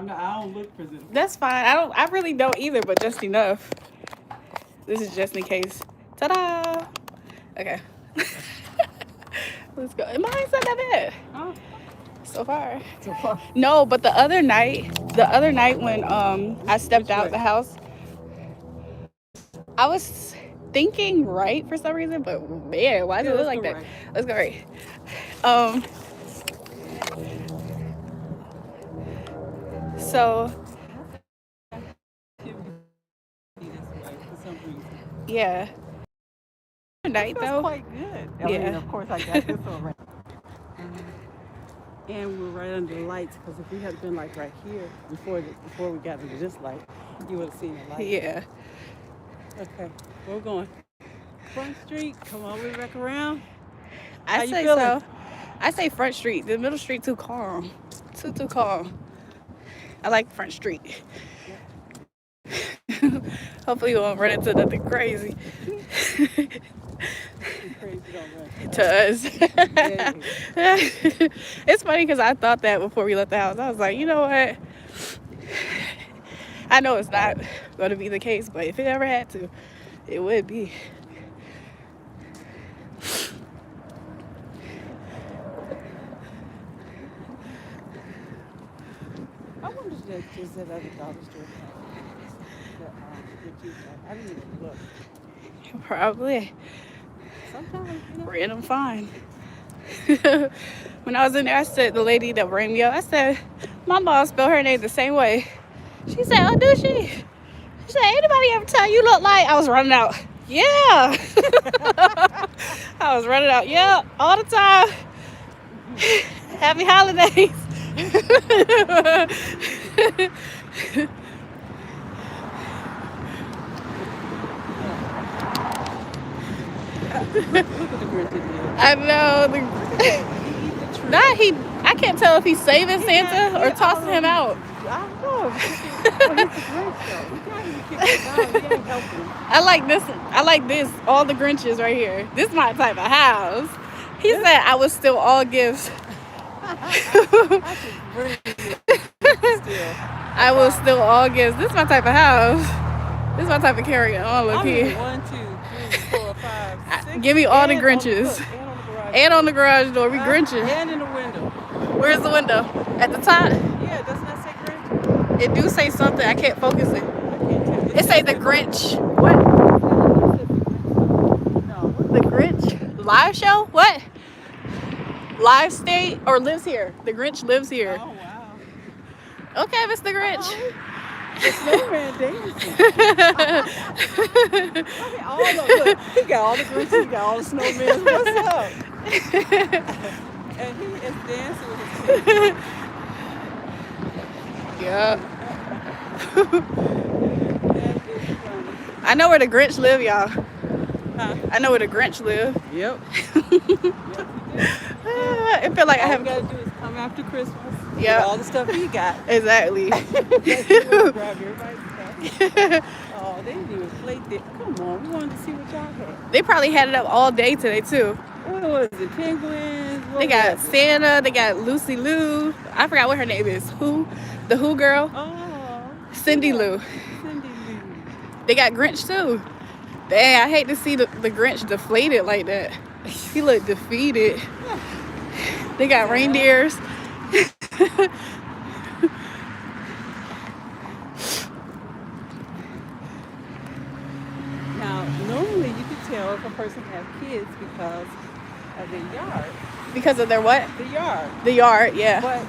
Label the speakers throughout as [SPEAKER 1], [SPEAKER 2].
[SPEAKER 1] I don't look presentable.
[SPEAKER 2] That's fine. I really don't either, but just enough. This is just in case. Ta-da! Okay. Let's go. Mine's not that bad.
[SPEAKER 1] Huh?
[SPEAKER 2] So far.
[SPEAKER 1] So far.
[SPEAKER 2] No, but the other night when I stepped
[SPEAKER 1] Which
[SPEAKER 2] out
[SPEAKER 1] way?
[SPEAKER 2] the house, I was thinking right for some reason, but man, why does it look like that?
[SPEAKER 1] Right.
[SPEAKER 2] Let's go right. Um so
[SPEAKER 1] For some reason.
[SPEAKER 2] yeah. Night
[SPEAKER 1] That's
[SPEAKER 2] though.
[SPEAKER 1] quite good. I
[SPEAKER 2] Yeah.
[SPEAKER 1] mean, of course, I got this one right. And we're right under the lights because if we had been like right here before we got into this light, you would have seen the light.
[SPEAKER 2] Yeah.
[SPEAKER 1] Okay, where we're going? Front Street. Come all the way back around.
[SPEAKER 2] I
[SPEAKER 1] How you
[SPEAKER 2] say
[SPEAKER 1] feeling?
[SPEAKER 2] so. I say Front Street. The middle street too calm. Too calm. I like Front Street. Hopefully we won't run into nothing crazy.
[SPEAKER 1] Crazy don't run.
[SPEAKER 2] To us. It's funny because I thought that before we left the house. I was like, you know what? I know it's not going to be the case, but if it ever had to, it would be.
[SPEAKER 1] I wonder if there's that other dollar store. I didn't even look.
[SPEAKER 2] Probably.
[SPEAKER 1] Sometimes,
[SPEAKER 2] Random find. When I was in there, I said, the lady that rang me up, I said, my mom spelled her name the same way. She said, oh, do she? She said, anybody ever tell you look like? I was running out. Yeah. I was running out. Yeah, all the time. Happy holidays.
[SPEAKER 1] Look at the Grinch in here.
[SPEAKER 2] I know. I can't tell if he's saving Santa or tossing him out.
[SPEAKER 1] I don't know. He's the Grinch, though. You can't even kick him out. You ain't helping him.
[SPEAKER 2] I like this. All the Grinches right here. This is my type of house. He said I was still all gifts.
[SPEAKER 1] I should bring it still.
[SPEAKER 2] I was still all gifts. This is my type of house. This is my type of carry on. Look
[SPEAKER 1] I'm
[SPEAKER 2] here.
[SPEAKER 1] 1, 2, 3, 4, 5, 6.
[SPEAKER 2] Give me all the
[SPEAKER 1] and
[SPEAKER 2] Grinches.
[SPEAKER 1] And on the garage.
[SPEAKER 2] And on the garage door. We Grinches.
[SPEAKER 1] And in the window.
[SPEAKER 2] Where's the window? At the top?
[SPEAKER 1] Yeah, doesn't that say Grinch?
[SPEAKER 2] It do say something. I can't focus it.
[SPEAKER 1] I can't tell.
[SPEAKER 2] It say the Grinch. What?
[SPEAKER 1] No.
[SPEAKER 2] The Grinch? Live show? What? Live state or lives here? The Grinch lives here.
[SPEAKER 1] Oh, wow.
[SPEAKER 2] Okay, Mr. Grinch.
[SPEAKER 1] The snowman dancing. Look, he got all the Grinches, he got all the snowmen. What's up? And he is dancing with his kids.
[SPEAKER 2] Yeah.
[SPEAKER 1] That is funny.
[SPEAKER 2] I know where the Grinch live, y'all.
[SPEAKER 1] Huh?
[SPEAKER 2] I know where the Grinch live.
[SPEAKER 1] Yep.
[SPEAKER 2] It feel like I
[SPEAKER 1] All
[SPEAKER 2] have.
[SPEAKER 1] we gotta do is come after Christmas.
[SPEAKER 2] Yeah.
[SPEAKER 1] With all the stuff he got.
[SPEAKER 2] Exactly.
[SPEAKER 1] Grab everybody's stuff. Oh, they didn't even plate it. Come on, we wanted to see what y'all had.
[SPEAKER 2] They probably had it up all day today too.
[SPEAKER 1] What was it? Penguins? What
[SPEAKER 2] They got
[SPEAKER 1] was it?
[SPEAKER 2] Santa. They got Lucy Lou. I forgot what her name is. Who? The Who girl?
[SPEAKER 1] Oh.
[SPEAKER 2] Cindy
[SPEAKER 1] yeah.
[SPEAKER 2] Lou.
[SPEAKER 1] Cindy Lou.
[SPEAKER 2] They got Grinch too. Dang, I hate to see the Grinch deflated like that. He looked defeated. They got reindeers.
[SPEAKER 1] Now, normally you could tell if a person has kids because of their yard.
[SPEAKER 2] Because of their what?
[SPEAKER 1] The yard.
[SPEAKER 2] The yard, yeah.
[SPEAKER 1] But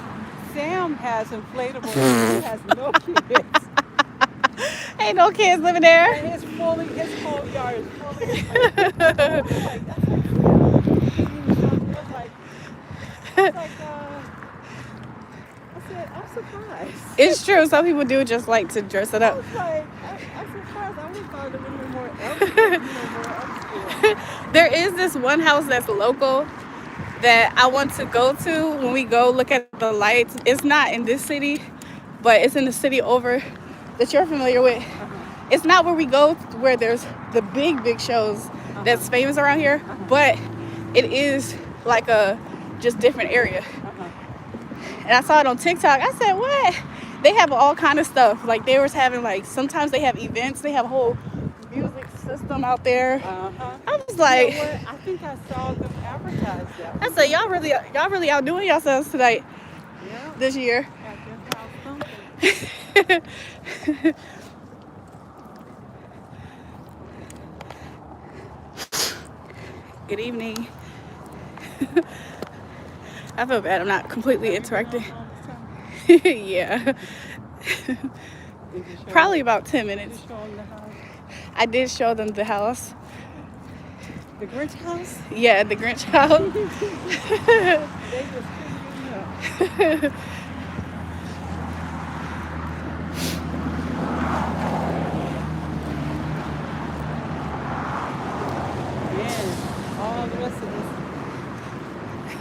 [SPEAKER 1] Sam has inflatables. He has no kids.
[SPEAKER 2] Ain't no kids living there.
[SPEAKER 1] And his whole yard is fully inflatable. I said, I'm surprised.
[SPEAKER 2] It's true. Some people do just like to dress it
[SPEAKER 1] I
[SPEAKER 2] up.
[SPEAKER 1] was like, I'm surprised. I would have thought it would have been more upscale.
[SPEAKER 2] There is this one house that's local that I want to go to when we go look at the lights. It's not in this city, but it's in the city over that you're familiar with. It's not where we go where there's the big shows that's famous around here, but it is like a just different area. And I saw it on TikTok. I said, what? They have all kind of stuff. Like they was having like sometimes they have events. They have a whole music system out there.
[SPEAKER 1] Uh-huh.
[SPEAKER 2] I was
[SPEAKER 1] You
[SPEAKER 2] like,
[SPEAKER 1] know what? I think I saw them advertise that.
[SPEAKER 2] I said, y'all really outdoing yourselves tonight
[SPEAKER 1] Yeah.
[SPEAKER 2] this year.
[SPEAKER 1] At their house something.
[SPEAKER 2] Good evening. I feel bad. I'm not completely interacting.
[SPEAKER 1] All this time?
[SPEAKER 2] Yeah.
[SPEAKER 1] Did you show
[SPEAKER 2] Probably
[SPEAKER 1] them-
[SPEAKER 2] about 10
[SPEAKER 1] Did
[SPEAKER 2] minutes.
[SPEAKER 1] you show them the house?
[SPEAKER 2] I did show them the house.
[SPEAKER 1] The Grinch house?
[SPEAKER 2] Yeah, the Grinch house.
[SPEAKER 1] They just couldn't get enough. Man, all the rest of this,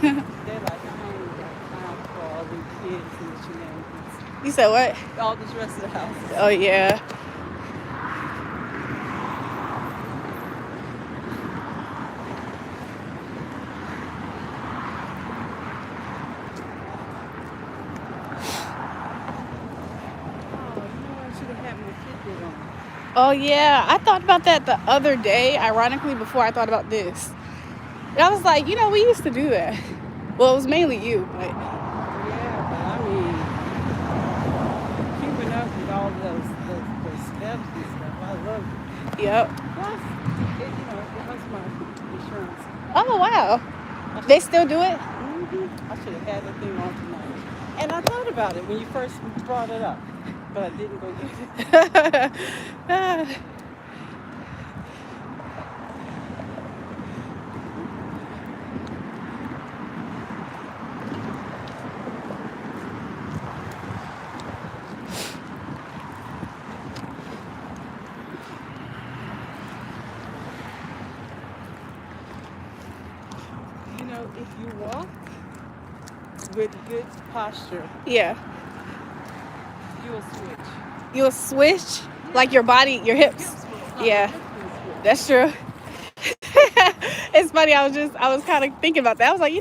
[SPEAKER 1] they're like, I ain't got time for all these kids and the shenanigans.
[SPEAKER 2] You said what?
[SPEAKER 1] All this rest of the house.
[SPEAKER 2] Oh, yeah. Oh, yeah. I thought about that the other day, ironically, before I thought about this. And I was like, we used to do that. Well, it was mainly you, but
[SPEAKER 1] Yeah, but I mean, keeping up with all those steps and stuff, I love it.
[SPEAKER 2] yep.
[SPEAKER 1] Plus, it helps my insurance.
[SPEAKER 2] Oh, wow. They still do it?
[SPEAKER 1] I should have had that thing on tonight. And I thought about it when you first brought it up, but I didn't go get it. If you walk with good posture,
[SPEAKER 2] Yeah.
[SPEAKER 1] you will switch.
[SPEAKER 2] You'll switch? Like your body, your hips? Yeah. That's true. It's funny. I was kind of thinking about that. I was like,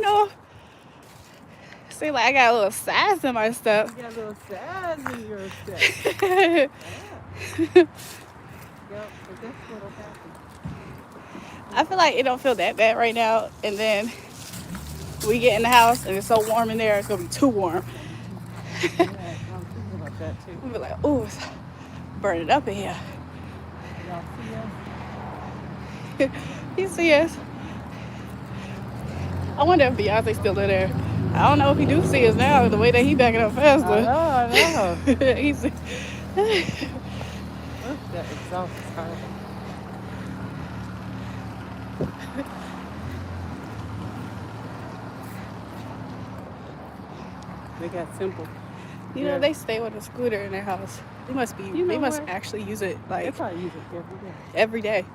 [SPEAKER 2] see, like I got a little sass in my step.
[SPEAKER 1] You got a little sass in your step. Yeah. Yep, but that's what'll happen.
[SPEAKER 2] I feel like it don't feel that bad right now, and then we get in the house and it's so warm in there, it's gonna be too warm.
[SPEAKER 1] Yeah, I'm thinking about that too.
[SPEAKER 2] We'll be like, ooh, it's burning up in here.
[SPEAKER 1] Y'all see us?
[SPEAKER 2] You see us? I wonder if Beyonce's still in there. I don't know if he do see us now, the way that he backing up faster.
[SPEAKER 1] I know.
[SPEAKER 2] He's
[SPEAKER 1] Look, that exhaust is horrible. They got simple.
[SPEAKER 2] they stay with a scooter in their house. They must be.
[SPEAKER 1] You know
[SPEAKER 2] they must
[SPEAKER 1] what?
[SPEAKER 2] actually use it
[SPEAKER 1] They
[SPEAKER 2] like
[SPEAKER 1] probably use it every day.
[SPEAKER 2] every day.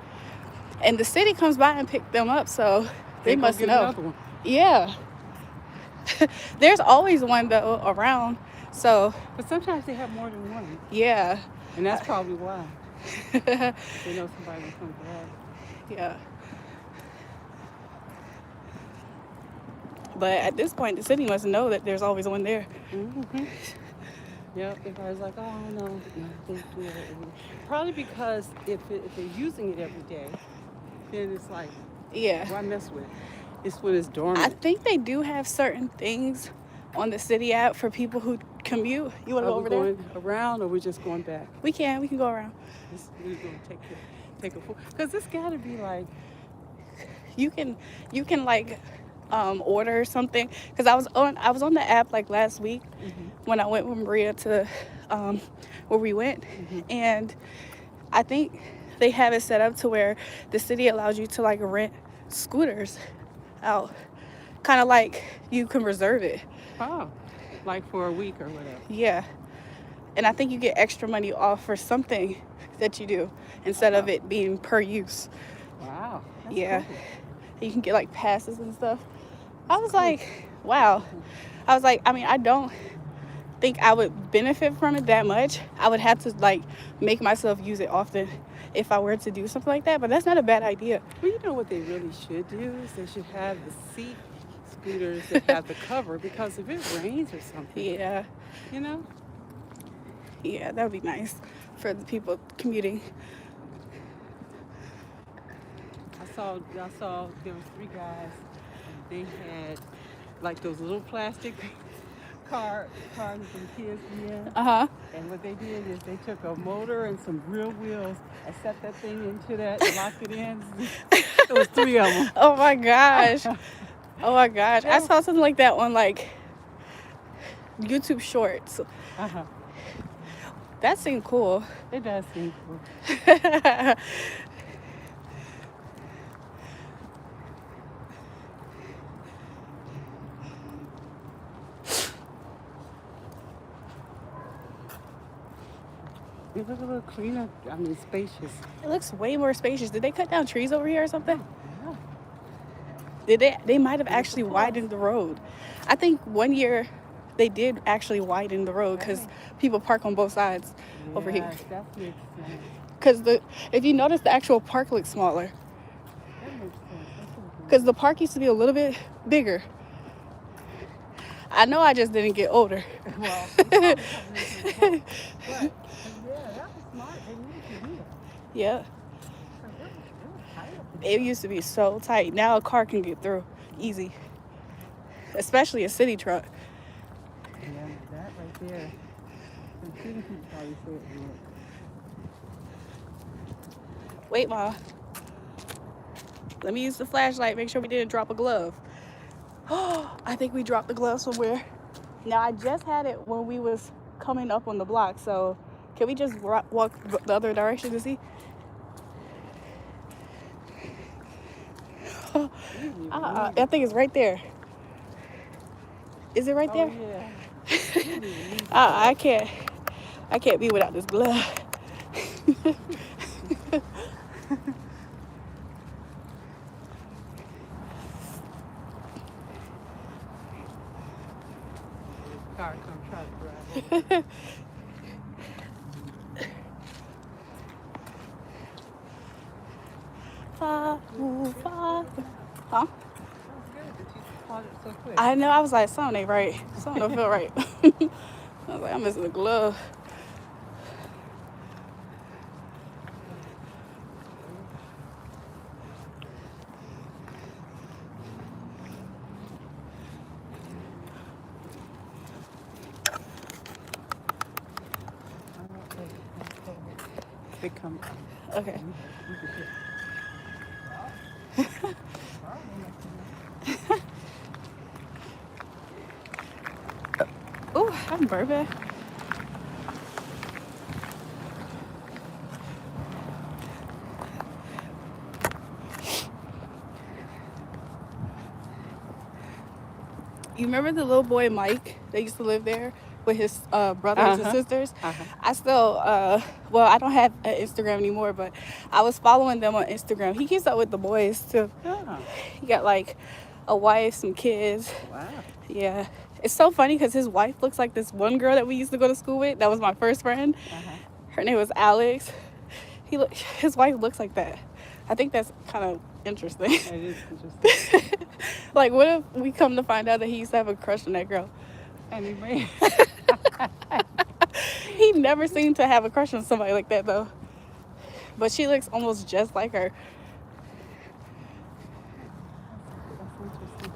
[SPEAKER 2] And the city comes by and pick them up, so they
[SPEAKER 1] go
[SPEAKER 2] must
[SPEAKER 1] get
[SPEAKER 2] know.
[SPEAKER 1] another one.
[SPEAKER 2] Yeah. There's always one though around. So
[SPEAKER 1] But sometimes they have more than one,
[SPEAKER 2] yeah.
[SPEAKER 1] and that's probably why. They know somebody will come back.
[SPEAKER 2] Yeah. But at this point, the city must know that there's always one there.
[SPEAKER 1] Mm-hmm. Yep, everybody's like, oh, no, they do it every day. Probably because if they're using it every day, then it's like,
[SPEAKER 2] Yeah.
[SPEAKER 1] why mess with it? It's when it's dormant.
[SPEAKER 2] I think they do have certain things on the city app for people who commute. You want to
[SPEAKER 1] Are
[SPEAKER 2] go
[SPEAKER 1] we
[SPEAKER 2] over there?
[SPEAKER 1] going around or we're just going back?
[SPEAKER 2] We can go around.
[SPEAKER 1] We're going to take a full, because it's got to be like,
[SPEAKER 2] You can like order something, because I was on the app like last week when I went with Maria to where we went, and I think they have it set up to where the city allows you to like rent scooters out, kind of like you can reserve it.
[SPEAKER 1] oh, like for a week or whatever.
[SPEAKER 2] Yeah. And I think you get extra money off for something that you do instead of it being per use.
[SPEAKER 1] Wow. That's
[SPEAKER 2] Yeah.
[SPEAKER 1] cool.
[SPEAKER 2] You can get like passes and stuff. I was like, wow. I was like, I mean, I don't think I would benefit from it that much. I would have to like make myself use it often if I were to do something like that, but that's not a bad idea.
[SPEAKER 1] Well, you know what they really should do is they should have the seat scooters that have the cover, because if it rains or something,
[SPEAKER 2] Yeah.
[SPEAKER 1] you know,
[SPEAKER 2] Yeah, that would be nice for the people commuting.
[SPEAKER 1] I saw there was three guys. They had like those little plastic cars for the kids to be in.
[SPEAKER 2] Uh-huh.
[SPEAKER 1] And what they did is they took a motor and some real wheels and set that thing into that and locked it in. It was three of them.
[SPEAKER 2] Oh my gosh. Oh my gosh. I
[SPEAKER 1] Yeah.
[SPEAKER 2] saw something like that on like YouTube Shorts.
[SPEAKER 1] Uh-huh.
[SPEAKER 2] That seemed cool.
[SPEAKER 1] It does seem cool. It look a little cleaner. I mean, spacious.
[SPEAKER 2] It looks way more spacious. Did they cut down trees over here or something?
[SPEAKER 1] Yeah.
[SPEAKER 2] Did they might have
[SPEAKER 1] Yes,
[SPEAKER 2] actually
[SPEAKER 1] of course.
[SPEAKER 2] widened the road. I think one year they did actually widen the road because
[SPEAKER 1] Right.
[SPEAKER 2] people park on both sides over here.
[SPEAKER 1] Yes, that makes sense.
[SPEAKER 2] Because if you notice, the actual park looks smaller.
[SPEAKER 1] That makes sense. That's so good.
[SPEAKER 2] Because the park used to be a little bit bigger. I know I just didn't get older.
[SPEAKER 1] Well, it's probably something but yeah, that was smart. They needed to do that.
[SPEAKER 2] Yeah.
[SPEAKER 1] 'Cause it was tight up there.
[SPEAKER 2] It used to be so tight. Now a car can get through easy. Especially a city truck.
[SPEAKER 1] Yeah, that right there. The city people probably say it would.
[SPEAKER 2] Wait, Ma. Let me use the flashlight. Make sure we didn't drop a glove. Oh, I think we dropped the glove somewhere. Now, I just had it when we was coming up on the block. So, can we just walk the other direction to see? I think it's right there. Is it right there?
[SPEAKER 1] Oh, yeah.
[SPEAKER 2] I can't be without this glove.
[SPEAKER 1] Car come try to grab it.
[SPEAKER 2] Huh?
[SPEAKER 1] That was good that you caught it so quick.
[SPEAKER 2] I know. I was like, something ain't right. Something don't feel right. I was like, I'm missing the glove.
[SPEAKER 1] They come.
[SPEAKER 2] Okay. Oh, I'm burping. You remember the little boy Mike that used to live there with his brothers and
[SPEAKER 1] Uh-huh.
[SPEAKER 2] sisters?
[SPEAKER 1] Uh-huh.
[SPEAKER 2] I still, well, I don't have an Instagram anymore, but I was following them on Instagram. He keeps up with the boys too.
[SPEAKER 1] Oh,
[SPEAKER 2] He got like a wife, some kids.
[SPEAKER 1] wow.
[SPEAKER 2] Yeah. It's so funny because his wife looks like this one girl that we used to go to school with. That was my first friend.
[SPEAKER 1] Uh-huh.
[SPEAKER 2] Her name was Alex. His wife looks like that. I think that's kind of interesting.
[SPEAKER 1] It is interesting.
[SPEAKER 2] Like, what if we come to find out that he used to have a crush on that girl?
[SPEAKER 1] Anyway.
[SPEAKER 2] He never seemed to have a crush on somebody like that, though. But she looks almost just like her.
[SPEAKER 1] That's interesting.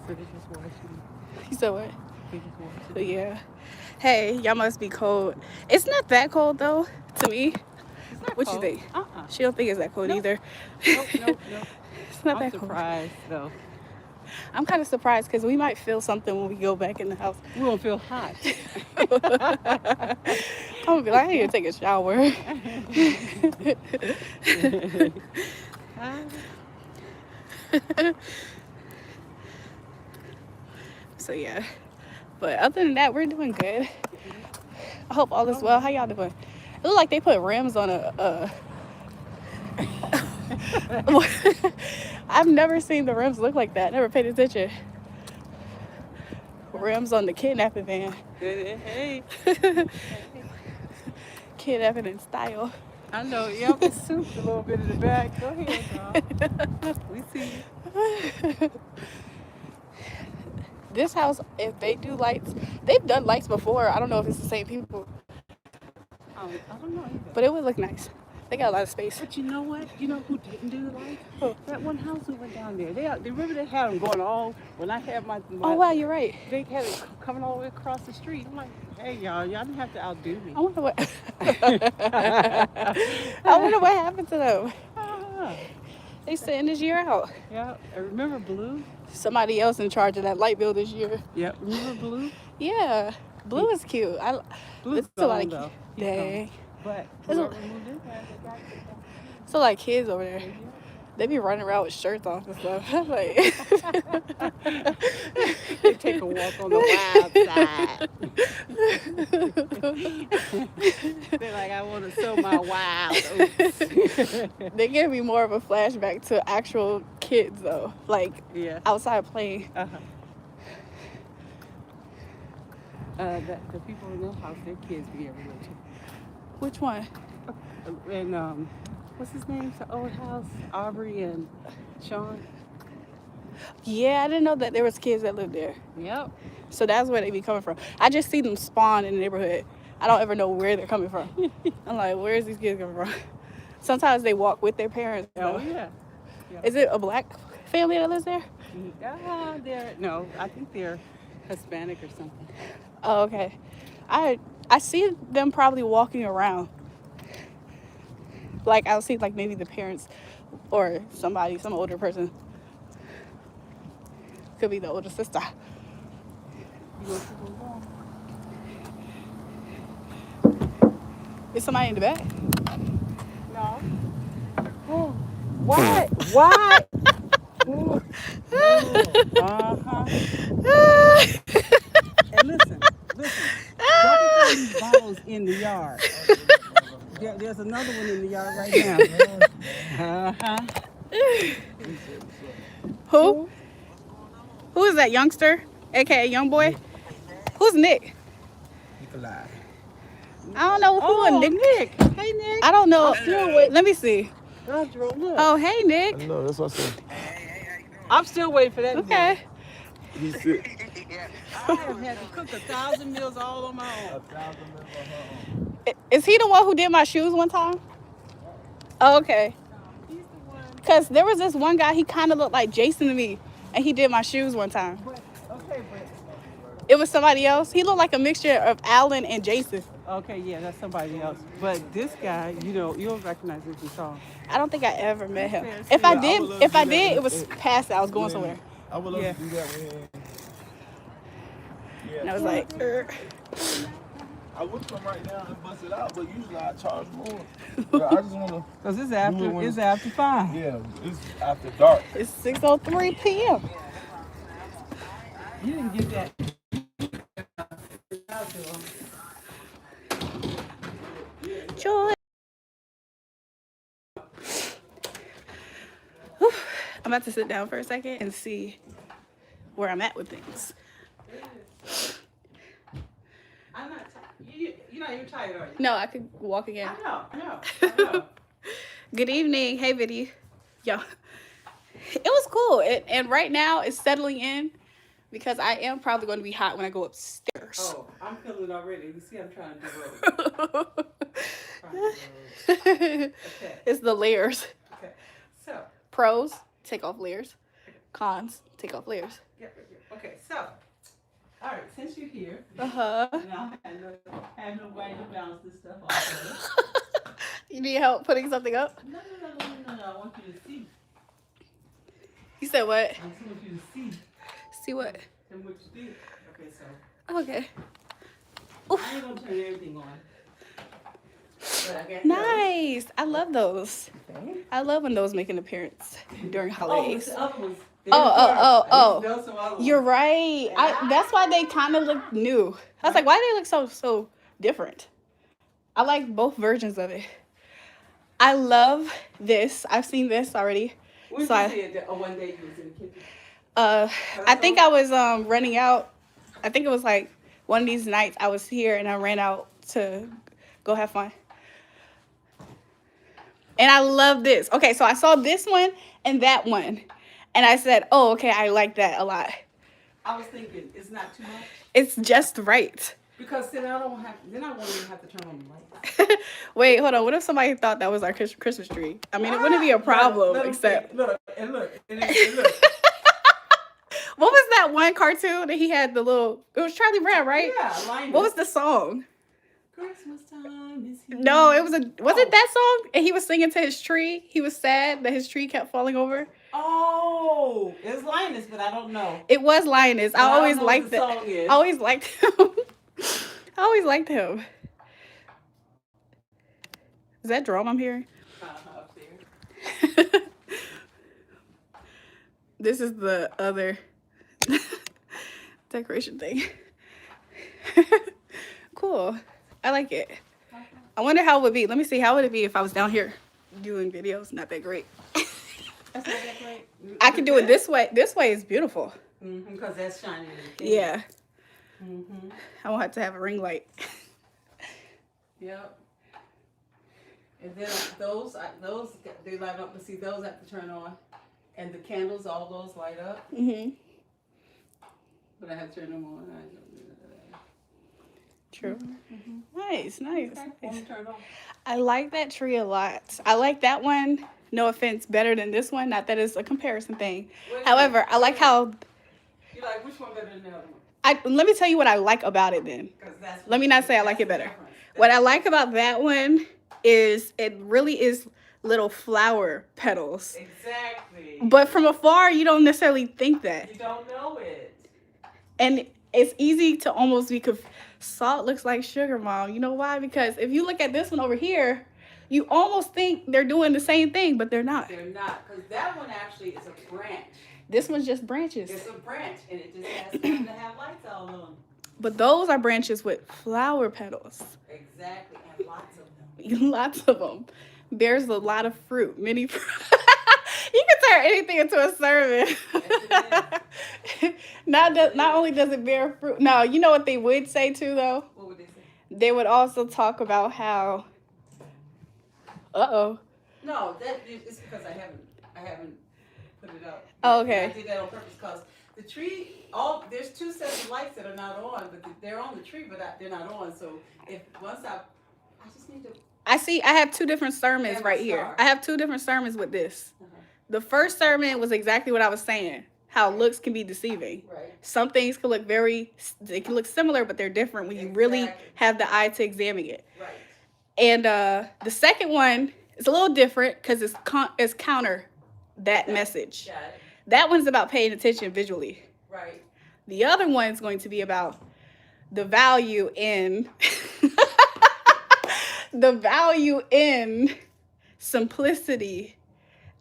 [SPEAKER 1] So they just watching.
[SPEAKER 2] You said what?
[SPEAKER 1] They just watching.
[SPEAKER 2] But yeah. Hey, y'all must be cold. It's not that cold, though, to me.
[SPEAKER 1] It's not
[SPEAKER 2] What you
[SPEAKER 1] cold.
[SPEAKER 2] think?
[SPEAKER 1] Uh-uh.
[SPEAKER 2] She don't think it's that cold
[SPEAKER 1] Nope.
[SPEAKER 2] either.
[SPEAKER 1] Nope.
[SPEAKER 2] It's not
[SPEAKER 1] I'm
[SPEAKER 2] that cold.
[SPEAKER 1] surprised though.
[SPEAKER 2] I'm kind of surprised because we might feel something when we go back in the house.
[SPEAKER 1] We won't feel hot.
[SPEAKER 2] I'm gonna be like, I need to take a shower. So yeah, but other than that, we're doing good. I hope all is well. How y'all doing? It look like they put rims on a I've never seen the rims look like that. Never paid attention. Rims on the kidnapping van.
[SPEAKER 1] Hey.
[SPEAKER 2] Kidnapping in style.
[SPEAKER 1] I know. Y'all can soup a little bit in the back. Go ahead, y'all. We see you.
[SPEAKER 2] this house, if they do lights, they've done lights before. I don't know if it's the same people,
[SPEAKER 1] I don't know either.
[SPEAKER 2] but it would look nice. They got a lot of space.
[SPEAKER 1] But you know what? You know who didn't do the lights?
[SPEAKER 2] Who?
[SPEAKER 1] That one house we went down there. They remember they had them going all. When I had my
[SPEAKER 2] Oh wow, you're right.
[SPEAKER 1] they had it coming all the way across the street. I'm like, hey y'all didn't have to outdo me.
[SPEAKER 2] I wonder what. I wonder what happened to them. They sitting this year out.
[SPEAKER 1] Yeah, I remember Blue?
[SPEAKER 2] Somebody else in charge of that light bill this year.
[SPEAKER 1] Yep, remember Blue?
[SPEAKER 2] Yeah, Blue is cute.
[SPEAKER 1] Blue's
[SPEAKER 2] It's a lot
[SPEAKER 1] gone,
[SPEAKER 2] of
[SPEAKER 1] though. He's
[SPEAKER 2] dang.
[SPEAKER 1] gone. But
[SPEAKER 2] There's a-
[SPEAKER 1] whoever moved in there, they got it.
[SPEAKER 2] So like kids over there, they be running around with shirts off and stuff. I'm like,
[SPEAKER 1] They take a walk on the wild side. They're like, I want to sow my wild oats.
[SPEAKER 2] they give me more of a flashback to actual kids though, like
[SPEAKER 1] Yeah.
[SPEAKER 2] outside playing.
[SPEAKER 1] Uh-huh. The people in their house, their kids be everywhere too.
[SPEAKER 2] Which one?
[SPEAKER 1] And what's his name? The old house, Aubrey and Sean.
[SPEAKER 2] Yeah, I didn't know that there was kids that lived there.
[SPEAKER 1] Yep.
[SPEAKER 2] So that's where they be coming from. I just see them spawn in the neighborhood. I don't ever know where they're coming from. I'm like, where's these kids coming from? Sometimes they walk with their parents.
[SPEAKER 1] Oh
[SPEAKER 2] though.
[SPEAKER 1] yeah.
[SPEAKER 2] Is it a black family that lives there?
[SPEAKER 1] No, I think they're Hispanic or something.
[SPEAKER 2] Oh, okay. I see them probably walking around. Like I'll see like maybe the parents or somebody, some older person. Could be the older sister.
[SPEAKER 1] You want to go home?
[SPEAKER 2] Is somebody in the back?
[SPEAKER 1] No. Oh, what? What? Uh-huh. And listen. Don't be throwing these bottles in the yard. There's another one in the yard right now. Uh-huh.
[SPEAKER 2] Who? Who is that youngster? AKA young boy? Who's Nick?
[SPEAKER 3] Nikolai.
[SPEAKER 2] I don't know who Nick.
[SPEAKER 1] Nick. Hey, Nick.
[SPEAKER 2] I don't know.
[SPEAKER 1] still waiting.
[SPEAKER 2] Let me see.
[SPEAKER 1] Look.
[SPEAKER 2] Oh, hey, Nick.
[SPEAKER 3] I know, that's what I said.
[SPEAKER 1] I'm still waiting for that.
[SPEAKER 2] Okay.
[SPEAKER 3] He's sick.
[SPEAKER 1] I have had to cook 1,000 meals all on my own.
[SPEAKER 3] 1,000 minutes.
[SPEAKER 2] Is he the one who did my shoes one time? Oh, okay.
[SPEAKER 1] He's the one.
[SPEAKER 2] Because there was this one guy, he kind of looked like Jason to me, and he did my shoes one time.
[SPEAKER 1] But
[SPEAKER 2] It was somebody else. He looked like a mixture of Alan and Jason.
[SPEAKER 1] okay, yeah, that's somebody else. But this guy, you'll recognize if you saw him.
[SPEAKER 2] I don't think I ever met him.
[SPEAKER 1] Yes.
[SPEAKER 2] If I
[SPEAKER 3] Yeah, I
[SPEAKER 2] did,
[SPEAKER 3] would love
[SPEAKER 2] if
[SPEAKER 3] to
[SPEAKER 2] I
[SPEAKER 3] do that.
[SPEAKER 2] did, it was past that I was going somewhere.
[SPEAKER 3] I would love
[SPEAKER 1] Yeah.
[SPEAKER 3] to do that when.
[SPEAKER 2] And I was like,
[SPEAKER 3] I would come right now and bust it out, but usually I charge more. But I just want to.
[SPEAKER 1] Because it's
[SPEAKER 3] when
[SPEAKER 1] after 5.
[SPEAKER 3] Yeah, it's after dark.
[SPEAKER 2] it's 6:03 p.m.
[SPEAKER 1] You didn't get that.
[SPEAKER 2] Joy. Whew. I'm about to sit down for a second and see where I'm at with things.
[SPEAKER 1] I'm not tired. You're not even tired, are you?
[SPEAKER 2] No, I could walk again.
[SPEAKER 1] I know.
[SPEAKER 2] Good evening. Hey, Viddy. Yo. It was cool. And right now it's settling in because I am probably going to be hot when I go upstairs.
[SPEAKER 1] Oh, I'm feeling it already. You see, I'm trying to do it. Okay.
[SPEAKER 2] It's the layers.
[SPEAKER 1] Okay. So,
[SPEAKER 2] Pros, take off layers. Cons, take off layers.
[SPEAKER 1] okay, so, all right, since you're here,
[SPEAKER 2] Uh-huh.
[SPEAKER 1] now I have no way to balance this stuff off.
[SPEAKER 2] You need help putting something up?
[SPEAKER 1] No. I want you to see.
[SPEAKER 2] You said what?
[SPEAKER 1] I just want you to see
[SPEAKER 2] See what?
[SPEAKER 1] and what you did. Okay, so
[SPEAKER 2] Okay.
[SPEAKER 1] I ain't gonna turn everything on. But I got
[SPEAKER 2] Nice. I love those.
[SPEAKER 1] those. Okay.
[SPEAKER 2] I love when those make an appearance during
[SPEAKER 1] Oh,
[SPEAKER 2] holidays.
[SPEAKER 1] the other ones.
[SPEAKER 2] Oh. You're right. That's why they kind of look new. I was like, why do they look so different? I like both versions of it. I love this. I've seen this already.
[SPEAKER 1] When
[SPEAKER 2] So
[SPEAKER 1] did you see it? Oh, one day you was in the kitchen.
[SPEAKER 2] I think I was running out. I think it was like one of these nights I was here and I ran out to go have fun. And I love this. Okay, so I saw this one and that one. And I said, oh, okay, I like that a lot.
[SPEAKER 1] I was thinking it's not too much.
[SPEAKER 2] It's just right.
[SPEAKER 1] Because then I won't even have to turn on the lights.
[SPEAKER 2] Wait, hold on. What if somebody thought that was our Christmas tree? I mean, it wouldn't be a problem, except.
[SPEAKER 1] Look.
[SPEAKER 2] What was that one cartoon that he had the little? It was Charlie Brown, right?
[SPEAKER 1] Yeah, Linus.
[SPEAKER 2] What was the song?
[SPEAKER 1] Christmas time is here.
[SPEAKER 2] No, it was it that song? And he was singing to his tree. He was sad that his tree kept falling over.
[SPEAKER 1] Oh, it was Linus, but I don't know.
[SPEAKER 2] It was Linus. I always liked that. I always liked him. I always liked him. Is that drum I'm hearing?
[SPEAKER 1] Up there.
[SPEAKER 2] This is the other decoration thing. Cool. I like it. I wonder how it would be. Let me see. How would it be if I was down here doing videos? Not that great.
[SPEAKER 1] That's not that great.
[SPEAKER 2] I can do it this way. This way is beautiful.
[SPEAKER 1] Because that's shining.
[SPEAKER 2] Yeah. I won't have to have a ring light.
[SPEAKER 1] Yep. And then those they light up. But see, those have to turn on, and the candles, all those light up. But I have to turn them on.
[SPEAKER 2] True. Nice.
[SPEAKER 1] Okay. Turn on.
[SPEAKER 2] I like that tree a lot. I like that one. No offense, better than this one. Not that it's a comparison thing. However, I like how.
[SPEAKER 1] You like which one better than the other one?
[SPEAKER 2] Let me tell you what I like about it then. Let me not say I like it better. What I like about that one is it really is little flower petals.
[SPEAKER 1] Exactly.
[SPEAKER 2] But from afar, you don't necessarily think that.
[SPEAKER 1] You don't know it.
[SPEAKER 2] And it's easy to almost be salt looks like sugar, Mom. You know why? Because if you look at this one over here, you almost think they're doing the same thing, but they're not.
[SPEAKER 1] They're not, because that one actually is a branch.
[SPEAKER 2] This one's just branches.
[SPEAKER 1] It's a branch, and it just has to have lights all on them.
[SPEAKER 2] But those are branches with flower petals.
[SPEAKER 1] Exactly, and lots of them.
[SPEAKER 2] Lots of them. Bears a lot of fruit. Many fruit. You can turn anything into a sermon.
[SPEAKER 1] Yes,
[SPEAKER 2] Not only does it bear fruit. No, you know what they would say too, though?
[SPEAKER 1] What would they say?
[SPEAKER 2] They would also talk about how.
[SPEAKER 1] No, it's because I haven't put it up.
[SPEAKER 2] Oh, okay.
[SPEAKER 1] I did that on purpose because the tree. There's two sets of lights that are not on, but they're on the tree, but they're not on. So I just need to.
[SPEAKER 2] I have two different sermons right here. I have two different sermons with this. The first sermon was exactly what I was saying. How looks can be deceiving.
[SPEAKER 1] Right.
[SPEAKER 2] Some things can look they can look similar, but they're different when you really have the eye to examine it.
[SPEAKER 1] Right.
[SPEAKER 2] And the second one is a little different because it's counter that message.
[SPEAKER 1] Got it.
[SPEAKER 2] That one's about paying attention visually.
[SPEAKER 1] Right.
[SPEAKER 2] The other one's going to be about the value in simplicity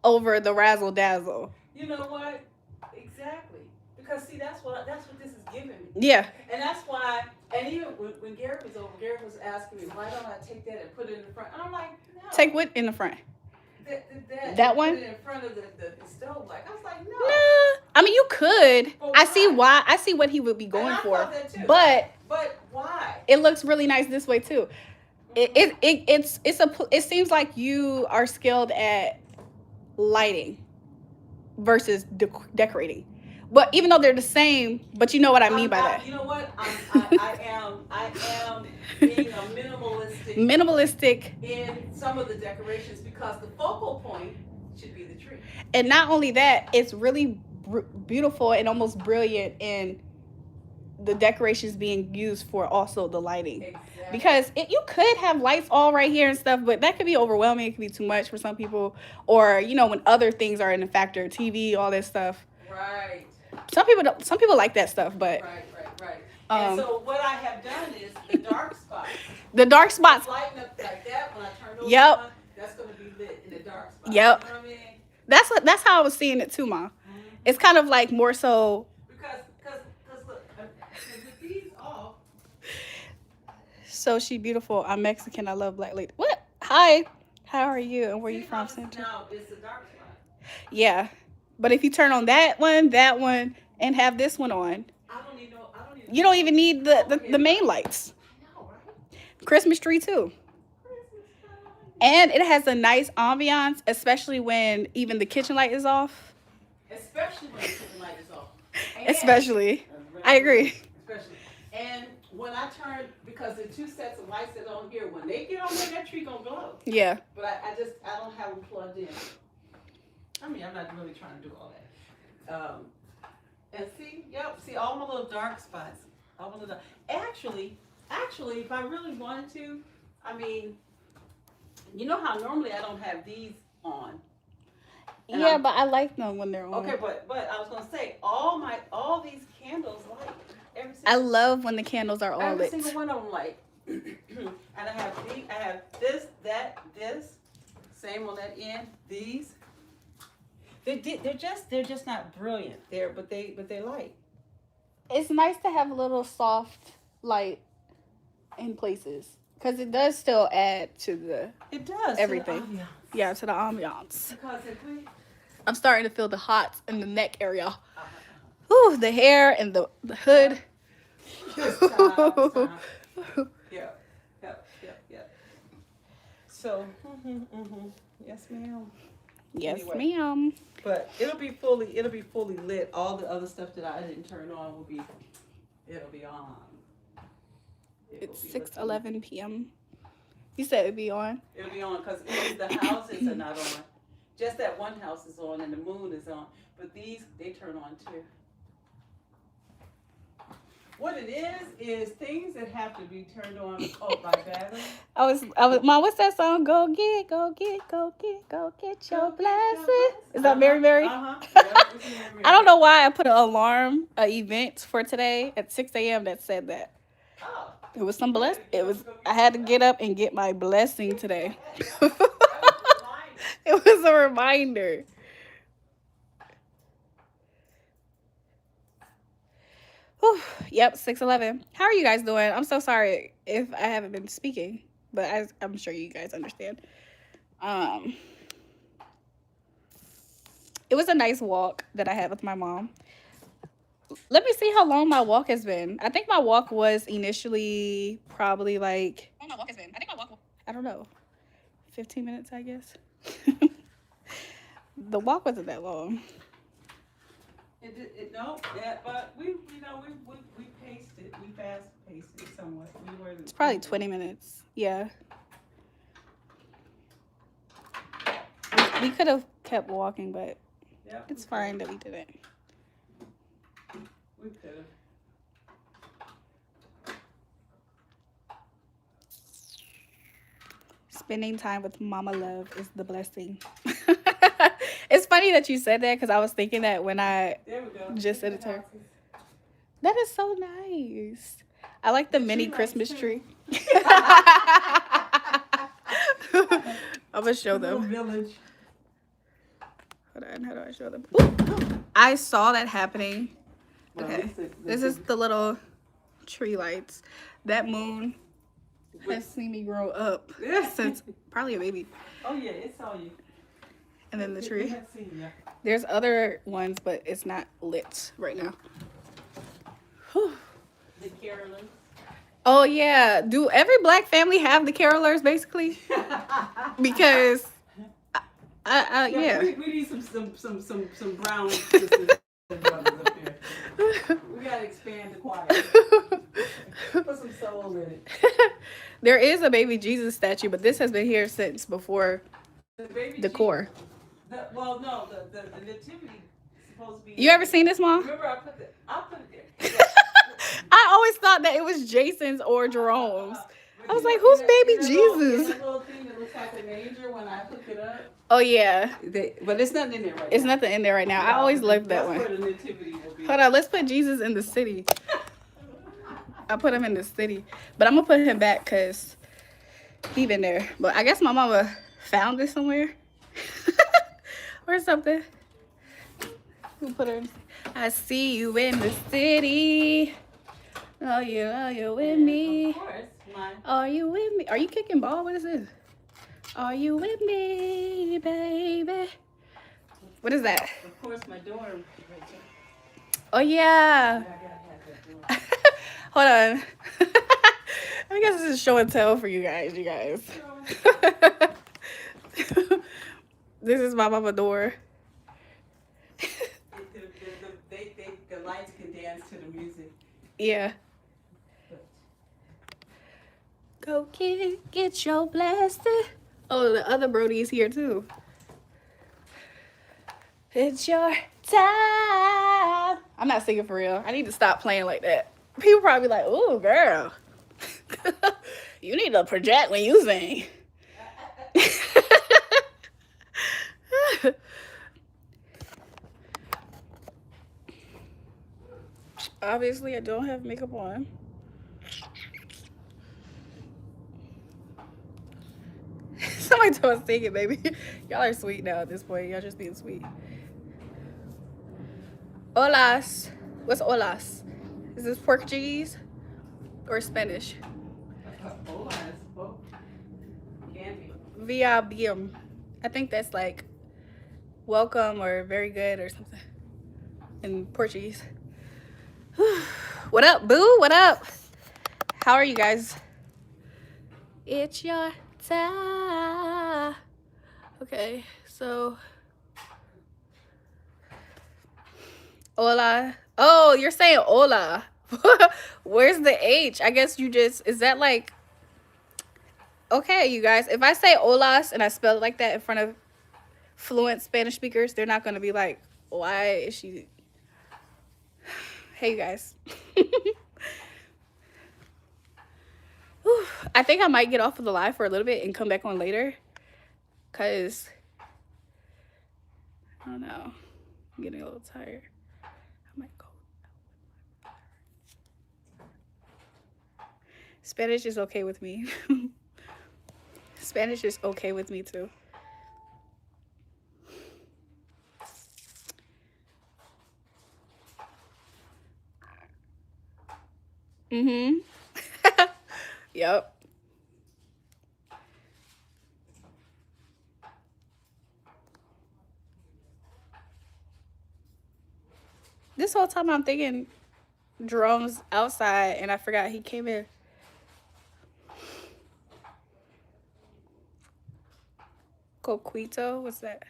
[SPEAKER 2] over the razzle dazzle.
[SPEAKER 1] You know what? Exactly. Because see, that's what this is giving me.
[SPEAKER 2] Yeah.
[SPEAKER 1] And that's why. And even when Garrett was over, Garrett was asking me, why don't I take that and put it in the front? And I'm like, no.
[SPEAKER 2] Take what in the front?
[SPEAKER 1] That
[SPEAKER 2] one?
[SPEAKER 1] Put it in front of the stove. Like, I was like, no.
[SPEAKER 2] No. I mean, you could.
[SPEAKER 1] But
[SPEAKER 2] I see
[SPEAKER 1] why?
[SPEAKER 2] why. I see what he would be
[SPEAKER 1] And
[SPEAKER 2] going
[SPEAKER 1] I
[SPEAKER 2] for.
[SPEAKER 1] thought that too.
[SPEAKER 2] But
[SPEAKER 1] why?
[SPEAKER 2] it looks really nice this way too. It seems like you are skilled at lighting versus decorating. But even though they're the same, but you know what I mean by that.
[SPEAKER 1] You know what? I am being a
[SPEAKER 2] Minimalistic.
[SPEAKER 1] in some of the decorations because the focal point should be the tree.
[SPEAKER 2] And not only that, it's really beautiful and almost brilliant in the decorations being used for also the lighting.
[SPEAKER 1] Exactly.
[SPEAKER 2] Because you could have lights all right here and stuff, but that could be overwhelming. It could be too much for some people. Or, when other things are in a factor, TV, all that stuff.
[SPEAKER 1] Right.
[SPEAKER 2] Some people like that stuff, but
[SPEAKER 1] Right. And so what I have done is the dark spots.
[SPEAKER 2] the dark spots.
[SPEAKER 1] Lighting up like that when I turn those
[SPEAKER 2] Yep.
[SPEAKER 1] on, that's going to be lit in the dark spots.
[SPEAKER 2] Yep.
[SPEAKER 1] You know what I mean?
[SPEAKER 2] That's how I was seeing it too, Ma. It's kind of like more so.
[SPEAKER 1] Because look, with these off.
[SPEAKER 2] So she beautiful. I'm Mexican. I love black lady. What? Hi. How are you? And where you from, Central?
[SPEAKER 1] No, it's a dark spot.
[SPEAKER 2] Yeah. But if you turn on that one, and have this one on, you don't even need the main lights.
[SPEAKER 1] I know, right?
[SPEAKER 2] Christmas tree too. And it has a nice ambiance, especially when even the kitchen light is off.
[SPEAKER 1] Especially when the kitchen light is off. And
[SPEAKER 2] Especially. I agree.
[SPEAKER 1] Especially. And when I turn, because the two sets of lights that are on here, when they get on there, that tree gonna glow.
[SPEAKER 2] Yeah.
[SPEAKER 1] But I don't have them plugged in. I mean, I'm not really trying to do all that. And see all my little dark spots. All my little actually, if I really wanted to, I mean, you know how normally I don't have these on.
[SPEAKER 2] Yeah, but I like them when they're on.
[SPEAKER 1] Okay, but I was gonna say all these candles light.
[SPEAKER 2] I love when the candles are all
[SPEAKER 1] every
[SPEAKER 2] lit.
[SPEAKER 1] single one of them light. And I have this, that, this. Same on that end. These. They're just not brilliant. But they light.
[SPEAKER 2] It's nice to have a little soft light in places because it does still add to the.
[SPEAKER 1] It does
[SPEAKER 2] everything.
[SPEAKER 1] To the ambiance.
[SPEAKER 2] Yeah, to the ambiance.
[SPEAKER 1] Because if we.
[SPEAKER 2] I'm starting to feel the hot in the neck area. Ooh, the hair and the hood.
[SPEAKER 1] Stop. Yeah. So, yes, ma'am.
[SPEAKER 2] Yes,
[SPEAKER 1] Anyway.
[SPEAKER 2] ma'am.
[SPEAKER 1] But it'll be fully lit. All the other stuff that I didn't turn on it'll be on.
[SPEAKER 2] It's 6:11 p.m. You said it'd be on.
[SPEAKER 1] It'll be on because the houses are not on. Just that one house is on and the moon is on. But these, they turn on too. What it is things that have to be turned on by battery.
[SPEAKER 2] I was, Mom, what's that song? Go get your blessing. Is that Mary Mary?
[SPEAKER 1] Yeah,
[SPEAKER 2] I don't know why I put an alarm, event for today at 6 a.m. that said that.
[SPEAKER 1] Oh.
[SPEAKER 2] It was some I had to get up and get my blessing today. It was a reminder. Whew. Yep, 6:11. How are you guys doing? I'm so sorry if I haven't been speaking, but I'm sure you guys understand. It was a nice walk that I had with my mom. Let me see how long my walk has been. I think my walk was initially probably like. Oh, my walk has been. I don't know. 15 minutes, I guess. The walk wasn't that long.
[SPEAKER 1] But we paced it. We fast paced it somewhat.
[SPEAKER 2] It's probably 20 minutes. Yeah. We could have kept walking, but it's fine that we didn't.
[SPEAKER 1] We could have.
[SPEAKER 2] Spending time with Mama Love is the blessing. It's funny that you said that because I was thinking that when I just said it to her. That is so nice. I like the mini Christmas tree. I'm going to show them.
[SPEAKER 1] Village.
[SPEAKER 2] Hold on, how do I show them? Ooh. I saw that happening. Okay, this is the little tree lights. That moon has seen me grow up since probably a baby.
[SPEAKER 1] Oh yeah, it saw you.
[SPEAKER 2] And then the tree.
[SPEAKER 1] It seen you.
[SPEAKER 2] There's other ones, but it's not lit right now. Whew.
[SPEAKER 1] The carolers.
[SPEAKER 2] Oh yeah, do every black family have the carolers basically? Because yeah.
[SPEAKER 1] We need some brown sisters and brothers up there. We gotta expand the choir. Put some soul in it.
[SPEAKER 2] There is a baby Jesus statue, but this has been here since before the core.
[SPEAKER 1] The nativity is supposed to be.
[SPEAKER 2] You ever seen this, Mom?
[SPEAKER 1] Remember, I put it there.
[SPEAKER 2] I always thought that it was Jason's or Jerome's. I was like, who's baby Jesus?
[SPEAKER 1] That little thing that looks like a manger when I hook it up.
[SPEAKER 2] Oh yeah.
[SPEAKER 1] But it's nothing in there right now.
[SPEAKER 2] It's nothing in there right now. I always loved that one.
[SPEAKER 1] That's where the nativity will be.
[SPEAKER 2] Hold on, let's put Jesus in the city. I put him in the city, but I'm gonna put him back because he been there. But I guess my mama found it somewhere or something. We'll put her in. I see you in the city. Oh, you with me?
[SPEAKER 1] Of course,
[SPEAKER 2] Are you with me? Are you kicking ball? What is this? Are you with me, baby? What is that?
[SPEAKER 1] Of course, my daughter.
[SPEAKER 2] Oh yeah. Hold on. I guess this is show and tell for you guys. This is my mama door.
[SPEAKER 1] The lights can dance to the music.
[SPEAKER 2] Yeah. Go get your blaster. Oh, the other Brody's here too. It's your time. I'm not singing for real. I need to stop playing like that. People probably like, "Ooh, girl, you need to project when you sing." Obviously, I don't have makeup on. Somebody told us sing it, baby. Y'all are sweet now at this point. Y'all just being sweet. Olas. What's olas? Is this Portuguese or Spanish?
[SPEAKER 1] Hola is both. Can be.
[SPEAKER 2] Via bien. I think that's like welcome or very good or something in Portuguese. What up, boo? What up? How are you guys? It's your time. Okay, so hola. Oh, you're saying hola. Where's the H? I guess you just, is that like, okay, you guys, if I say olas and I spell it like that in front of fluent Spanish speakers, they're not going to be like, why is she? Hey, you guys. Whew, I think I might get off of the live for a little bit and come back on later. Because, I don't know. I'm getting a little tired. I might go. Spanish is okay with me. Spanish is okay with me too. Mm-hmm. Yep. This whole time I'm thinking Jerome's outside and I forgot he came in. Coquito, what's that?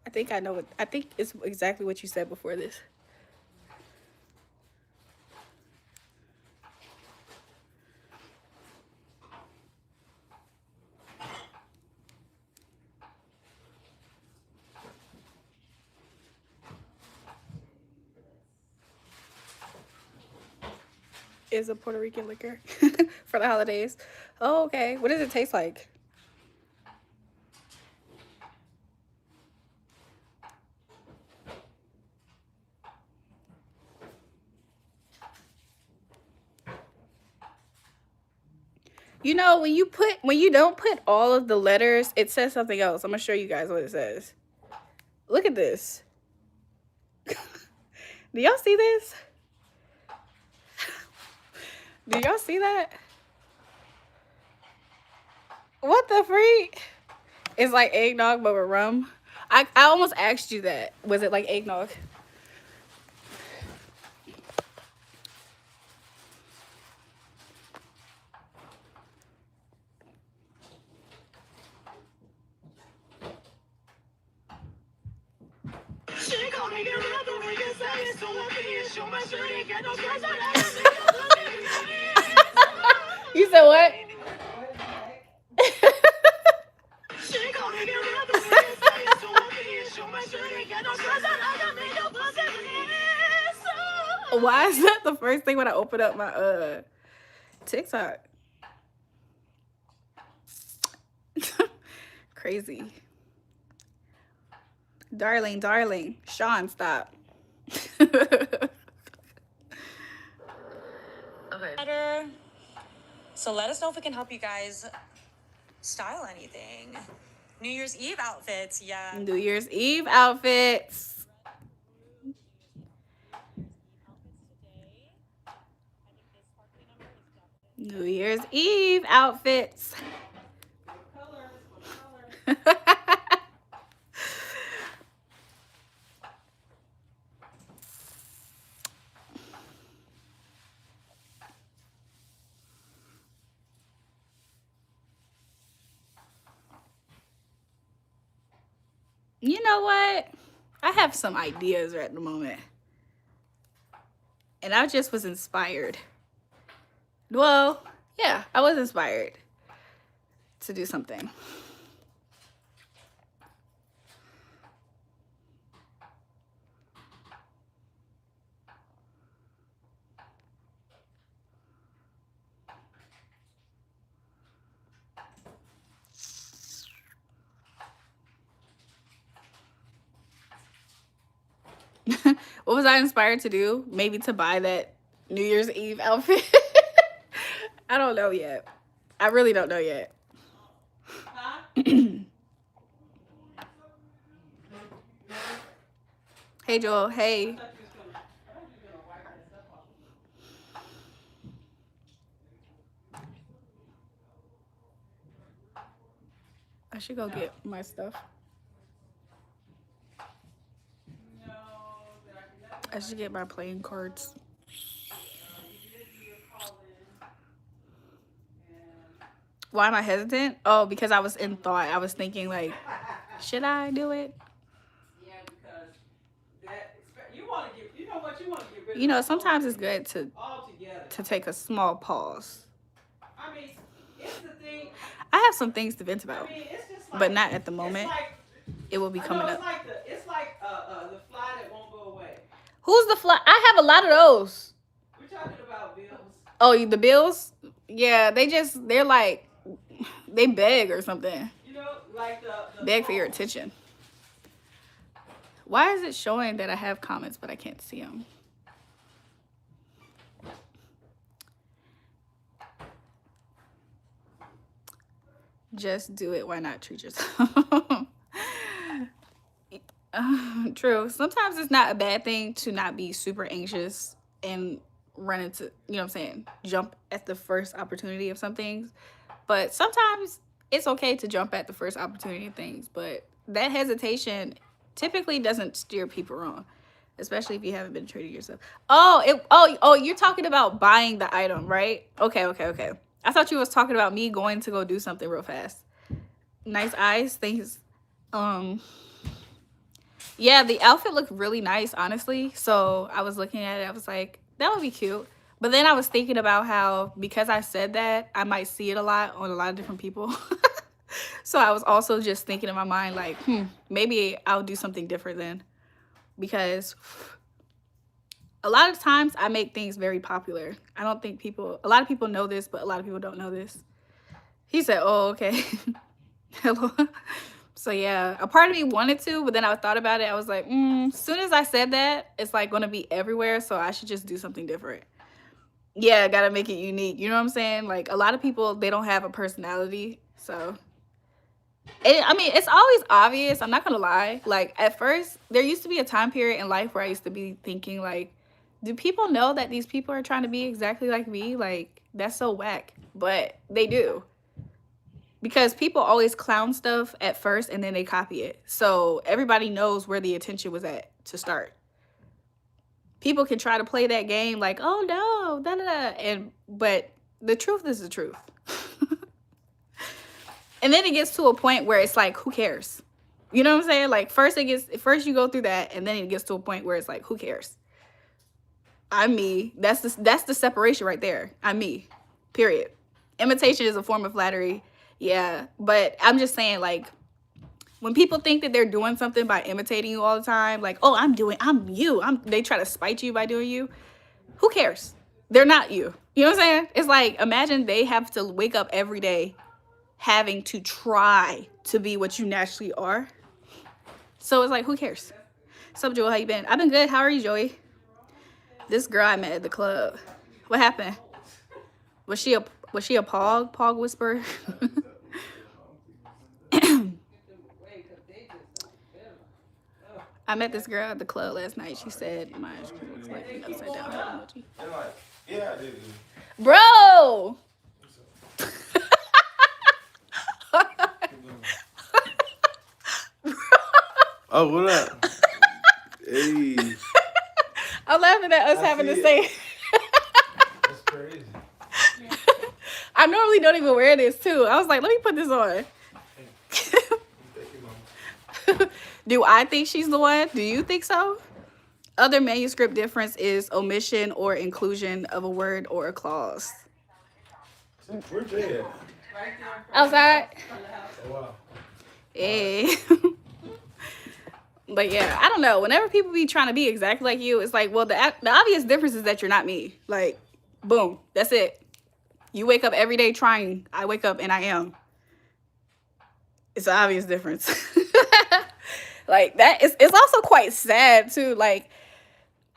[SPEAKER 2] I think I know what, I think it's exactly what you said before this. Is a Puerto Rican liquor for the holidays. Oh, okay. What does it taste like? You know, when you don't put all of the letters, it says something else. I'm gonna show you guys what it says. Look at this. Do y'all see this? Do y'all see that? What the freak? It's like eggnog but with rum. I almost asked you that. Was it like eggnog? You said what? Why is that the first thing when I open up my TikTok? Crazy. Darling. Sean, stop.
[SPEAKER 4] Okay. So let us know if we can help you guys style anything. New Year's Eve outfits, yeah.
[SPEAKER 2] New Year's Eve outfits. New Year's Eve outfits. You know what? I have some ideas right at the moment. And I just was inspired. Well, yeah, I was inspired to do something. What was I inspired to do? Maybe to buy that New Year's Eve outfit. I don't know yet. I really don't know yet.
[SPEAKER 1] Huh?
[SPEAKER 2] Hey, Joel. Hey.
[SPEAKER 1] I thought you was gonna wipe that stuff off.
[SPEAKER 2] I should go get my stuff.
[SPEAKER 1] No,
[SPEAKER 2] I should get my playing cards. Why am I hesitant? Oh, because I was in thought. I was thinking, like, should I do it?
[SPEAKER 1] Yeah, because that you want to get, you know what, you want to get rid of.
[SPEAKER 2] You know, sometimes it's good
[SPEAKER 1] altogether.
[SPEAKER 2] to take a small pause.
[SPEAKER 1] I mean, it's the thing.
[SPEAKER 2] I have some things to vent about,
[SPEAKER 1] I mean, it's just like,
[SPEAKER 2] but not at the moment.
[SPEAKER 1] It's like,
[SPEAKER 2] It will be coming
[SPEAKER 1] it's
[SPEAKER 2] up.
[SPEAKER 1] like the fly that won't go away.
[SPEAKER 2] Who's the fly? I have a lot of those.
[SPEAKER 1] We're talking about bills.
[SPEAKER 2] Oh, the bills? Yeah, they're like, they beg or something.
[SPEAKER 1] You know, like the
[SPEAKER 2] Beg for your attention. Why is it showing that I have comments, but I can't see them? Just do it. Why not treat yourself? True. Sometimes it's not a bad thing to not be super anxious and run into, you know what I'm saying, jump at the first opportunity of some things. But sometimes it's okay to jump at the first opportunity of things. But that hesitation typically doesn't steer people wrong, especially if you haven't been treating yourself. Oh, you're talking about buying the item, right? Okay. I thought you was talking about me going to go do something real fast. Nice eyes, thanks. Yeah, the outfit looked really nice, honestly. So I was looking at it, I was like, that would be cute. But then I was thinking about how, because I said that, I might see it a lot on a lot of different people. So I was also just thinking in my mind, like, maybe I'll do something different then. Because a lot of times I make things very popular. I don't think a lot of people know this, but a lot of people don't know this. He said, oh, okay. Hello. So yeah, a part of me wanted to, but then I thought about it. I was like, as soon as I said that, it's like going to be everywhere. So I should just do something different. Yeah, I got to make it unique. You know what I'm saying? Like, a lot of people, they don't have a personality. So, I mean, it's always obvious. I'm not going to lie. Like, at first, there used to be a time period in life where I used to be thinking, like, do people know that these people are trying to be exactly like me? Like, that's so whack. But they do. Because people always clown stuff at first and then they copy it. So everybody knows where the attention was at to start. People can try to play that game like, oh no, but the truth is the truth. And then it gets to a point where it's like, who cares? You know what I'm saying? Like, first you go through that, and then it gets to a point where it's like, who cares? I'm me. That's the separation right there. I'm me. Period. Imitation is a form of flattery. Yeah, but I'm just saying, like, when people think that they're doing something by imitating you all the time, like, oh, I'm you. They try to spite you by doing you. Who cares? They're not you. You know what I'm saying? It's like, imagine they have to wake up every day having to try to be what you naturally are. So it's like, who cares? What's up, Joel? How you been? I've been good. How are you, Joey? This girl I met at the club. What happened? Was she a pog whisperer? I met this girl at the club last night. She said my ice cream looks like an upside down heart emoji.
[SPEAKER 3] Yeah, I did.
[SPEAKER 2] Bro!
[SPEAKER 3] Oh, what up? Hey.
[SPEAKER 2] I'm laughing at us having the same.
[SPEAKER 3] That's crazy.
[SPEAKER 2] I normally don't even wear this too. I was like, let me put this on. Do I think she's the one? Do you think so? Other manuscript difference is omission or inclusion of a word or a clause.
[SPEAKER 3] Where Jay at?
[SPEAKER 1] Right there.
[SPEAKER 2] Outside?
[SPEAKER 1] From the house.
[SPEAKER 3] Oh, wow.
[SPEAKER 2] Hey. But yeah, I don't know. Whenever people be trying to be exactly like you, it's like, well, the obvious difference is that you're not me. Like, boom, that's it. You wake up every day trying. I wake up and I am. It's an obvious difference. Like, that is, it's also quite sad too. Like,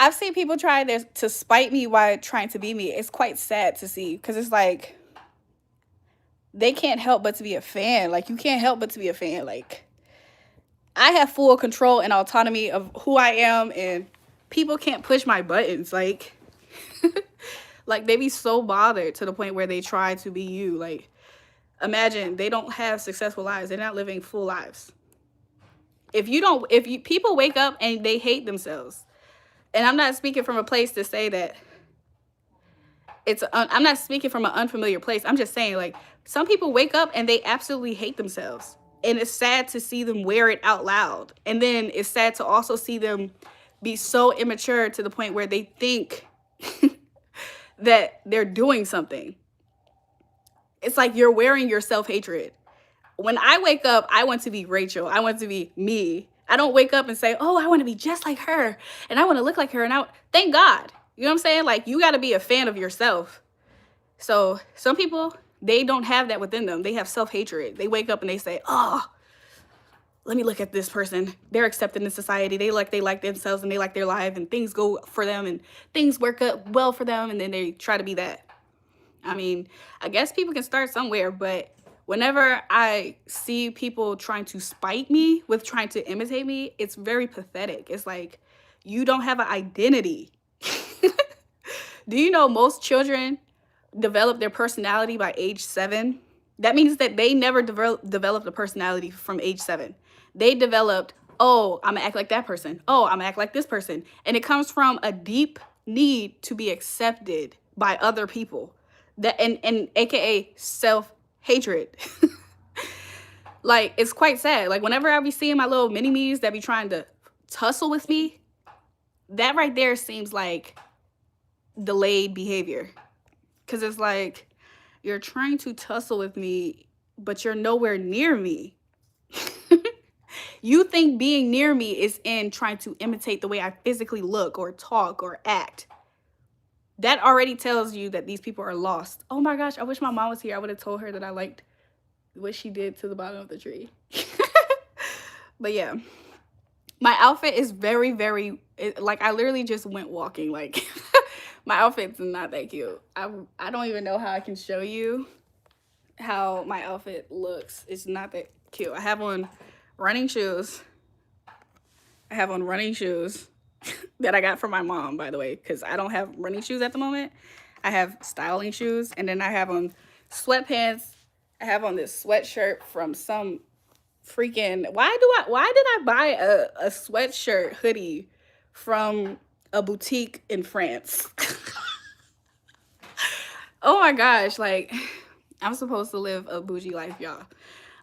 [SPEAKER 2] I've seen people try to spite me while trying to be me. It's quite sad to see, because it's like, they can't help but to be a fan. Like, you can't help but to be a fan. Like, I have full control and autonomy of who I am, and people can't push my buttons. Like, like, they be so bothered to the point where they try to be you. Like, imagine they don't have successful lives. They're not living full lives. People wake up and they hate themselves. And I'm not speaking from a place to say that I'm not speaking from an unfamiliar place. I'm just saying, like, some people wake up and they absolutely hate themselves. And it's sad to see them wear it out loud. And then it's sad to also see them be so immature to the point where they think that they're doing something. It's like you're wearing your self-hatred. When I wake up, I want to be Rachel. I want to be me. I don't wake up and say, oh, I want to be just like her. And I want to look like her. And thank God. You know what I'm saying? Like, you got to be a fan of yourself. So some people, they don't have that within them. They have self-hatred. They wake up and they say, oh, let me look at this person. They're accepted in society. They like themselves and they like their life and things go for them and things work out well for them. And then they try to be that. I mean, I guess people can start somewhere, but whenever I see people trying to spite me with trying to imitate me, it's very pathetic. It's like, you don't have an identity. Do you know most children develop their personality by age 7? That means that they never developed a personality from age 7. They developed, oh, I'm gonna act like that person. Oh, I'm gonna act like this person. And it comes from a deep need to be accepted by other people. And AKA self-hatred. Like, it's quite sad. Like, whenever I be seeing my little mini-me's that be trying to tussle with me, that right there seems like delayed behavior. Because it's like, you're trying to tussle with me, but you're nowhere near me. You think being near me is in trying to imitate the way I physically look or talk or act. That already tells you that these people are lost. Oh my gosh, I wish my mom was here. I would have told her that I liked what she did to the bottom of the tree. But yeah, my outfit is very, very, like, I literally just went walking. Like, my outfit's not that cute. I don't even know how I can show you how my outfit looks. It's not that cute. I have on running shoes. That I got from my mom, by the way, because I don't have running shoes at the moment. I have styling shoes, and then I have on sweatpants. I have on this sweatshirt from some freaking, why did I buy a sweatshirt hoodie from a boutique in France? Oh my gosh, like, I'm supposed to live a bougie life, y'all.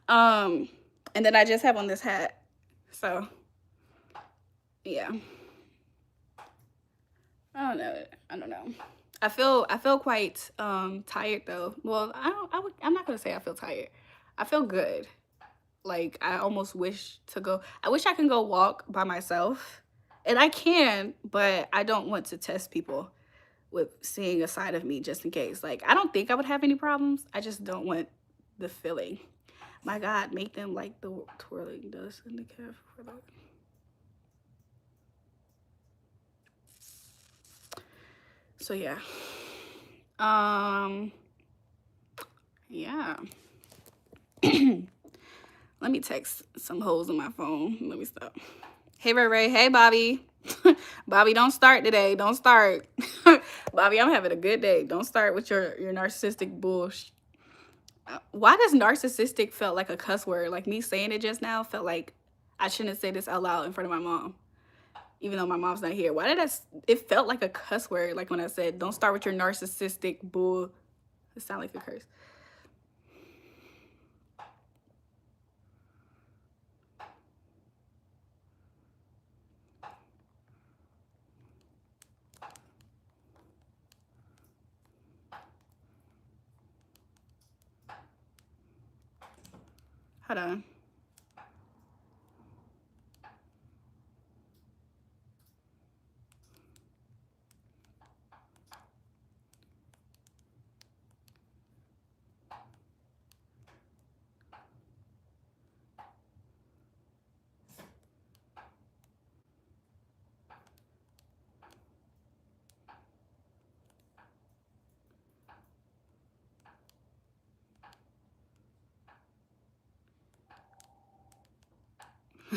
[SPEAKER 2] And then I just have on this hat. So yeah. I don't know. I feel quite tired though. Well, I'm not gonna say I feel tired. I feel good. Like, I almost wish to go. I wish I can go walk by myself, and I can, but I don't want to test people with seeing a side of me just in case. Like, I don't think I would have any problems. I just don't want the feeling. My God, make them like the twirling dust in the cafe. So yeah. Yeah. Let me text some hoes on my phone. Let me stop. Hey, Ray Ray. Hey, Bobby. Bobby, don't start today. Don't start. Bobby, I'm having a good day. Don't start with your narcissistic bullshit. Why does narcissistic felt like a cuss word? Like, me saying it just now felt like I shouldn't say this out loud in front of my mom, even though my mom's not here. Why did it felt like a cuss word, like when I said, don't start with your narcissistic bull. It sounded like a curse. Hold on.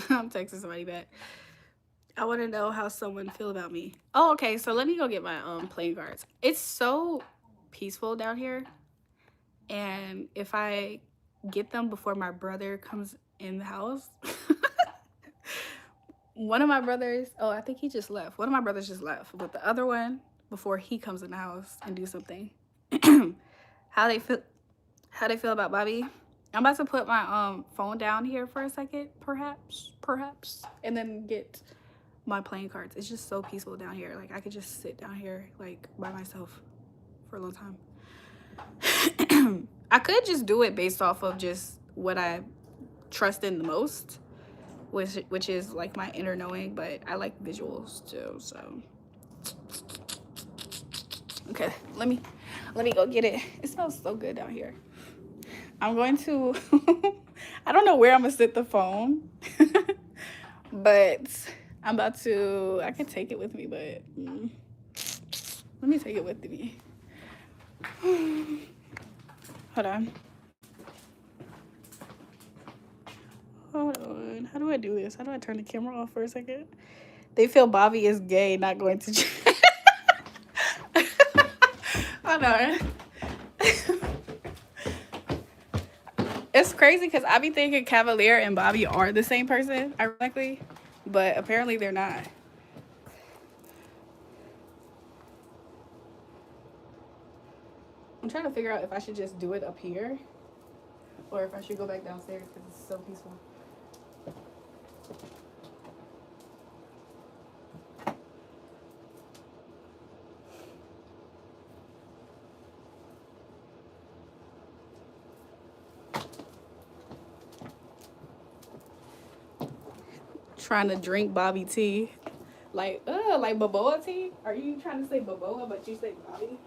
[SPEAKER 2] I'm texting somebody back. I want to know how someone feel about me. Oh, okay. So let me go get my playing cards. It's so peaceful down here, and if I get them before my brother comes in the house, one of my brothers. Oh, I think he just left. One of my brothers just left, but the other one before he comes in the house and do something. How they feel? How they feel about Bobby? I'm about to put my phone down here for a second, perhaps, and then get my playing cards. It's just so peaceful down here. Like I could just sit down here like by myself for a long time. I could just do it based off of just what I trust in the most, which is like my inner knowing, but I like visuals too. So okay, let me go get it. It smells so good down here. I'm going to I don't know where I'm gonna sit the phone, but I'm about to. I can take it with me, but let me take it with me. Hold on. Hold on. How do I do this? How do I turn the camera off for a second? They feel Bobby is gay, not going to. Hold on. It's crazy because I be thinking Cavalier and Bobby are the same person, ironically, but apparently they're not. I'm trying to figure out if I should just do it up here or if I should go back downstairs because it's so peaceful. Trying to drink Bobby tea. Like Baboa tea? Are you trying to say Baboa but you say Bobby?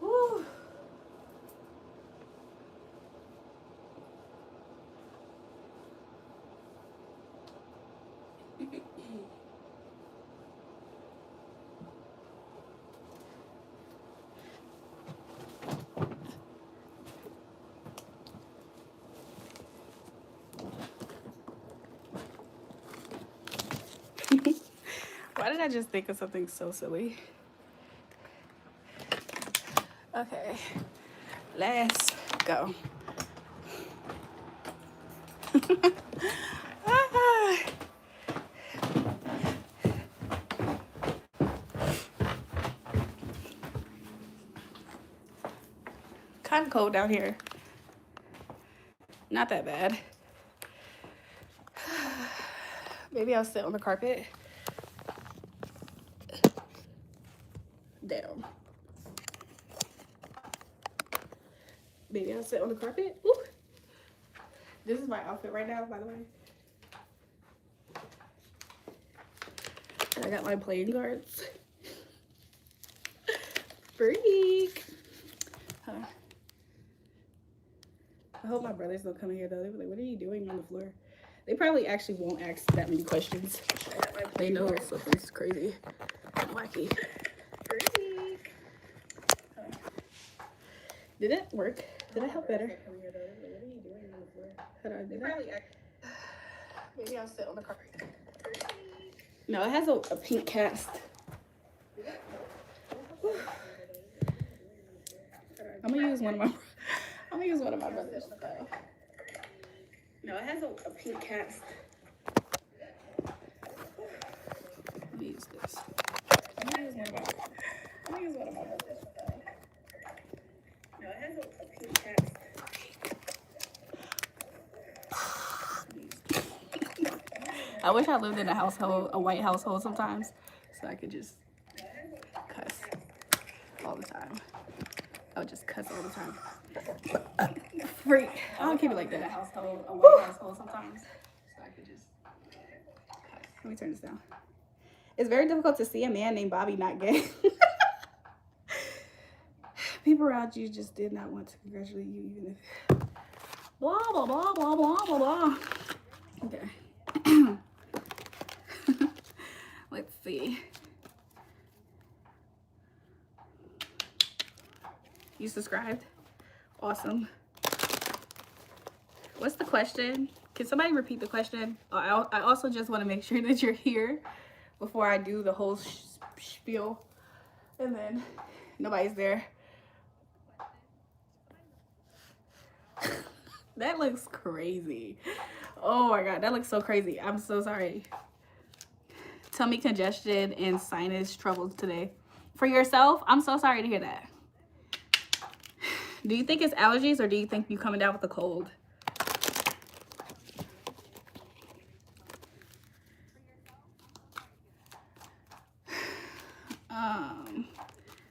[SPEAKER 2] Woo. Why did I just think of something so silly? Okay, let's go. Kind of cold down here. Not that bad. Maybe I'll sit on the carpet. Down. Maybe I'll sit on the carpet. Ooh. This is my outfit right now, by the way. And I got my playing cards. Freak. Huh. I hope my brothers don't come in here though. They'll be like, what are you doing on the floor? They probably actually won't ask that many questions. They know something's crazy and wacky. Freak. Huh. Did it work? Did I help better? How do I do that? Maybe I'll sit on the carpet. No, it has a pink cast. I'm gonna use one of my use one of my brothers though. No, it has a pink cast. Let me use this. Let me use one of my brothers though. No, it has a pink cast. I wish I lived in a household, a white household sometimes, so I could just cuss all the time. I would just cuss all the time. Freak. I don't keep it like that. A white household sometimes, so I could just cuss. Let me turn this down. It's very difficult to see a man named Bobby not gay. People around you just did not want to congratulate you, even if blah blah blah blah blah blah blah. Okay. Let's see. You subscribed? Awesome. What's the question? Can somebody repeat the question? I also just want to make sure that you're here before I do the whole spiel. And then nobody's there. That looks crazy. Oh my God, that looks so crazy. I'm so sorry. Tummy congestion and sinus troubles today. For yourself, I'm so sorry to hear that. Do you think it's allergies or do you think you coming down with a cold?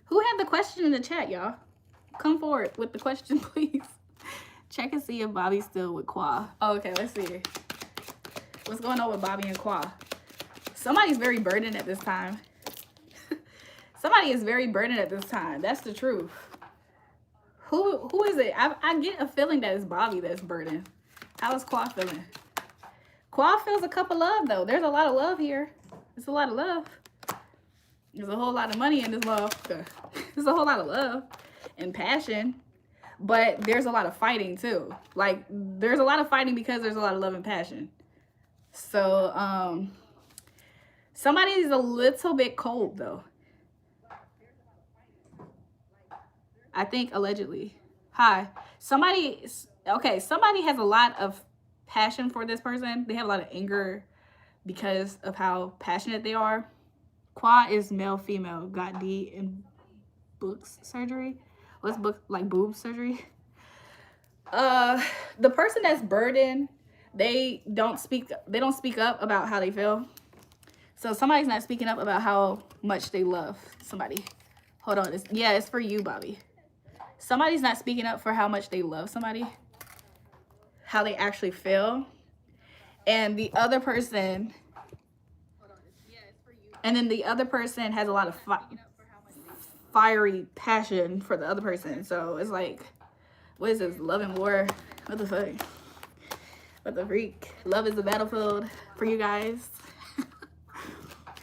[SPEAKER 2] Who had the question in the chat, y'all? Come forward with the question, please. Check and see if Bobby's still with Qua. Oh, okay, let's see. What's going on with Bobby and Qua? Somebody's very burdened at this time. Somebody is very burdened at this time. That's the truth. Who is it? I get a feeling that it's Bobby that's burdened. How is Qua feeling? Qua feels a cup of love, though. There's a lot of love here. There's a lot of love. There's a whole lot of money in this love. There's a whole lot of love and passion. But there's a lot of fighting, too. Like, there's a lot of fighting because there's a lot of love and passion. So, somebody's a little bit cold, though. I think allegedly. Hi. Somebody has a lot of passion for this person. They have a lot of anger because of how passionate they are. Qua is male, female, got D in books surgery. What's book like boob surgery? The person that's burdened, they don't speak up about how they feel. So somebody's not speaking up about how much they love somebody. Hold on. It's for you, Bobby. Somebody's not speaking up for how much they love somebody, how they actually feel. And the other person, the other person has a lot of fiery passion for the other person. So it's like, what is this? Love and war? What the fuck? What the freak? Love is the battlefield for you guys.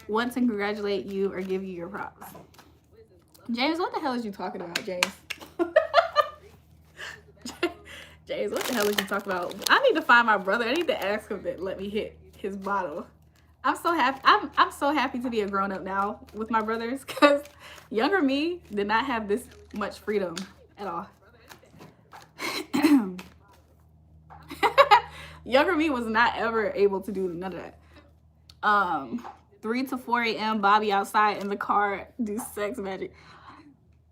[SPEAKER 2] Want to congratulate you or give you your props. James, what the hell is you talking about, James? James, what the hell is you talking about? I need to find my brother. I need to ask him to let me hit his bottle. I'm so happy. I'm so happy to be a grown up now with my brothers, because younger me did not have this much freedom at all. Younger me was not ever able to do none of that. 3 to 4 a.m. Bobby outside in the car do sex magic.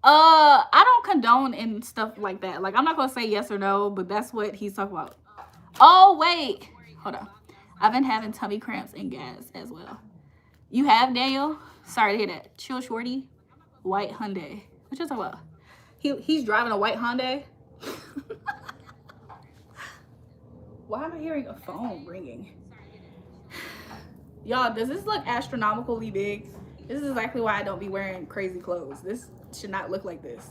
[SPEAKER 2] I don't condone and stuff like that. Like, I'm not gonna say yes or no, but that's what he's talking about. Oh wait, hold on. I've been having tummy cramps and gas as well. You have, Daniel? Sorry to hear that. Chill shorty, white Hyundai. What you talking about? He's driving a white Hyundai. Why am I hearing a phone ringing? Y'all, does this look astronomically big? This is exactly why I don't be wearing crazy clothes. This should not look like this.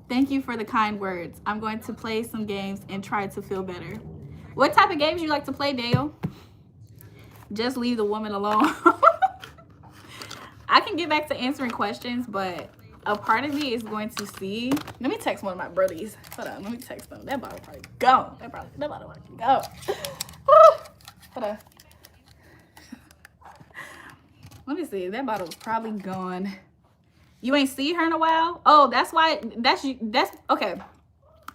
[SPEAKER 2] Thank you for the kind words. I'm going to play some games and try to feel better. What type of games you like to play, Dale? Just leave the woman alone. I can get back to answering questions, but a part of me is going to see. Let me text one of my brodies. Hold on, let me text them. That bottle probably gone. That bottle probably go. Hold on. Let me see. That bottle's probably gone. You ain't see her in a while? Oh, that's why. That's okay.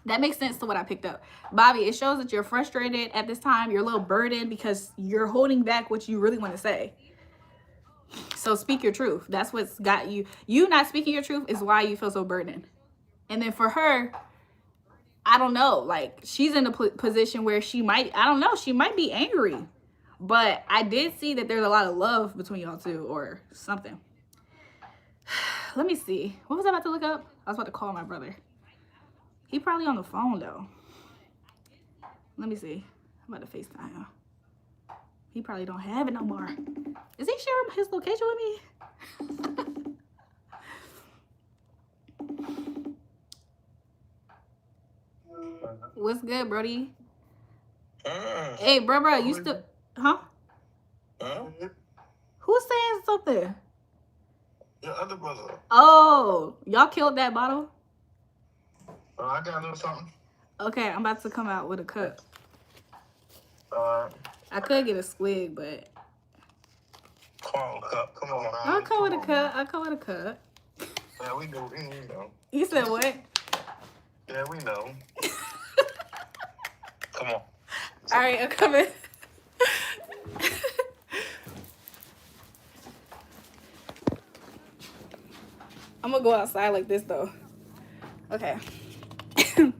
[SPEAKER 2] That makes sense to what I picked up. Bobby, it shows that you're frustrated at this time. You're a little burdened because you're holding back what you really want to say. So speak your truth. That's what's got you. You not speaking your truth is why you feel so burdened. And then for her, I don't know. Like, she's in a position where she might, I don't know, she might be angry. But I did see that there's a lot of love between y'all two or something. Let me see. What was I about to look up? I was about to call my brother. He probably on the phone though. Let me see. I'm about to FaceTime him. He probably don't have it no more. Is he sharing his location with me? What's good, Brody? Hey, bro, you still, huh? Who's saying something?
[SPEAKER 3] Your other brother.
[SPEAKER 2] Oh, y'all killed that bottle?
[SPEAKER 3] I got a little something.
[SPEAKER 2] Okay, I'm about to come out with a cup. I could get a squig, but
[SPEAKER 3] Come on, cup. Come on, man.
[SPEAKER 2] I'll come with a cup. I'll come with a cup.
[SPEAKER 3] Yeah, we know. We know.
[SPEAKER 2] You said what?
[SPEAKER 3] Yeah, we know. Come on.
[SPEAKER 2] All right, I'm coming. I'm gonna go outside like this though. Okay. Let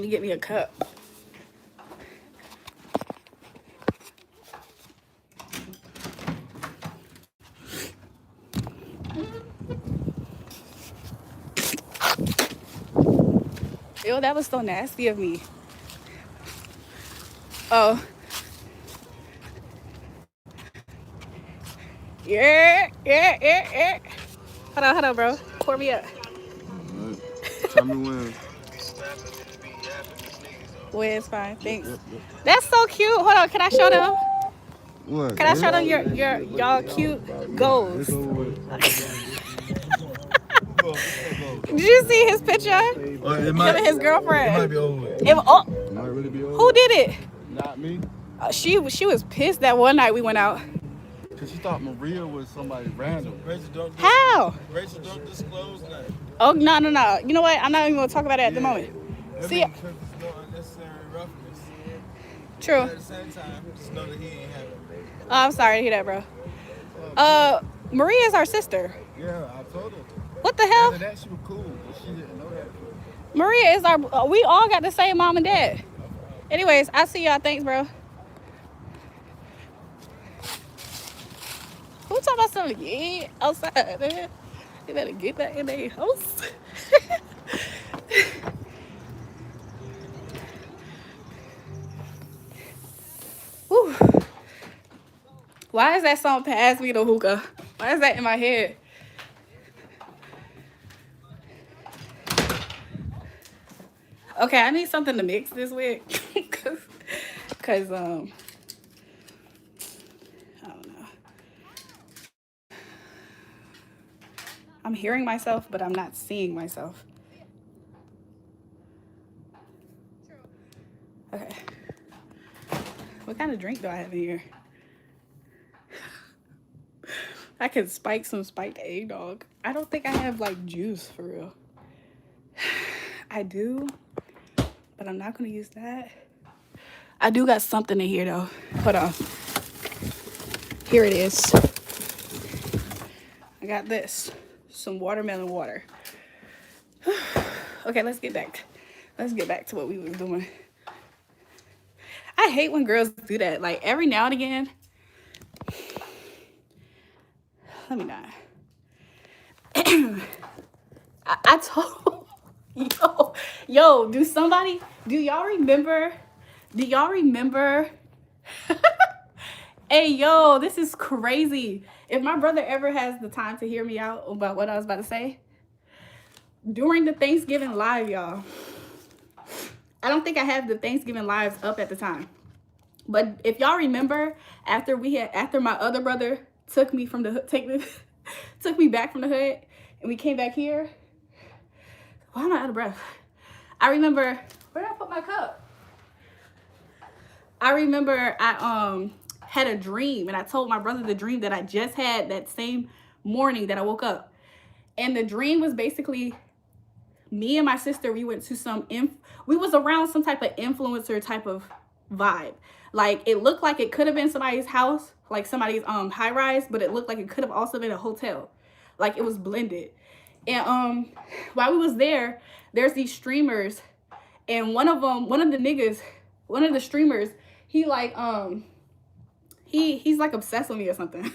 [SPEAKER 2] me get me a cup. Ew, that was so nasty of me. Oh. Yeah. Hold on, bro. Pour me up.
[SPEAKER 3] Tell me when.
[SPEAKER 2] Well, it's fine. Thanks. That's so cute. Hold on. Can I show them?
[SPEAKER 3] What?
[SPEAKER 2] Can I show them y'all cute goals? Did you see his picture? Him and his girlfriend.
[SPEAKER 3] It might be over.
[SPEAKER 2] It
[SPEAKER 3] might really be over.
[SPEAKER 2] Who did it?
[SPEAKER 3] Not me.
[SPEAKER 2] She was pissed that one night we went out.
[SPEAKER 3] Cause she thought Maria was somebody random.
[SPEAKER 2] How?
[SPEAKER 3] Rachel, don't disclose that.
[SPEAKER 2] Oh, no. You know what? I'm not even going to talk about it at the moment. See?
[SPEAKER 3] Because there's no unnecessary roughness.
[SPEAKER 2] True.
[SPEAKER 3] But at the same time, just know that he ain't having it.
[SPEAKER 2] Oh, I'm sorry to hear that, bro. Maria is our sister.
[SPEAKER 3] Yeah, I told her.
[SPEAKER 2] What the hell?
[SPEAKER 3] After that, she was cool, but she didn't know that.
[SPEAKER 2] Maria is our, we all got the same mom and dad. Anyways, I see y'all. Thanks, bro. Who talking about something? Yeah, outside, man. You better get that in their house. Whew. Why is that song Pass Me the Hookah? Why is that in my head? Okay, I need something to mix this with. Cause I don't know. I'm hearing myself, but I'm not seeing myself. Okay. What kind of drink do I have in here? I could spike some spiked eggnog. I don't think I have like juice for real. I do, but I'm not gonna use that. I do got something in here though. Hold on. Here it is. I got this. Some watermelon water. Okay, let's get back to what we were doing. I hate when girls do that. Like every now and again. Let me not. I told yo, do y'all remember? Hey, yo, this is crazy. If my brother ever has the time to hear me out about what I was about to say, during the Thanksgiving live, y'all, I don't think I have the Thanksgiving lives up at the time. But if y'all remember, after my other brother took me from the hood, took me back from the hood, and we came back here. Why am I out of breath? I remember, where did I put my cup? I remember I had a dream, and I told my brother the dream that I just had that same morning that I woke up. And the dream was basically me and my sister, we went to we was around some type of influencer type of vibe. Like, it looked like it could have been somebody's house, like somebody's high rise, but it looked like it could have also been a hotel. Like, it was blended. And while we was there, there's these streamers, and one of the streamers, he like he's like obsessed with me or something.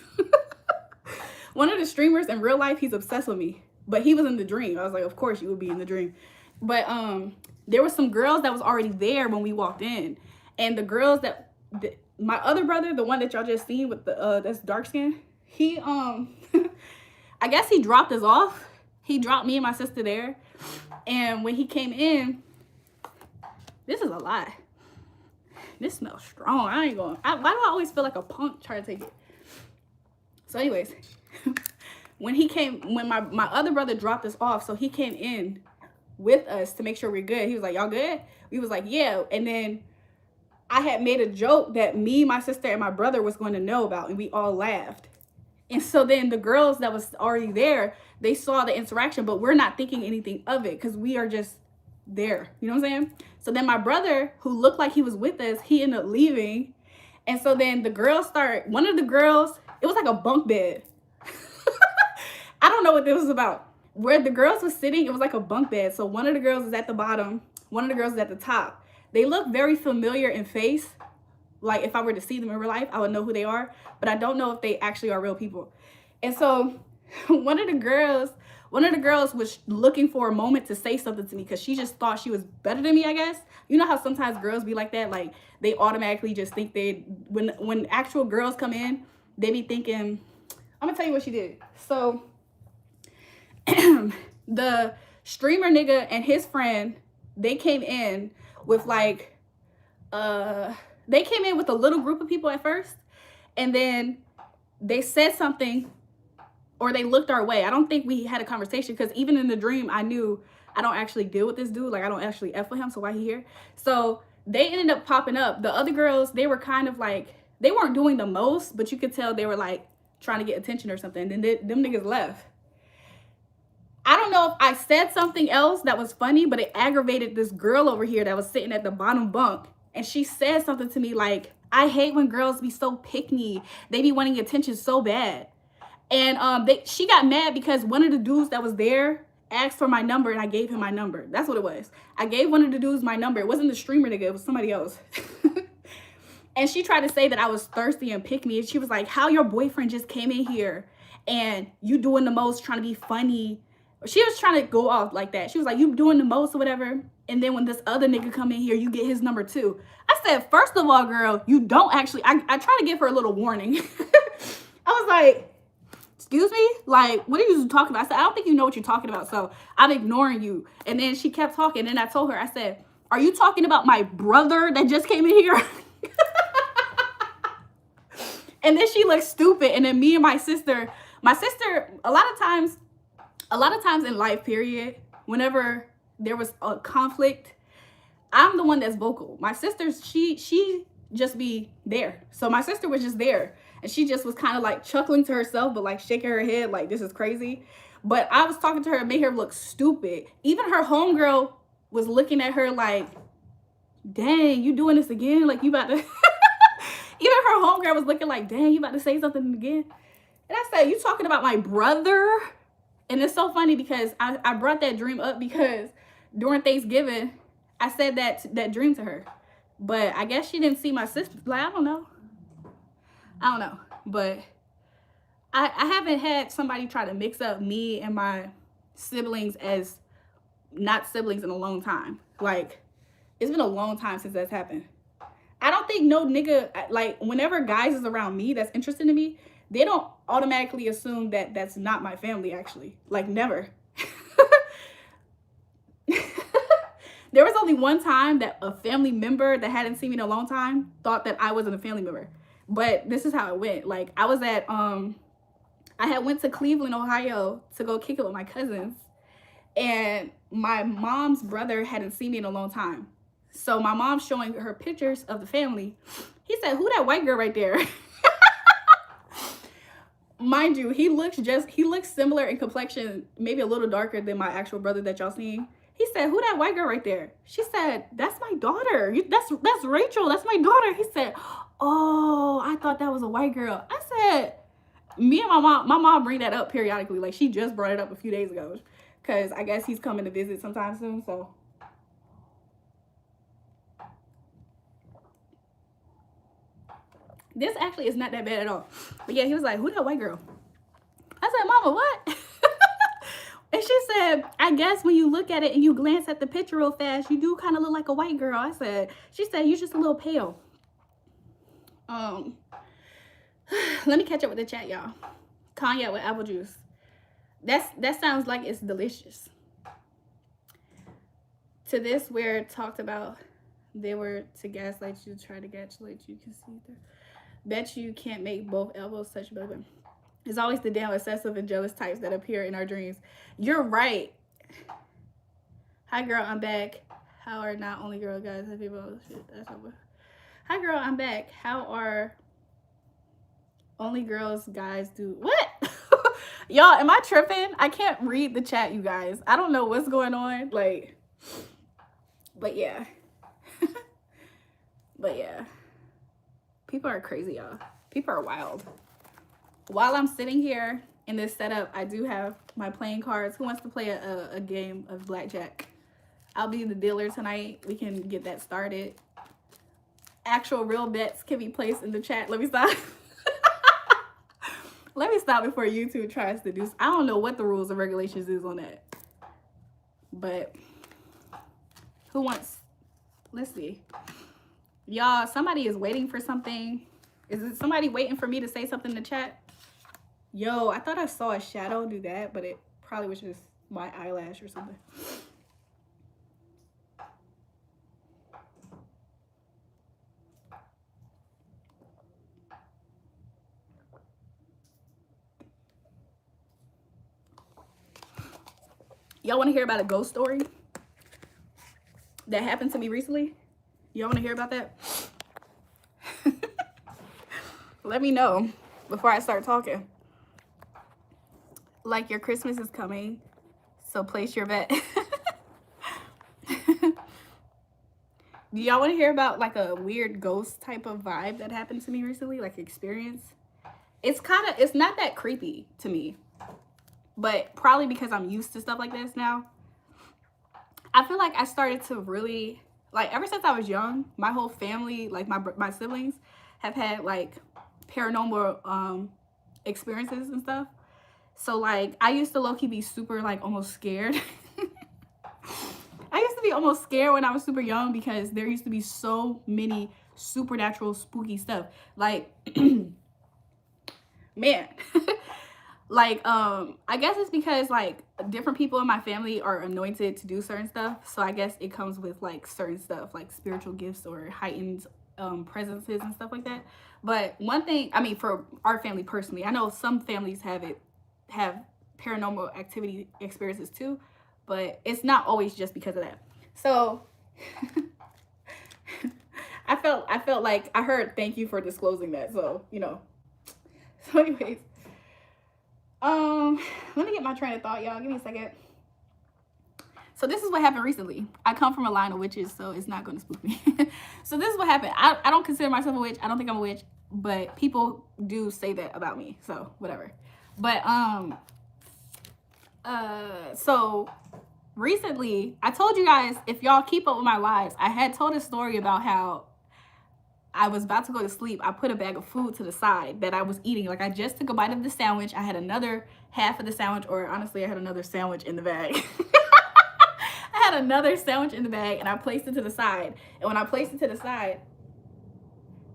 [SPEAKER 2] One of the streamers in real life, he's obsessed with me, but he was in the dream. I was like, of course you would be in the dream. But there were some girls that was already there when we walked in, and the girls that my other brother, the one that y'all just seen with the that's dark skin, he I guess he dropped us off. He dropped me and my sister there, and when he came in, this is a lot. This smells strong. I ain't going. Why do I always feel like a punk trying to take it? So anyways, when my other brother dropped us off, so he came in with us to make sure we're good. He was like, y'all good? We was like, yeah. And then I had made a joke that me, my sister, and my brother was going to know about, and we all laughed. And so then the girls that was already there, they saw the interaction, but we're not thinking anything of it because we are just there. You know what I'm saying? So then my brother, who looked like he was with us, he ended up leaving. And so then the girls one of the girls, it was like a bunk bed. I don't know what this was about. Where the girls were sitting, it was like a bunk bed. So one of the girls is at the bottom, one of the girls is at the top. They look very familiar in face. Like, if I were to see them in real life, I would know who they are, but I don't know if they actually are real people. And so one of the girls was looking for a moment to say something to me because she just thought she was better than me, I guess. You know how sometimes girls be like that? Like, they automatically just think when actual girls come in, they be thinking, I'm gonna tell you what she did. So the streamer nigga and his friend, they came in with like, they came in with a little group of people at first, and then they said something, or they looked our way. I don't think we had a conversation, because even in the dream, I knew I don't actually deal with this dude. Like, I don't actually F with him, so why he here? So they ended up popping up. The other girls, they were kind of like, they weren't doing the most, but you could tell they were like trying to get attention or something. And then them niggas left. I don't know if I said something else that was funny, but it aggravated this girl over here that was sitting at the bottom bunk. And she said something to me like, I hate when girls be so pick-me. They be wanting attention so bad. And she got mad because one of the dudes that was there asked for my number, and I gave him my number. That's what it was. I gave one of the dudes my number. It wasn't the streamer nigga. It was somebody else. And she tried to say that I was thirsty and pick-me. And she was like, how your boyfriend just came in here and you doing the most, trying to be funny. She was trying to go off like that. She was like, you doing the most or whatever. And then when this other nigga come in here, you get his number too. I said, first of all, girl, you don't actually, I try to give her a little warning. I was like, excuse me? Like, what are you talking about? I said, I don't think you know what you're talking about, so I'm ignoring you. And then she kept talking, and I told her, I said, are you talking about my brother that just came in here? And then she looked stupid. And then me and my sister, a lot of times in life, period, whenever there was a conflict, I'm the one that's vocal. My sister, she just be there. So my sister was just there, and she just was kind of like chuckling to herself, but like shaking her head like, this is crazy. But I was talking to her and made her look stupid. Even her homegirl was looking at her like, dang, you doing this again? Like, you about to... Even her homegirl was looking like, dang, you about to say something again? And I said, you talking about my brother? And it's so funny because I brought that dream up because during Thanksgiving, I said that dream to her. But I guess she didn't see my sister. Like, I don't know. But I haven't had somebody try to mix up me and my siblings as not siblings in a long time. Like, it's been a long time since that's happened. I don't think no nigga, like, whenever guys is around me that's interested in me, they don't automatically assume that that's not my family, actually. Like, never. There was only one time that a family member that hadn't seen me in a long time thought that I wasn't a family member. But this is how it went. Like, I was at, I had went to Cleveland, Ohio to go kick it with my cousins. And my mom's brother hadn't seen me in a long time. So my mom's showing her pictures of the family. He said, who that white girl right there? mind you, he looks similar in complexion, maybe a little darker than my actual brother that y'all seen. He said, who that white girl right there? She said, that's my daughter. That's Rachel. That's my daughter. He said, oh, I thought that was a white girl. I said, me and my mom bring that up periodically. Like, she just brought it up a few days ago. Because I guess he's coming to visit sometime soon, so. This actually is not that bad at all. But yeah, he was like, who that white girl? I said, mama, what? And she said, I guess when you look at it and you glance at the picture real fast, you do kind of look like a white girl. She said, you're just a little pale. Let me catch up with the chat, y'all. Cognac with apple juice. That sounds like it's delicious. To this, where it talked about they were to gaslight you, try to gaslight you, can see through. Bet you can't make both elbows touch belly. It's always the damn obsessive and jealous types that appear in our dreams. You're right. Hi, girl, I'm back. How are not only girl guys have people? Shit, that's over. Hi, girl, I'm back. How are only girls guys do? What? Y'all, am I tripping? I can't read the chat, you guys. I don't know what's going on. Like, but yeah. But yeah. People are crazy, y'all. People are wild. While I'm sitting here in this setup, I do have my playing cards. Who wants to play a game of blackjack? I'll be the dealer tonight. We can get that started. Actual real bets can be placed in the chat. Let me stop. Let me stop before YouTube tries to do. I don't know what the rules and regulations is on that. But who wants? Let's see. Y'all, somebody is waiting for something. Is it somebody waiting for me to say something in the chat? Yo, I thought I saw a shadow do that, but it probably was just my eyelash or something. Y'all want to hear about a ghost story that happened to me recently? Y'all want to hear about that? Let me know before I start talking. Like, your Christmas is coming, so place your bet. Do y'all want to hear about like a weird ghost type of vibe that happened to me recently, like experience? It's not that creepy to me, but probably because I'm used to stuff like this now. I feel like I started to really, like, ever since I was young, my whole family, like my siblings, have had like paranormal experiences and stuff. So like, I used to low-key be super like almost scared. I used to be almost scared when I was super young because there used to be so many supernatural spooky stuff. Like, man. Like, I guess it's because like different people in my family are anointed to do certain stuff. So I guess it comes with like certain stuff, like spiritual gifts or heightened presences and stuff like that. But one thing, I mean, for our family personally, I know some families have paranormal activity experiences too, but it's not always just because of that. So I felt like I heard thank you for disclosing that. So, you know. So anyways, let me get my train of thought, y'all. Give me a second. So this is what happened recently. I come from a line of witches, so it's not going to spook me. So this is what happened. I don't consider myself a witch. I don't think I'm a witch, but people do say that about me. So whatever. But so recently, I told you guys, if y'all keep up with my lives, I had told a story about how I was about to go to sleep. I put a bag of food to the side that I was eating. Like, I just took a bite of the sandwich. I had another half of the sandwich, or honestly, I had another sandwich in the bag. I had another sandwich in the bag, and I placed it to the side. And when I placed it to the side,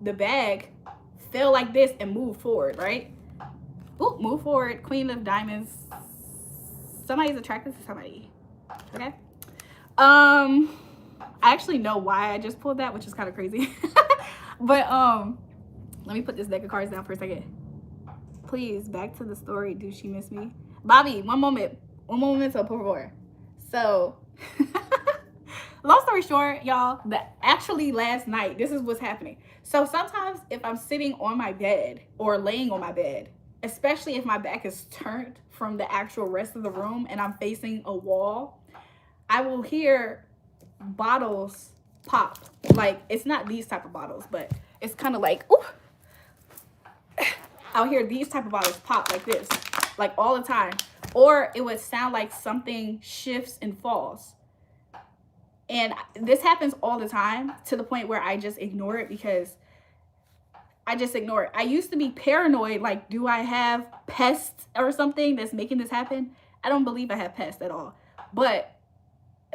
[SPEAKER 2] the bag fell like this and moved forward, right? Ooh, move forward. Queen of Diamonds. Somebody's attracted to somebody. Okay. I actually know why I just pulled that, which is kind of crazy. But let me put this deck of cards down for a second. Please, back to the story. Do she miss me? Bobby, one moment. Un momento, por favor. So, long story short, y'all, actually last night, this is what's happening. So sometimes if I'm sitting on my bed or laying on my bed, especially if my back is turned from the actual rest of the room and I'm facing a wall, I will hear bottles pop. Like, it's not these type of bottles, but it's kind of like, ooh, I'll hear these type of bottles pop like this, like all the time. Or it would sound like something shifts and falls. And this happens all the time, to the point where I just ignore it, because I just ignore it. I used to be paranoid, like, do I have pests or something that's making this happen? I don't believe I have pests at all. But,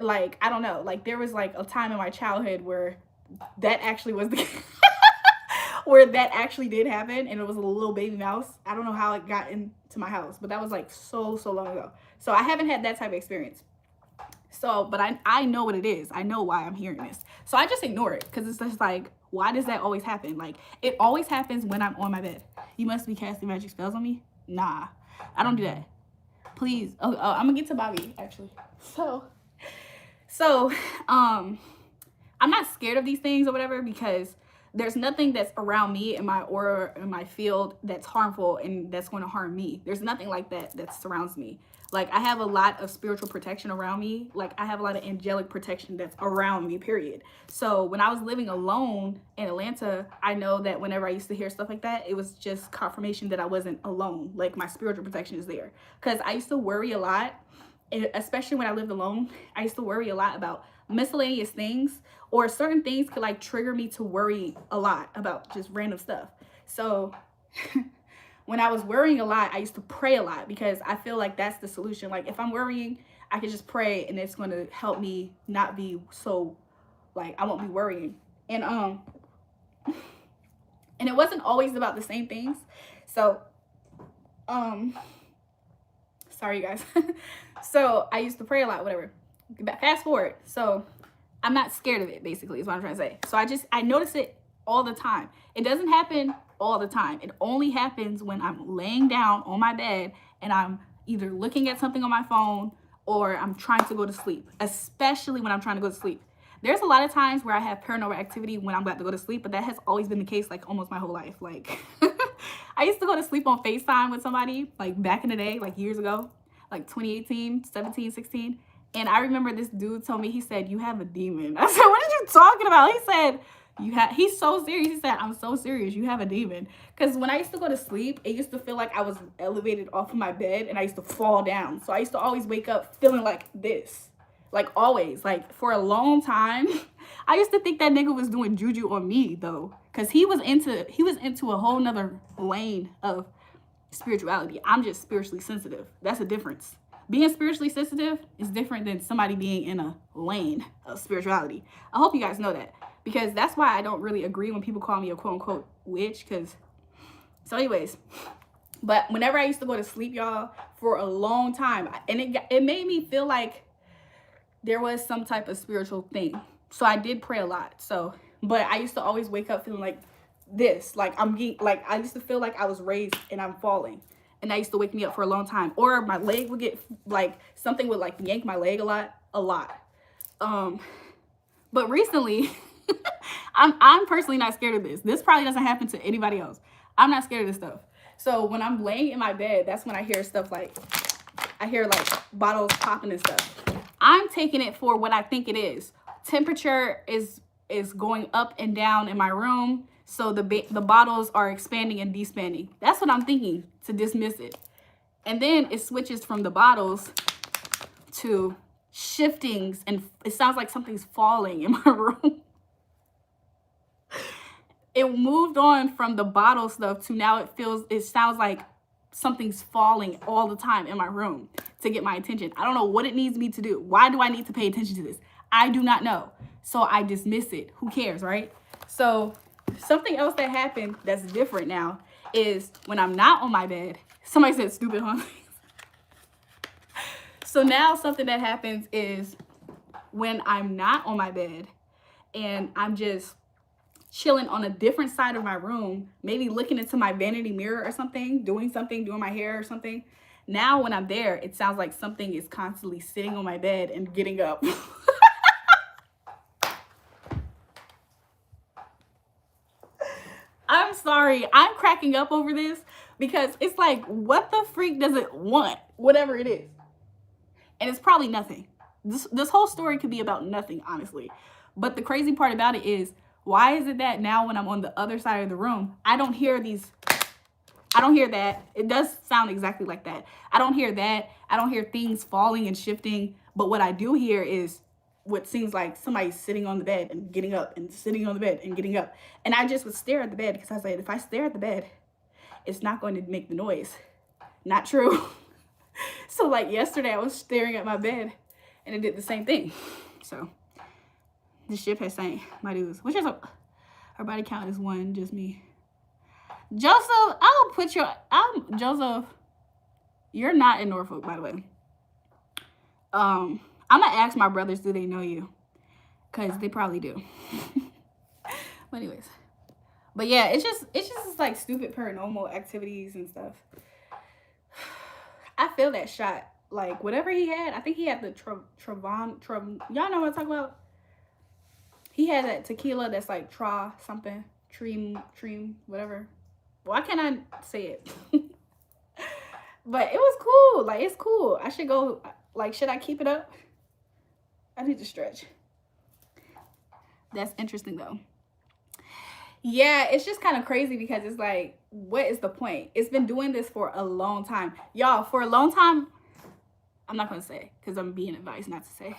[SPEAKER 2] like, I don't know. Like, there was, like, a time in my childhood where that actually was the where that actually did happen, and it was a little baby mouse. I don't know how it got into my house, but that was, like, so long ago. So I haven't had that type of experience. So, but I know what it is. I know why I'm hearing this. So I just ignore it, because it's just like, why does that always happen? Like, it always happens when I'm on my bed. You must be casting magic spells on me? Nah, I don't do that. Please. Oh, I'm gonna get to Bobby, actually. So, I'm not scared of these things or whatever, because there's nothing that's around me in my aura, in my field, that's harmful and that's going to harm me. There's nothing like that that surrounds me. Like, I have a lot of spiritual protection around me. Like, I have a lot of angelic protection that's around me, period. So when I was living alone in Atlanta, I know that whenever I used to hear stuff like that, it was just confirmation that I wasn't alone. Like, my spiritual protection is there. Because I used to worry a lot, especially when I lived alone. I used to worry a lot about miscellaneous things, or certain things could, like, trigger me to worry a lot about just random stuff. So when I was worrying a lot, I used to pray a lot, because I feel like that's the solution. Like, if I'm worrying, I can just pray, and it's going to help me not be so, like, I won't be worrying. And it wasn't always about the same things. So, sorry, you guys. So I used to pray a lot, whatever. Fast forward. So I'm not scared of it, basically, is what I'm trying to say. So I notice it all the time. It doesn't happen all the time. It only happens when I'm laying down on my bed and I'm either looking at something on my phone or I'm trying to go to sleep, especially when I'm trying to go to sleep. There's a lot of times where I have paranormal activity when I'm about to go to sleep, but that has always been the case, like, almost my whole life. Like, I used to go to sleep on FaceTime with somebody, like, back in the day, like, years ago, like 2018, 17, 16. And I remember this dude told me, he said, "You have a demon." I said, "What are you talking about?" He said, he's so serious. He said, "I'm so serious. You have a demon." Because when I used to go to sleep, it used to feel like I was elevated off of my bed and I used to fall down. So I used to always wake up feeling like this. Like, always. Like, for a long time, I used to think that nigga was doing juju on me, though. Because he was into a whole nother lane of spirituality. I'm just spiritually sensitive. That's a difference. Being spiritually sensitive is different than somebody being in a lane of spirituality. I hope you guys know that, because that's why I don't really agree when people call me a quote-unquote witch. So anyways, but whenever I used to go to sleep, y'all, for a long time, and it made me feel like there was some type of spiritual thing. So I did pray a lot. So, but I used to always wake up feeling like this, like I used to feel like I was raised and I'm falling. And that used to wake me up for a long time. Or my leg would get, like, something would, like, yank my leg a lot. But recently, I'm personally not scared of this. This probably doesn't happen to anybody else. I'm not scared of this stuff. So when I'm laying in my bed, that's when I hear stuff like, bottles popping and stuff. I'm taking it for what I think it is. Temperature is going up and down in my room. So the bottles are expanding and despanding. That's what I'm thinking, to dismiss it. And then it switches from the bottles to shiftings, and it sounds like something's falling in my room. It moved on from the bottle stuff to now it sounds like something's falling all the time in my room to get my attention. I don't know what it needs me to do. Why do I need to pay attention to this? I do not know. So I dismiss it. Who cares, right? So something else that happened that's different now is when I'm not on my bed. Somebody said stupid, huh? So now something that happens is when I'm not on my bed and I'm just chilling on a different side of my room, maybe looking into my vanity mirror or something, doing my hair or something. Now when I'm there, it sounds like something is constantly sitting on my bed and getting up. I'm sorry. I'm cracking up over this because it's like, what the freak does it want? Whatever it is. And it's probably nothing. This whole story could be about nothing, honestly. But the crazy part about it is, why is it that now when I'm on the other side of the room, I don't hear that. It does sound exactly like that. I don't hear that. I don't hear things falling and shifting. But what I do hear is what seems like somebody sitting on the bed and getting up and sitting on the bed and getting up. And I just would stare at the bed because I said, if I stare at the bed, it's not going to make the noise. Not true. So like yesterday, I was staring at my bed and it did the same thing. So the ship has sank, my dudes. Which is our body count is 1, just me. Joseph, Joseph, you're not in Norfolk, by the way. I'm gonna ask my brothers, do they know you? Cause they probably do. But anyways, but yeah, it's just like stupid paranormal activities and stuff. I feel that shot. Like whatever he had, I think he had the y'all know what I'm talking about? He had that tequila that's like something, whatever. Why can't I say it? But it was cool. Like, it's cool. I should go, like, should I keep it up? I need to stretch. That's interesting, though. Yeah, it's just kind of crazy because it's like, what is the point? It's been doing this for a long time. Y'all, for a long time, I'm not going to say because I'm being advised not to say.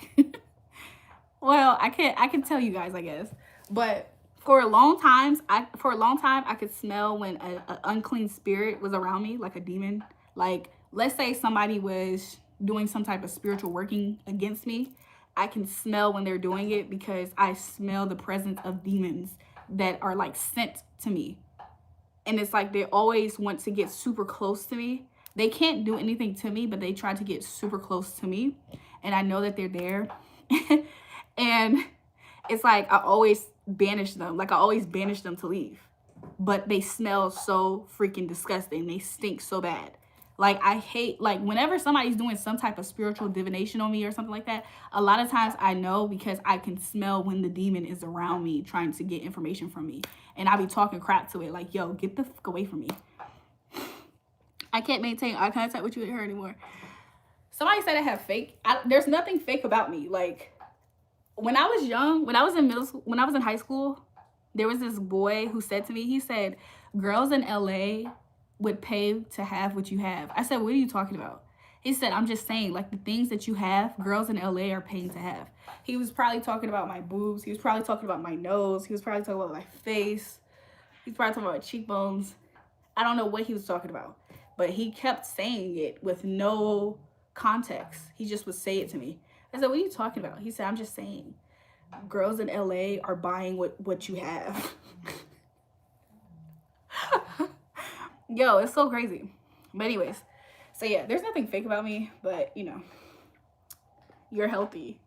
[SPEAKER 2] Well, I can tell you guys, I guess. But for a long time, I could smell when an unclean spirit was around me, like a demon. Like, let's say somebody was doing some type of spiritual working against me. I can smell when they're doing it because I smell the presence of demons that are like sent to me. And it's like they always want to get super close to me. They can't do anything to me, but they try to get super close to me. And I know that they're there. And it's like I always banish them. Like I always banish them to leave. But they smell so freaking disgusting. They stink so bad. Like I hate, like whenever somebody's doing some type of spiritual divination on me or something like that, a lot of times I know because I can smell when the demon is around me trying to get information from me. And I be talking crap to it like, yo, get the fuck away from me. I can't maintain eye contact with you and her anymore. Somebody said I have fake. There's nothing fake about me. Like when I was young, when I was in middle school, when I was in high school, there was this boy who said to me, he said, girls in LA would pay to have what you have. I said, what are you talking about? He said, I'm just saying, like the things that you have, girls in LA are paying to have. He was probably talking about my boobs. He was probably talking about my nose. He was probably talking about my face. He was probably talking about my cheekbones. I don't know what he was talking about, but he kept saying it with no context. He just would say it to me. I said, what are you talking about? He said, I'm just saying, girls in LA are buying what you have. Yo, it's so crazy. But anyways, so yeah, there's nothing fake about me, but you know, you're healthy.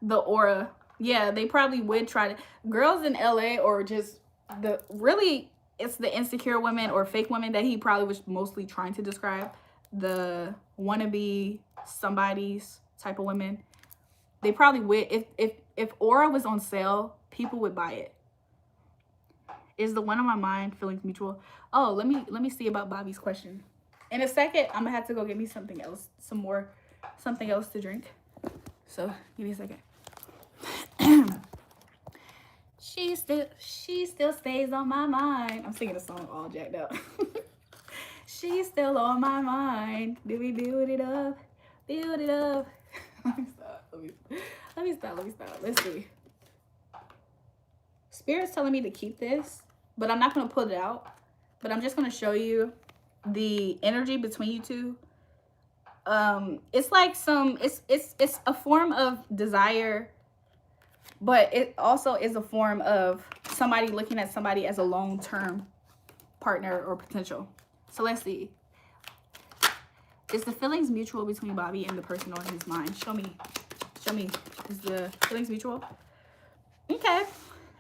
[SPEAKER 2] The aura. Yeah, they probably would try to. Girls in LA or just it's the insecure women or fake women that he probably was mostly trying to describe. The wannabe somebody's type of women. They probably would, if aura was on sale, people would buy it. Is the one on my mind feelings mutual? Oh, let me see about Bobby's question. In a second, I'm gonna have to go get me something else, something else to drink. So give me a second. She still stays on my mind. I'm singing a song all jacked up. She's still on my mind. Do we build it up? Build it up. Let me stop. Let's see. Spirit's telling me to keep this, but I'm not going to pull it out. But I'm just going to show you the energy between you two. It's like it's a form of desire, but it also is a form of somebody looking at somebody as a long-term partner or potential. So let's see. Is the feelings mutual between Bobby and the person on his mind? Show me. Is the feelings mutual? Okay.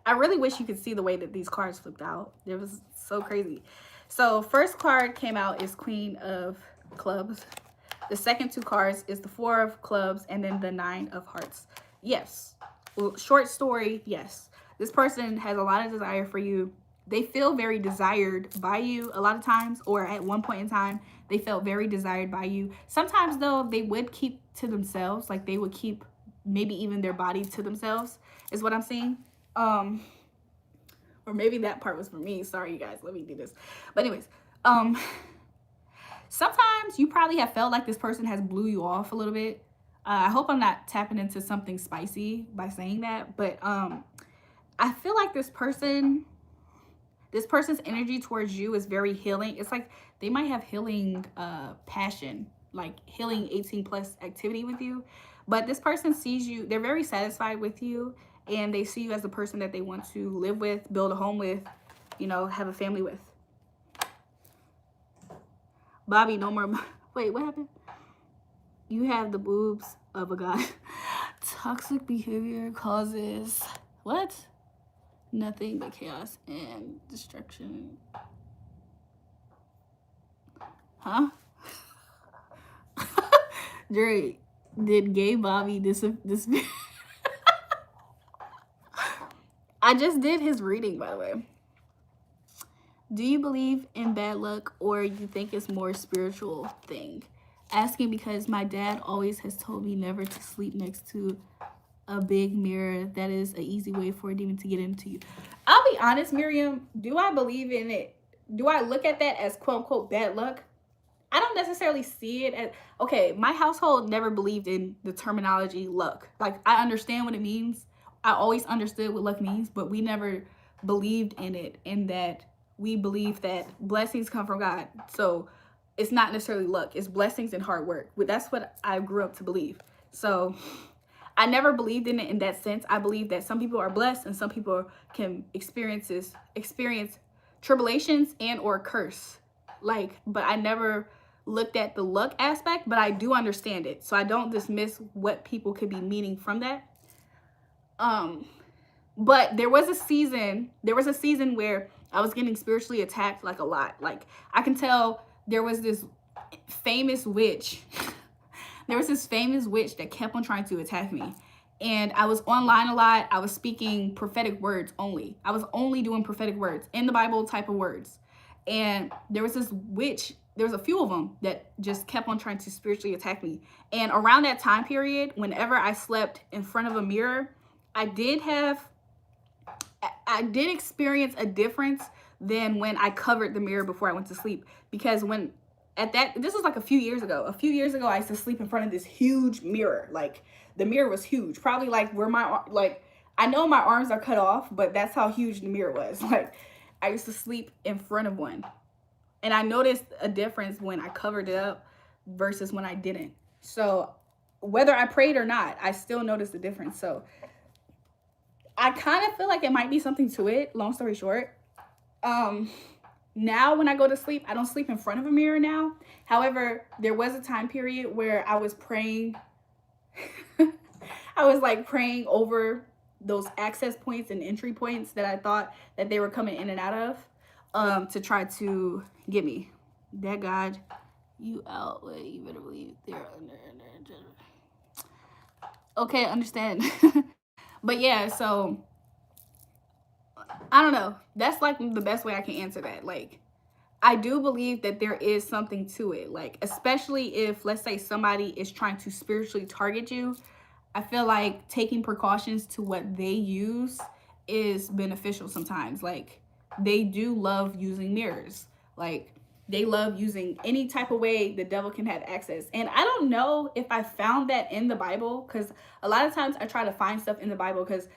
[SPEAKER 2] I really wish you could see the way that these cards flipped out. It was so crazy. So first card came out is Queen of Clubs. The second two cards is the Four of Clubs and then the Nine of Hearts. Yes. Well, short story, yes. This person has a lot of desire for you. They feel very desired by you a lot of times, or at one point in time, they felt very desired by you. Sometimes though, they would keep to themselves, like they would keep maybe even their body to themselves, is what I'm seeing. Or maybe that part was for me. Sorry, you guys, let me do this. But anyways, sometimes you probably have felt like this person has blew you off a little bit. I hope I'm not tapping into something spicy by saying that, but I feel like this person's energy towards you is very healing. It's like they might have healing passion, like healing 18+ activity with you. But this person sees you, they're very satisfied with you, and they see you as the person that they want to live with, build a home with, you know, have a family with. Bobby, no more. Wait, what happened? You have the boobs of a god. Toxic behavior causes what? Nothing but chaos and destruction. Huh? Drake, did gay Bobby disappear? I just did his reading, by the way. Do you believe in bad luck, or you think it's more spiritual thing? Asking because my dad always has told me never to sleep next to a big mirror. That is an easy way for a demon to get into you. I'll be honest, Miriam, do I believe in it? Do I look at that as quote unquote bad luck? I don't necessarily see it as, okay, my household never believed in the terminology luck. Like, I understand what it means. I always understood what luck means, but we never believed in it, in that we believe that blessings come from God. So it's not necessarily luck, it's blessings and hard work. But that's what I grew up to believe. So I never believed in it in that sense. I believe that some people are blessed and some people can experience tribulations and or curse. Like, but I never looked at the luck aspect, but I do understand it. So I don't dismiss what people could be meaning from that. But there was a season where I was getting spiritually attacked like a lot. Like, I can tell there was this famous witch. There was this famous witch that kept on trying to attack me. And I was online a lot. I was speaking prophetic words only. I was only doing prophetic words, in the Bible type of words. And there was this witch, there was a few of them that just kept on trying to spiritually attack me. And around that time period, whenever I slept in front of a mirror, I did experience a difference than when I covered the mirror before I went to sleep. Because this was like a few years ago. A few years ago, I used to sleep in front of this huge mirror. Like, the mirror was huge. Probably like where I know my arms are cut off, but that's how huge the mirror was. Like, I used to sleep in front of one. And I noticed a difference when I covered it up versus when I didn't. So whether I prayed or not, I still noticed the difference. So I kind of feel like it might be something to it, long story short. Now when I go to sleep, I don't sleep in front of a mirror now. However, there was a time period where I was praying. I was like praying over those access points and entry points that I thought that they were coming in and out of, to try to get me. That God, you out, you better believe they're under. Okay, understand. But yeah, so I don't know. That's like the best way I can answer that. Like, I do believe that there is something to it. Like, especially if, let's say, somebody is trying to spiritually target you, I feel like taking precautions to what they use is beneficial sometimes. Like, they do love using mirrors. Like, they love using any type of way the devil can have access. And I don't know if I found that in the Bible, because a lot of times I try to find stuff in the Bible, because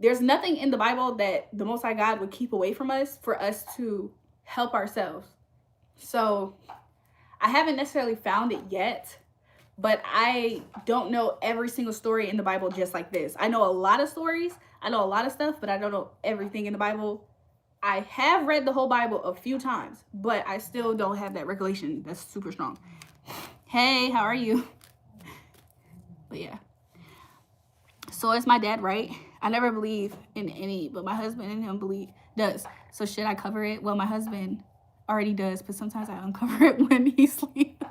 [SPEAKER 2] there's nothing in the Bible that the Most High God would keep away from us for us to help ourselves. So I haven't necessarily found it yet, but I don't know every single story in the Bible just like this. I know a lot of stories, I know a lot of stuff, but I don't know everything in the Bible. I have read the whole Bible a few times, but I still don't have that recollection that's super strong. Hey, how are you? But yeah. So is my dad right? I never believe in any, but my husband and him does. So should I cover it? Well, my husband already does, but sometimes I uncover it when he sleeps.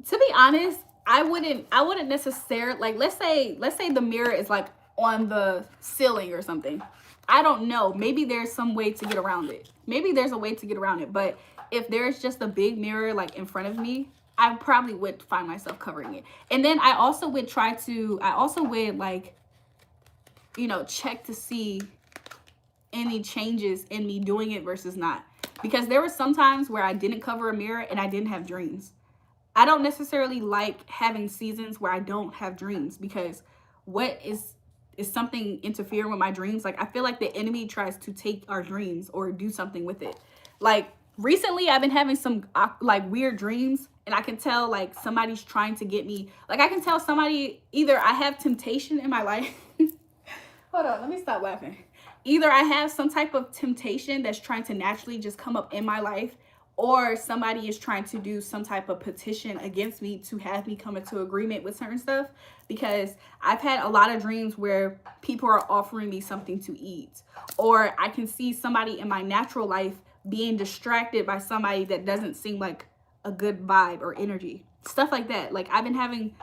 [SPEAKER 2] To be honest, I wouldn't necessarily, like, let's say the mirror is like on the ceiling or something. I don't know. Maybe there's some way to get around it. Maybe there's a way to get around it. But if there's just a big mirror like in front of me, I probably would find myself covering it. And then I also would like, you know, check to see any changes in me doing it versus not. Because there were some times where I didn't cover a mirror and I didn't have dreams. I don't necessarily like having seasons where I don't have dreams, because what is something interfering with my dreams? Like, I feel like the enemy tries to take our dreams or do something with it. Like, recently I've been having some like weird dreams, and I can tell like somebody's trying to get me. Like, I can tell somebody, either I have temptation in my life. Hold on, let me stop laughing. Either I have some type of temptation that's trying to naturally just come up in my life, or somebody is trying to do some type of petition against me to have me come into agreement with certain stuff. Because I've had a lot of dreams where people are offering me something to eat, or I can see somebody in my natural life being distracted by somebody that doesn't seem like a good vibe or energy, stuff like that. Like, I've been having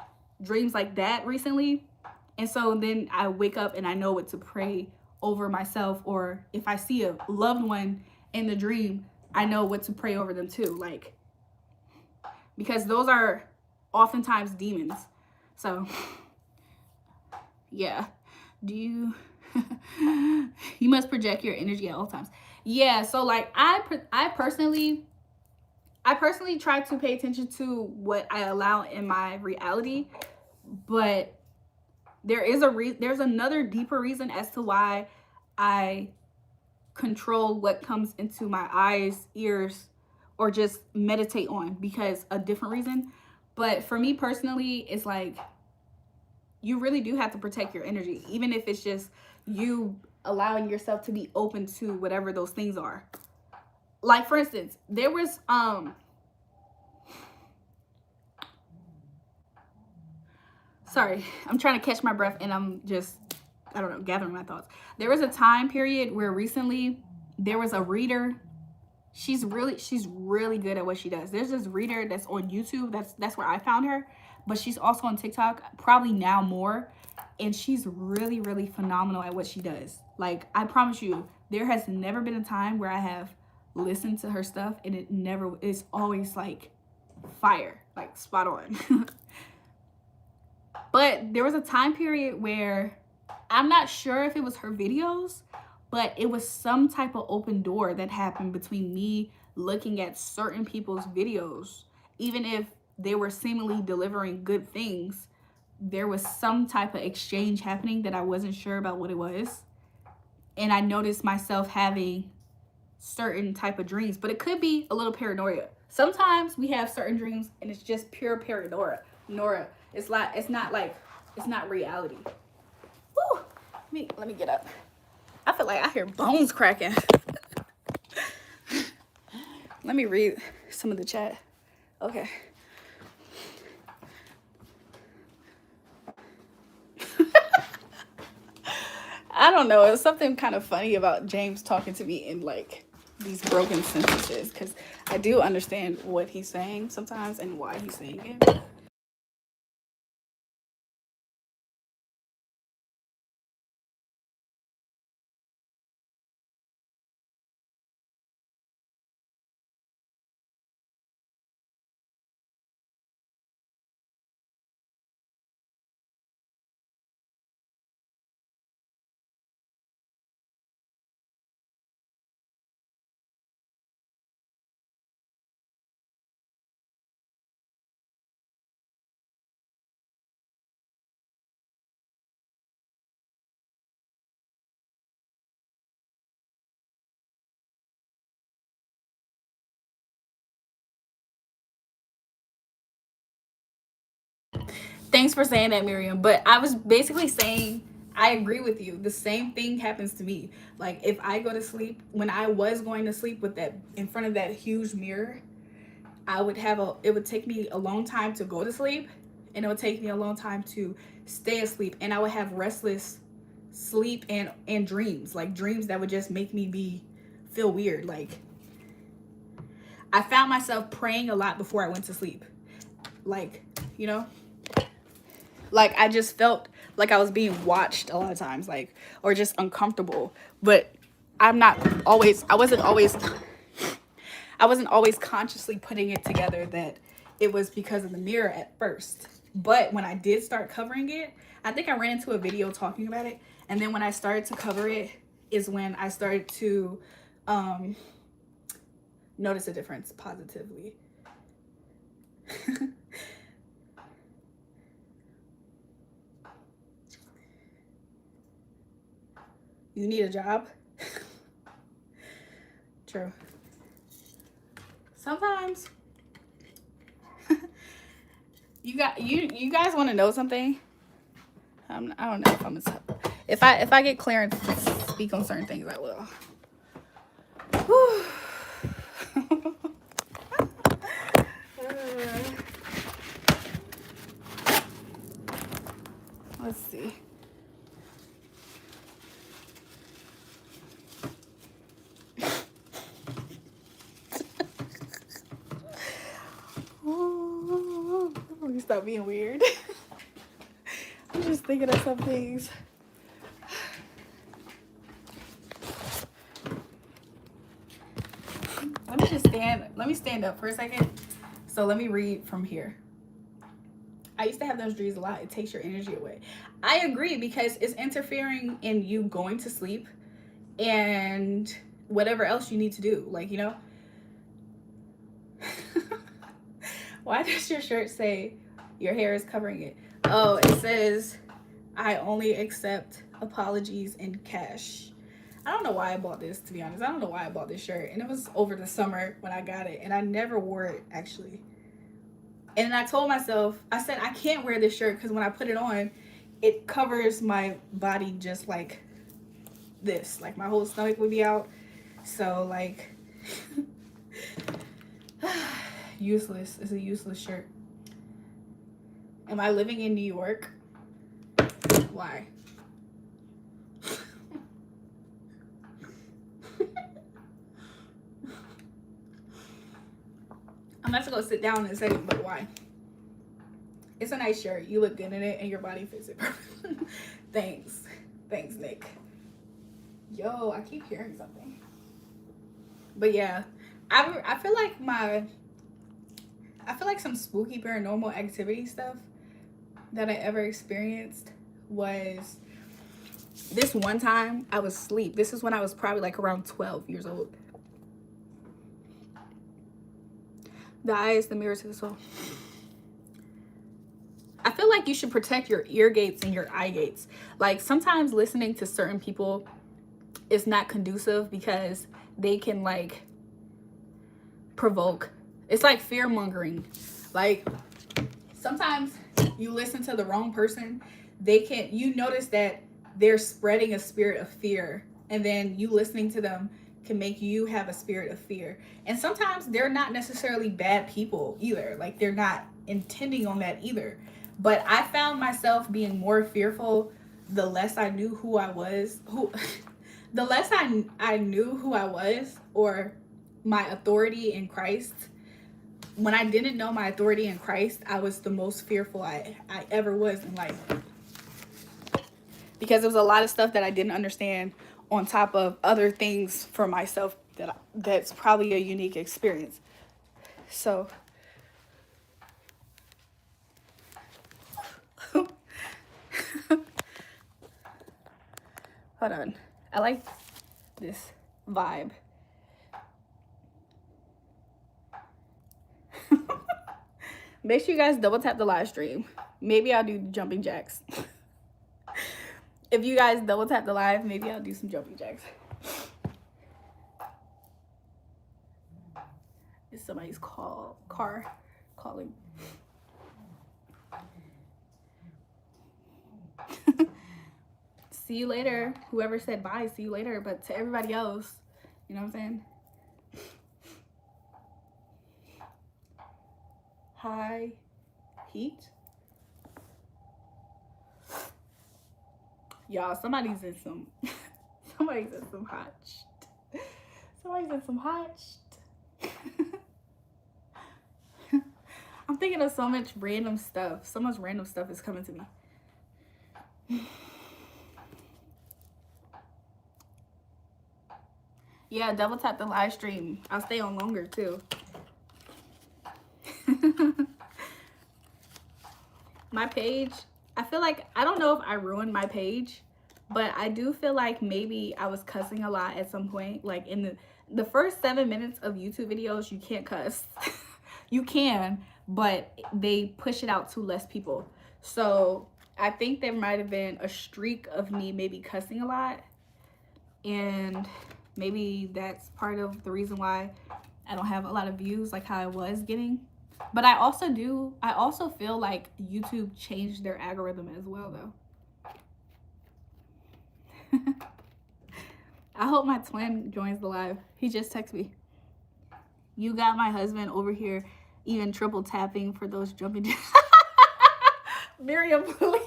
[SPEAKER 2] dreams like that recently, and so then I wake up and I know what to pray over myself, or if I see a loved one in the dream, I know what to pray over them too. Like, because those are oftentimes demons. So yeah. Do you you must project your energy at all times. Yeah, so like I personally try to pay attention to what I allow in my reality, but there's another deeper reason as to why I control what comes into my eyes, ears, or just meditate on, because a different reason. But for me personally, it's like, you really do have to protect your energy, even if it's just you allowing yourself to be open to whatever those things are. Like, for instance, there was sorry, I'm trying to catch my breath and I'm just, I don't know, gathering my thoughts. There was a time period where recently there was a reader. She's really good at what she does. There's this reader that's on YouTube. That's where I found her, but she's also on TikTok, probably now more. And she's really, really phenomenal at what she does. Like, I promise you, there has never been a time where I have listened to her stuff and it's always like fire, like spot on. But there was a time period where I'm not sure if it was her videos, but it was some type of open door that happened between me looking at certain people's videos. Even if they were seemingly delivering good things, there was some type of exchange happening that I wasn't sure about what it was. And I noticed myself having certain type of dreams, but it could be a little paranoia. Sometimes we have certain dreams and it's just pure paranoia. It's not reality. Woo! Let me get up. I feel like I hear bones cracking. Let me read some of the chat. Okay. I don't know. It's something kind of funny about James talking to me in like these broken sentences, because I do understand what he's saying sometimes and why he's saying it. Thanks for saying that, Miriam. But I was basically saying, I agree with you. The same thing happens to me. Like, if I go to sleep, when I was going to sleep with that in front of that huge mirror, it would take me a long time to go to sleep, and it would take me a long time to stay asleep, and I would have restless sleep and dreams, like dreams that would just make me feel weird. Like, I found myself praying a lot before I went to sleep. Like, you know, Like, I just felt like I was being watched a lot of times, like, or just uncomfortable. But I wasn't always consciously putting it together that it was because of the mirror at first. But when I did start covering it, I think I ran into a video talking about it. And then when I started to cover it is when I started to notice a difference positively. You need a job? True. Sometimes you guys want to know something? I don't know if I'm gonna, if I get clearance to speak on certain things, I will. Whew. Let's see. Let me stop being weird. I'm just thinking of some things. Let me stand up for a second. So let me read from here. I used to have those dreams a lot. It takes your energy away. I agree, because it's interfering in you going to sleep and whatever else you need to do. Like, you know. Why does your shirt say your hair is covering it? Oh, it says, I only accept apologies in cash. I don't know why I bought this, to be honest. I don't know why I bought this shirt. And it was over the summer when I got it. And I never wore it, actually. And I told myself, I said, I can't wear this shirt because when I put it on, it covers my body just like this. Like, my whole stomach would be out. So, like, useless. It's a useless shirt. Am I living in New York? Why? I'm about to go sit down in a second, but why? It's a nice shirt. You look good in it and your body fits it perfectly. Thanks. Thanks, Nick. Yo, I keep hearing something. But yeah, I feel like some spooky paranormal activity stuff that I ever experienced was this one time I was asleep. This is when I was probably like around 12 years old. The eye is the mirror to the soul. I feel like you should protect your ear gates and your eye gates. Like, sometimes listening to certain people is not conducive because they can, like, provoke. It's like fear mongering. Like, sometimes you listen to the wrong person, you notice that they're spreading a spirit of fear, and then you listening to them can make you have a spirit of fear. And sometimes they're not necessarily bad people either. Like, they're not intending on that either. But I found myself being more fearful the less I knew who I was. The less I knew who I was, or my authority in Christ. When I didn't know my authority in Christ, I was the most fearful I ever was in life. Because there was a lot of stuff that I didn't understand, on top of other things for myself that's probably a unique experience. So hold on, I like this vibe. Make sure you guys double tap the live stream. Maybe I'll do jumping jacks. If you guys double tap the live, maybe I'll do some jumping jacks. It's somebody's car calling. See you later. Whoever said bye, see you later. But to everybody else, you know what I'm saying? Hi, heat. Y'all, somebody's in some hot shit. Somebody's in some hot shit. I'm thinking of so much random stuff. So much random stuff is coming to me. Yeah, double tap the live stream. I'll stay on longer too. My page, I feel like, I don't know if I ruined my page, but I do feel like maybe I was cussing a lot at some point. Like in the first 7 minutes of YouTube videos, you can't cuss. You can, but they push it out to less people. So I think there might have been a streak of me maybe cussing a lot, and maybe that's part of the reason why I don't have a lot of views like how I was getting. But I also feel like YouTube changed their algorithm as well though. I hope my twin joins the live. He just texted me. You got my husband over here even triple tapping for those jumping. Miriam, please.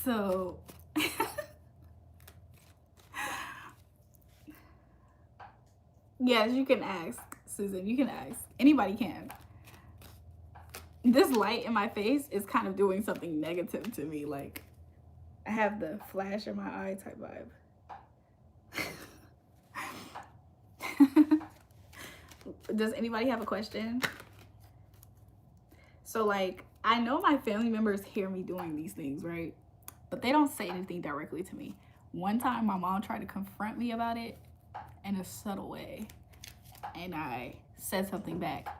[SPEAKER 2] So yes, you can ask, Susan. You can ask. Anybody can. This light in my face is kind of doing something negative to me. Like, I have the flash in my eye type vibe. Does anybody have a question? So, like, I know my family members hear me doing these things, right? But they don't say anything directly to me. One time, my mom tried to confront me about it in a subtle way, and I said something back.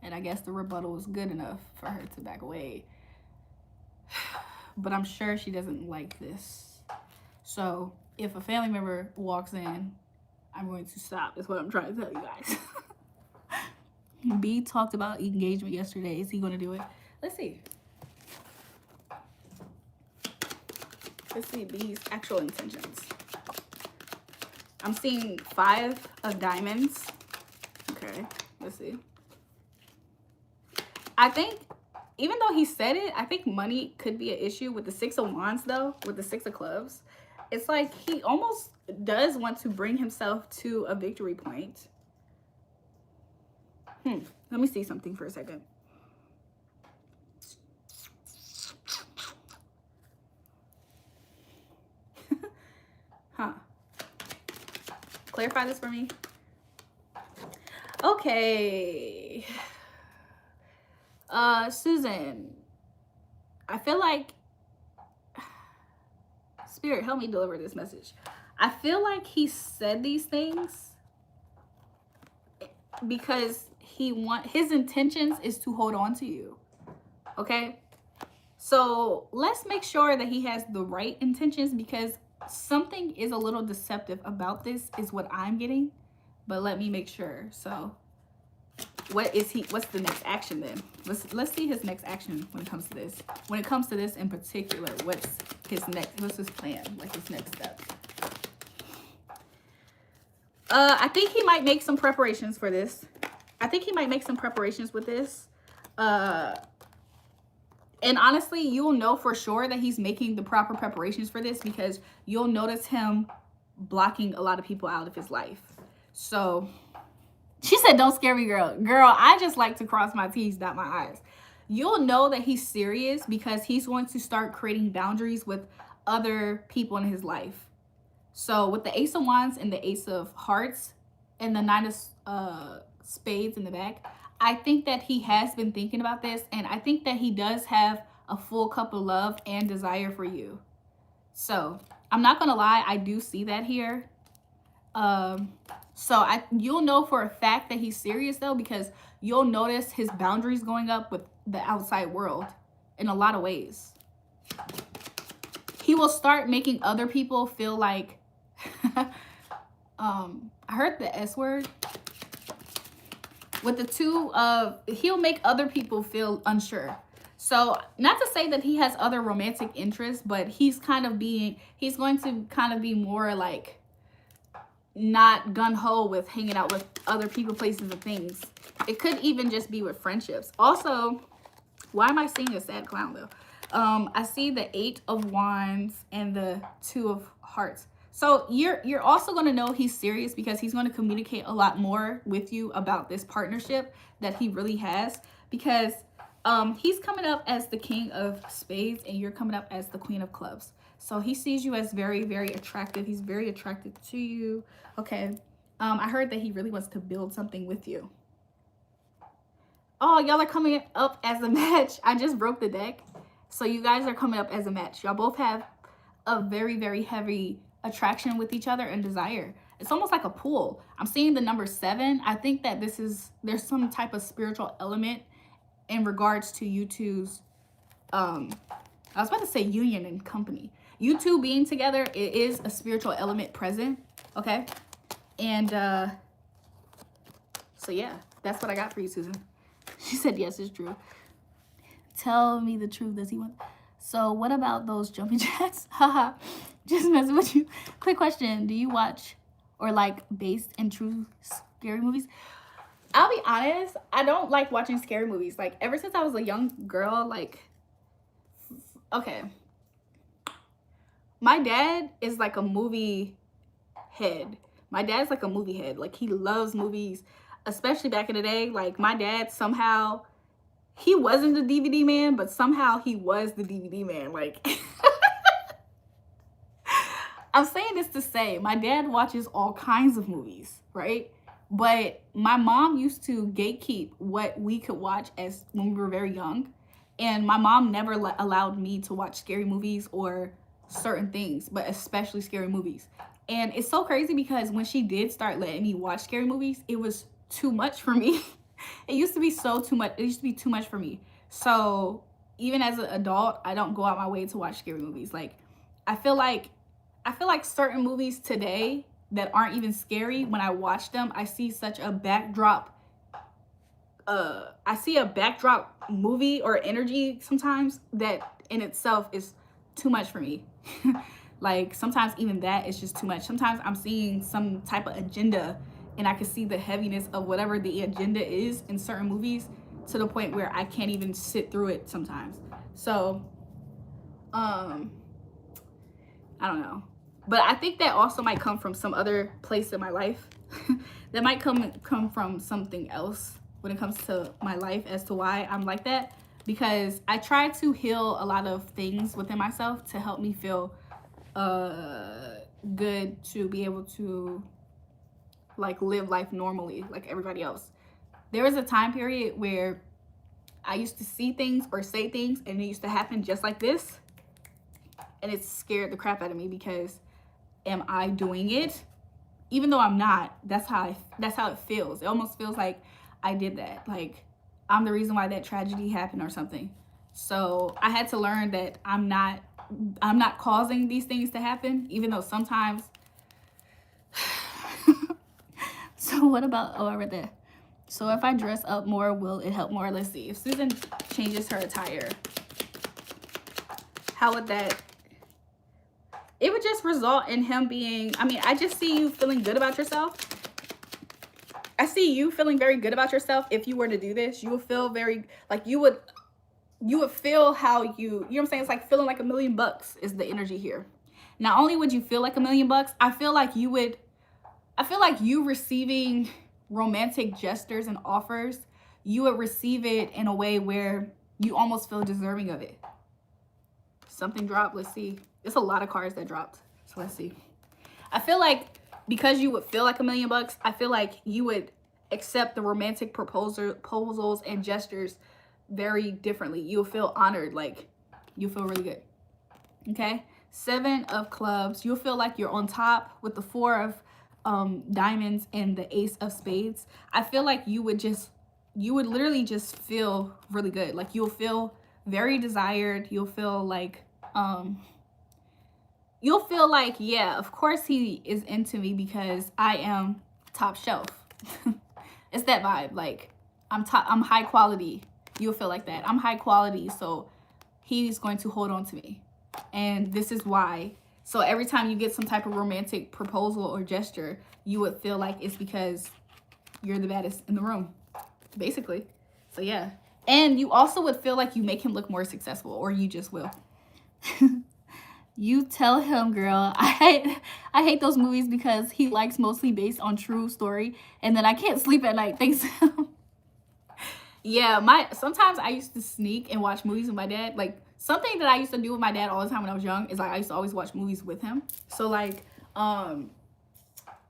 [SPEAKER 2] And I guess the rebuttal was good enough for her to back away. But I'm sure she doesn't like this. So if a family member walks in, I'm going to stop, is what I'm trying to tell you guys. B talked about engagement yesterday. Is he going to do it? Let's see. Let's see B's actual intentions. I'm seeing 5 of diamonds. Okay, let's see. I think, even though he said it, I think money could be an issue with the 6 of wands though, with the 6 of clubs. It's like he almost does want to bring himself to a victory point. Let me see something for a second. Huh. Clarify this for me. Okay. Susan, I feel like, Spirit, help me deliver this message. I feel like he said these things because his intentions is to hold on to you. Okay? So let's make sure that he has the right intentions, because something is a little deceptive about this is what I'm getting, but let me make sure. So what's the next action then? Let's see his next action when it comes to this. When it comes to this in particular, what's his plan, like his next step? I think he might make some preparations for this. I think he might make some preparations with this. And honestly, you'll know for sure that he's making the proper preparations for this, because you'll notice him blocking a lot of people out of his life. So she said, don't scare me, girl. Girl, I just like to cross my T's, dot my I's. You'll know that he's serious because he's going to start creating boundaries with other people in his life. So with the Ace of Wands and the Ace of Hearts and the 9 of Spades in the back, I think that he has been thinking about this, and I think that he does have a full cup of love and desire for you. So I'm not gonna lie, I do see that here. So you'll know for a fact that he's serious though, because you'll notice his boundaries going up with the outside world in a lot of ways. He will start making other people feel like I heard the S word. With the 2 of, he'll make other people feel unsure. So not to say that he has other romantic interests, but he's going to kind of be more like not gun-ho with hanging out with other people, places, and things. It could even just be with friendships. Also, why am I seeing a sad clown though? I see the 8 of Wands and the 2 of Hearts. So you're also going to know he's serious because he's going to communicate a lot more with you about this partnership that he really has, because he's coming up as the king of spades and you're coming up as the queen of clubs. So he sees you as very, very attractive. He's very attracted to you. Okay. I heard that he really wants to build something with you. Oh, y'all are coming up as a match. I just broke the deck. So you guys are coming up as a match. Y'all both have a very, very heavy attraction with each other and desire. It's almost like a pool. I'm seeing the number 7. I think that there's some type of spiritual element in regards to you two's, I was about to say union and company. You two being together, it is a spiritual element present, okay? And so yeah, that's what I got for you, Susan. She said, yes, it's true. Tell me the truth. Does he want? So what about those jumping jacks? Haha, just messing with you. Quick question. Do you watch or like based in true scary movies? I'll be honest, I don't like watching scary movies. Like ever since I was a young girl, like, okay. My dad is like a movie head. My dad's like a movie head. Like he loves movies, especially back in the day. Like my dad somehow, he wasn't the DVD man, but somehow he was the DVD man. Like, I'm saying this to say, my dad watches all kinds of movies, right? But my mom used to gatekeep what we could watch as when we were very young. And my mom never allowed me to watch scary movies or certain things, but especially scary movies. And it's so crazy because when she did start letting me watch scary movies, it was too much for me. It used to be too much. It used to be too much for me. So even as an adult, I don't go out my way to watch scary movies. Like I feel like certain movies today that aren't even scary, when I watch them, I see such a backdrop. I see a backdrop movie or energy sometimes that in itself is too much for me. Like sometimes even that is just too much. Sometimes I'm seeing some type of agenda and I can see the heaviness of whatever the agenda is in certain movies to the point where I can't even sit through it sometimes. So, I don't know. But I think that also might come from some other place in my life. That might come from something else when it comes to my life as to why I'm like that. Because I try to heal a lot of things within myself to help me feel good to be able to like live life normally like everybody else. There was a time period where I used to see things or say things and it used to happen just like this. And it scared the crap out of me because am I doing it? Even though I'm not, that's how it feels. It almost feels like I did that. Like I'm the reason why that tragedy happened or something. So I had to learn that I'm not causing these things to happen, even though sometimes. So what about, oh, I read that. So if I dress up more, will it help more? Let's see. If Susan changes her attire, how would that, it would just result in him being, I mean, I just see you feeling good about yourself. I see you feeling very good about yourself. If you were to do this, you would feel very, like you would feel how you know what I'm saying? It's like feeling like $1 million is the energy here. Not only would you feel like $1 million, I feel like you receiving romantic gestures and offers, you would receive it in a way where you almost feel deserving of it. Something dropped. Let's see. There's a lot of cards that dropped. So let's see. I feel like because you would feel like $1 million, I feel like you would accept the romantic proposals and gestures very differently. You'll feel honored, like you feel really good. Okay. 7 of clubs. You'll feel like you're on top with the 4 of diamonds and the ace of spades. I feel like you would literally just feel really good. Like you'll feel very desired. You'll feel like yeah, of course he is into me because I am top shelf. It's that vibe. Like I'm high quality. You'll feel like that. I'm high quality, so he's going to hold on to me. And this is why. So every time you get some type of romantic proposal or gesture, you would feel like it's because you're the baddest in the room, basically. So yeah. And you also would feel like you make him look more successful, or you just will. You tell him, girl. I hate those movies because he likes mostly based on true story, and then I can't sleep at night thanks to him. Yeah, sometimes I used to sneak and watch movies with my dad. Like, something that I used to do with my dad all the time when I was young is like I used to always watch movies with him. So like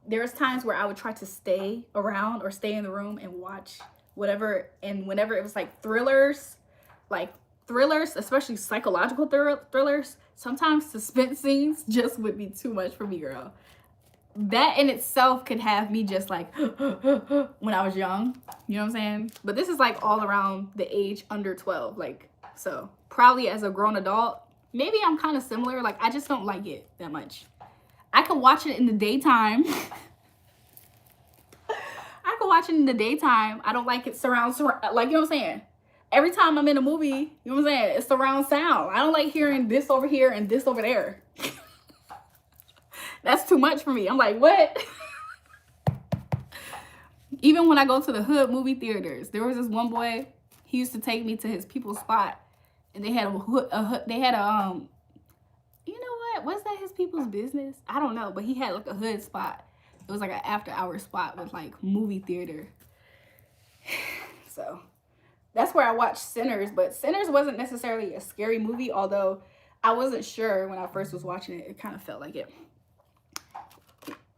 [SPEAKER 2] there's times where I would try to stay around or stay in the room and watch whatever, and whenever it was like thrillers, especially psychological thrillers, sometimes suspense scenes just would be too much for me, girl. That in itself could have me just like when I was young, you know what I'm saying? But this is like all around the age under 12, like, so probably as a grown adult, maybe I'm kind of similar. Like, I just don't like it that much. I can watch it in the daytime. I can watch it in the daytime. I don't like it surround, like, you know what I'm saying? Every time I'm in a movie, you know what I'm saying? It's surround sound. I don't like hearing this over here and this over there. That's too much for me. I'm like, what? Even when I go to the hood movie theaters, there was this one boy, he used to take me to his people's spot, and they had you know what? Was that his people's business? I don't know, but he had like a hood spot. It was like an after-hour spot with like movie theater. So that's where I watched Sinners, but Sinners wasn't necessarily a scary movie, although I wasn't sure when I first was watching it. It kind of felt like it.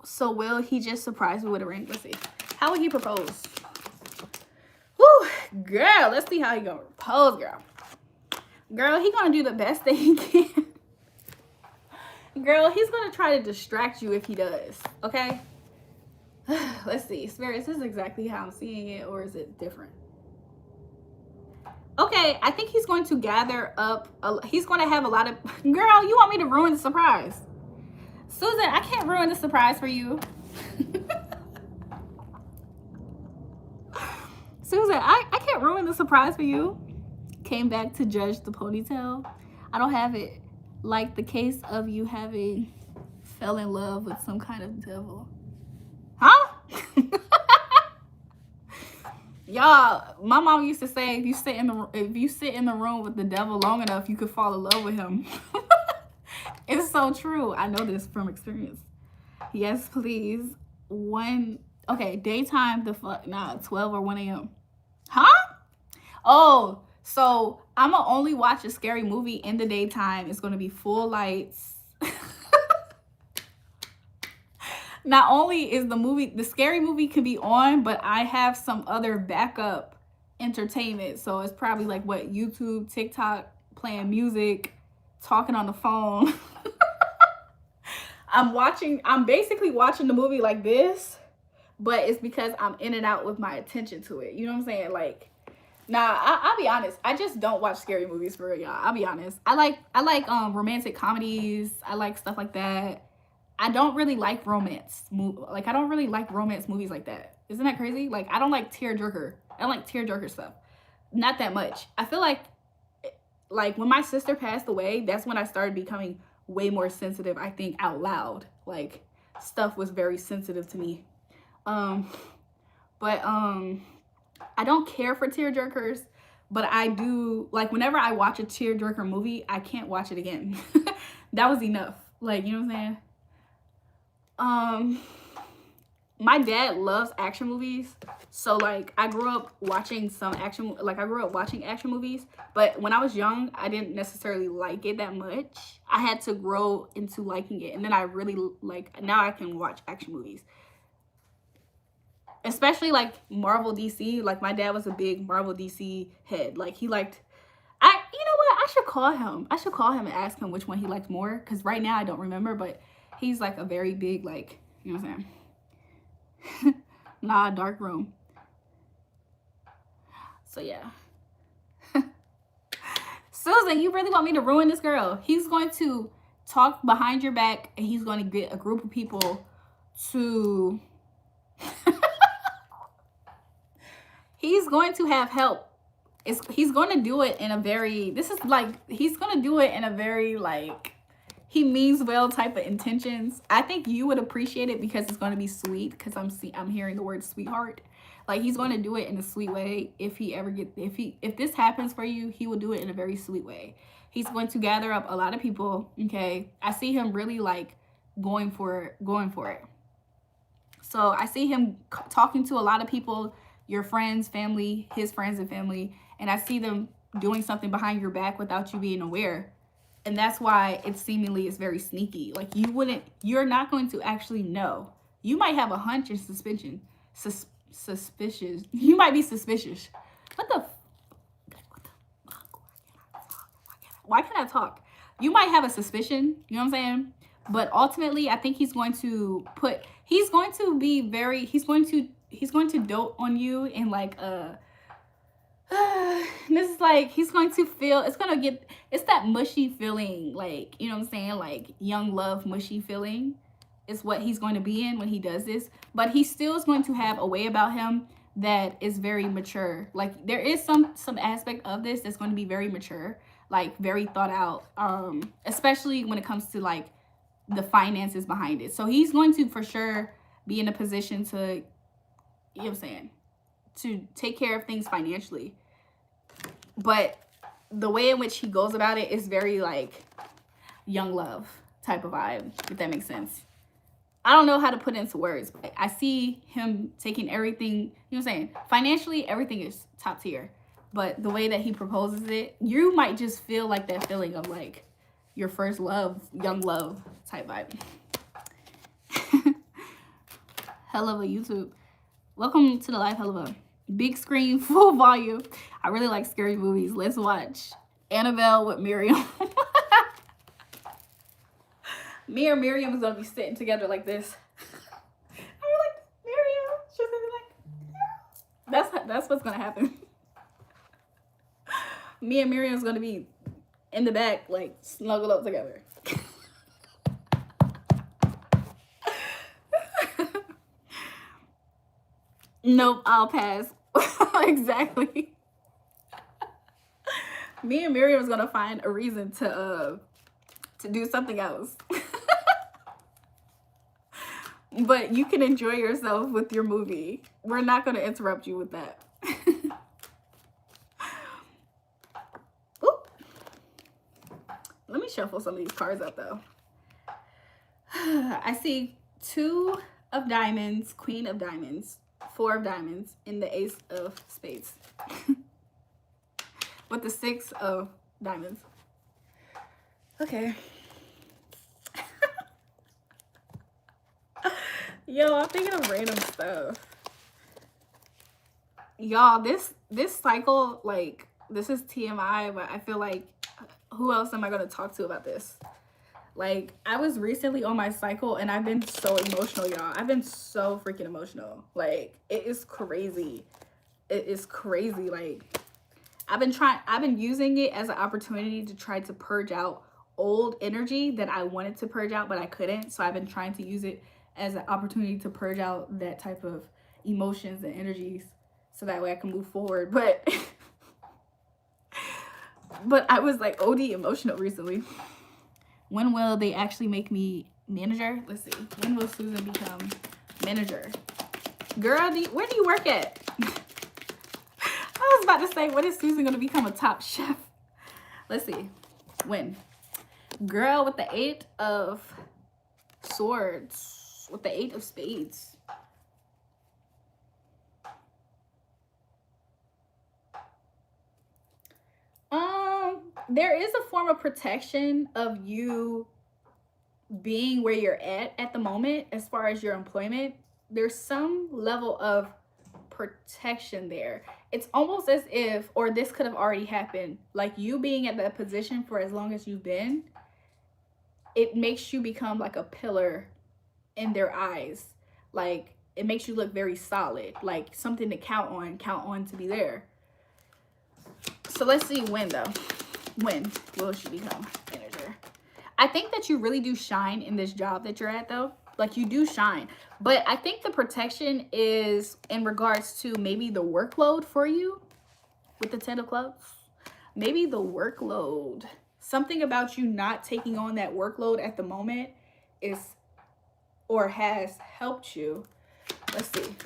[SPEAKER 2] So will he just surprise me with a ring? Let's see. How would he propose? Whew, girl, let's see how he gonna propose, girl. Girl, he gonna do the best that he can. Girl, he's gonna try to distract you if he does, okay? Let's see. Spirit, is this exactly how I'm seeing it, or is it different? Okay, I think he's going to gather up, he's going to have a lot of, girl, you want me to ruin the surprise? Susan, I can't ruin the surprise for you. Susan, I can't ruin the surprise for you. Came back to judge the ponytail. I don't have it. Like the case of you having fell in love with some kind of devil. Huh? Y'all, my mom used to say if you sit in the room with the devil long enough, you could fall in love with him. It's so true. I know this from experience. Yes, please. Okay, daytime, 12 or 1 a.m. Huh? Oh, so I'm gonna only watch a scary movie in the daytime. It's gonna be full lights. Not only is the scary movie can be on, but I have some other backup entertainment. So it's probably like what, YouTube, TikTok, playing music, talking on the phone. I'm basically watching the movie like this, but it's because I'm in and out with my attention to it. You know what I'm saying? Like, nah, I'll be honest. I just don't watch scary movies for real, y'all. I'll be honest. I like romantic comedies. I like stuff like that. I don't really like romance. I don't really like romance movies like that. Isn't that crazy? Like, I don't like tearjerker. I don't like tearjerker stuff. Not that much. I feel like when my sister passed away, that's when I started becoming way more sensitive, I think, out loud. Like, stuff was very sensitive to me. I don't care for tearjerkers, but I do, like, whenever I watch a tearjerker movie, I can't watch it again. That was enough. Like, you know what I'm saying? My dad loves action movies, so like I grew up watching action movies, but when I was young, I didn't necessarily like it that much. I had to grow into liking it, and then I really now I can watch action movies, especially like Marvel, DC. Like, my dad was a big Marvel, DC head. Like, he liked, you know what, I should call him and ask him which one he liked more, because right now I don't remember, but he's like a very big, like, you know what I'm saying? Nah, dark room. So yeah. Susan, you really want me to ruin this, girl? He's going to talk behind your back, and he's going to get a group of people to he's going to have help. He's going to do it in a very, he's going to do it in a very, like, he means well type of intentions. I think you would appreciate it because it's going to be sweet, because I'm hearing the word sweetheart. Like, he's going to do it in a sweet way. If this happens for you, he will do it in a very sweet way. He's going to gather up a lot of people, okay? I see him really like going for it. So I see him talking to a lot of people, your friends, family, his friends and family, and I see them doing something behind your back without you being aware. And that's why it seemingly is very sneaky. Like you're not going to actually know. You might have a hunch and suspicious. You might be suspicious. Why can't I talk? You might have a suspicion, you know what I'm saying? But ultimately, I think he's going to dote on you in like this is like, he's going to feel, it's that mushy feeling, like, you know what I'm saying? Like young love, mushy feeling is what he's going to be in when he does this. But he still is going to have a way about him that is very mature. Like there is some aspect of this that's going to be very mature, like very thought out, especially when it comes to like the finances behind it. So he's going to for sure be in a position to, you know what I'm saying, to take care of things financially. But the way in which he goes about it is very like young love type of vibe, if that makes sense. I don't know how to put it into words, but I see him taking everything, you know what I'm saying? Financially, everything is top tier. But the way that he proposes it, you might just feel like that feeling of like your first love, young love type vibe. Hell of a YouTube. Welcome to the live, hell of a big screen, full volume. I really like scary movies. Let's watch Annabelle with Miriam. Me and Miriam is gonna be sitting together like this. I'm like, Miriam. She's gonna be like, that's what's gonna happen. Me and Miriam's gonna be in the back, like snuggled up together. Nope, I'll pass. Exactly. Me and Miriam's gonna find a reason to do something else. But you can enjoy yourself with your movie. We're not going to interrupt you with that. Let me shuffle some of these cards up, though. I see 2 of diamonds, queen of diamonds, 4 of diamonds, and the ace of spades. With the 6 of diamonds. Okay. Yo, I'm thinking of random stuff. Y'all, this cycle, like, this is TMI, but I feel like, who else am I going to talk to about this? Like, I was recently on my cycle, and I've been so emotional, y'all. I've been so freaking emotional. Like, it is crazy. It is crazy. Like, I've been using it as an opportunity to try to purge out old energy that I wanted to purge out, but I couldn't. So I've been trying to use it as an opportunity to purge out that type of emotions and energies so that way I can move forward. But I was like OD emotional recently. When will they actually make me manager? Let's see. When will Susan become manager? Girl, where do you work at? I was about to say, when is Susan going to become a top chef? Let's see. When? Girl, with the 8 of swords. With the 8 of spades. There is a form of protection of you being where you're at the moment as far as your employment. There's some level of protection there. It's almost as if, or this could have already happened, like you being at that position for as long as you've been, it makes you become like a pillar in their eyes. Like, it makes you look very solid, like something to count on to be there. So let's see when, though. When will she become manager? I think that you really do shine in this job that you're at, though. Like, you do shine. But I think the protection is in regards to maybe the workload for you with the 10 of clubs. Maybe the workload. Something about you not taking on that workload at the moment is or has helped you. Let's see.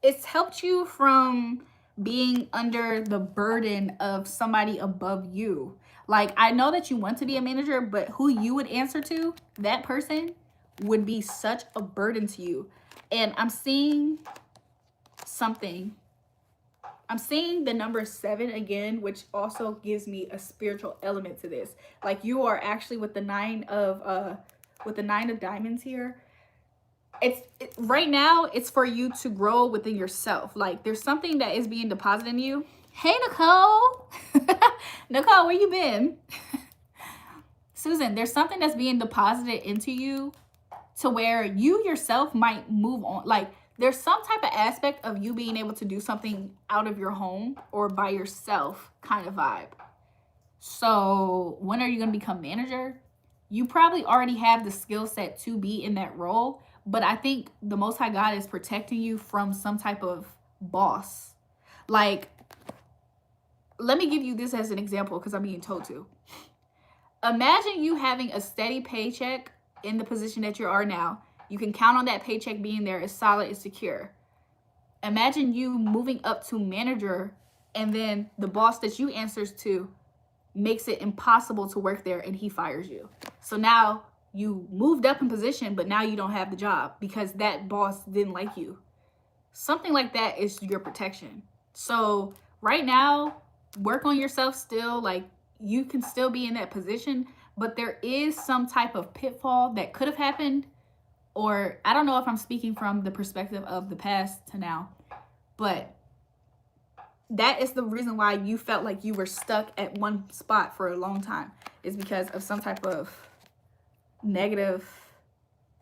[SPEAKER 2] it's helped you from being under the burden of somebody above you. Like, I know that you want to be a manager, but who you would answer to, that person would be such a burden to you. And I'm seeing something. I'm seeing the number 7 again, which also gives me a spiritual element to this. Like, you are actually with the 9 of diamonds here. Right now, it's for you to grow within yourself. Like, there's something that is being deposited in you. Hey, Nicole. Nicole, where you been? Susan, there's something that's being deposited into you to where you yourself might move on. Like, there's some type of aspect of you being able to do something out of your home or by yourself kind of vibe. So when are you going to become manager? You probably already have the skill set to be in that role, but I think the Most High God is protecting you from some type of boss. Like, let me give you this as an example because I'm being told to. Imagine you having a steady paycheck in the position that you are now. You can count on that paycheck being there. It's solid, it's secure. Imagine you moving up to manager, and then the boss that you answers to makes it impossible to work there and he fires you. So now you moved up in position, but now you don't have the job because that boss didn't like you. Something like that is your protection. So right now, work on yourself still. Like, you can still be in that position, but there is some type of pitfall that could have happened. Or I don't know if I'm speaking from the perspective of the past to now, but that is the reason why you felt like you were stuck at one spot for a long time, is because of some type of negative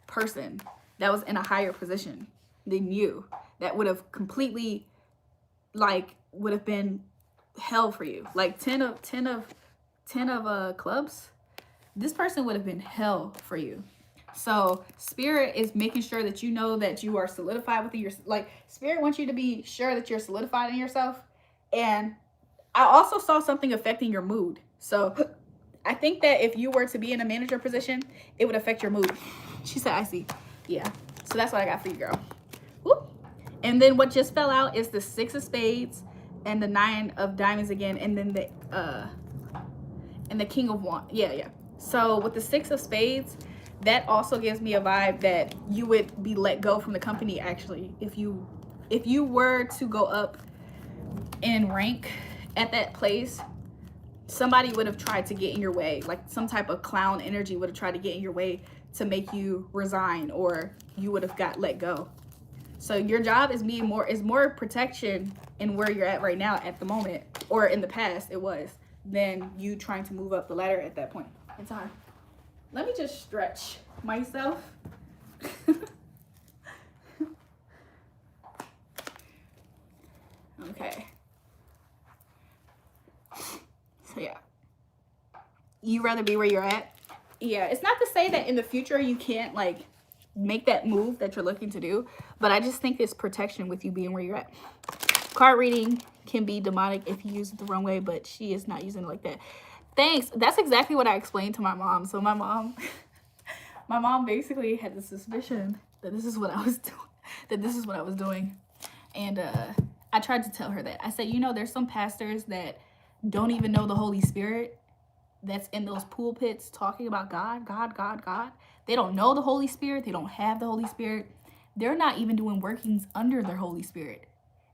[SPEAKER 2] person that was in a higher position than you, that would have completely, like, would have been hell for you. Like 10 of clubs, this person would have been hell for you. So Spirit is making sure that you know that you are solidified within your, like, Spirit wants you to be sure that you're solidified in yourself. And I also saw something affecting your mood. So I think that if you were to be in a manager position, it would affect your mood. She said, I see. Yeah. So that's what I got for you, girl. Whoop. And then what just fell out is the 6 of spades and the 9 of diamonds again. And then the King of Wands. Yeah. So with the 6 of spades, that also gives me a vibe that you would be let go from the company, actually. If you were to go up in rank at that place, somebody would have tried to get in your way. Like, some type of clown energy would have tried to get in your way to make you resign, or you would have got let go. So your job is more protection in where you're at right now at the moment, or in the past it was, than you trying to move up the ladder at that point in time. Let me just stretch myself. Okay. So yeah. You rather be where you're at? Yeah, it's not to say that in the future you can't, like, make that move that you're looking to do, but I just think it's protection with you being where you're at. Card reading can be demonic if you use it the wrong way, but she is not using it like that. Thanks. That's exactly what I explained to my mom. So my mom basically had the suspicion that this is what I was doing. And I tried to tell her that. I said, you know, there's some pastors that don't even know the Holy Spirit that's in those pulpits talking about God. They don't know the Holy Spirit. They don't have the Holy Spirit. They're not even doing workings under their Holy Spirit.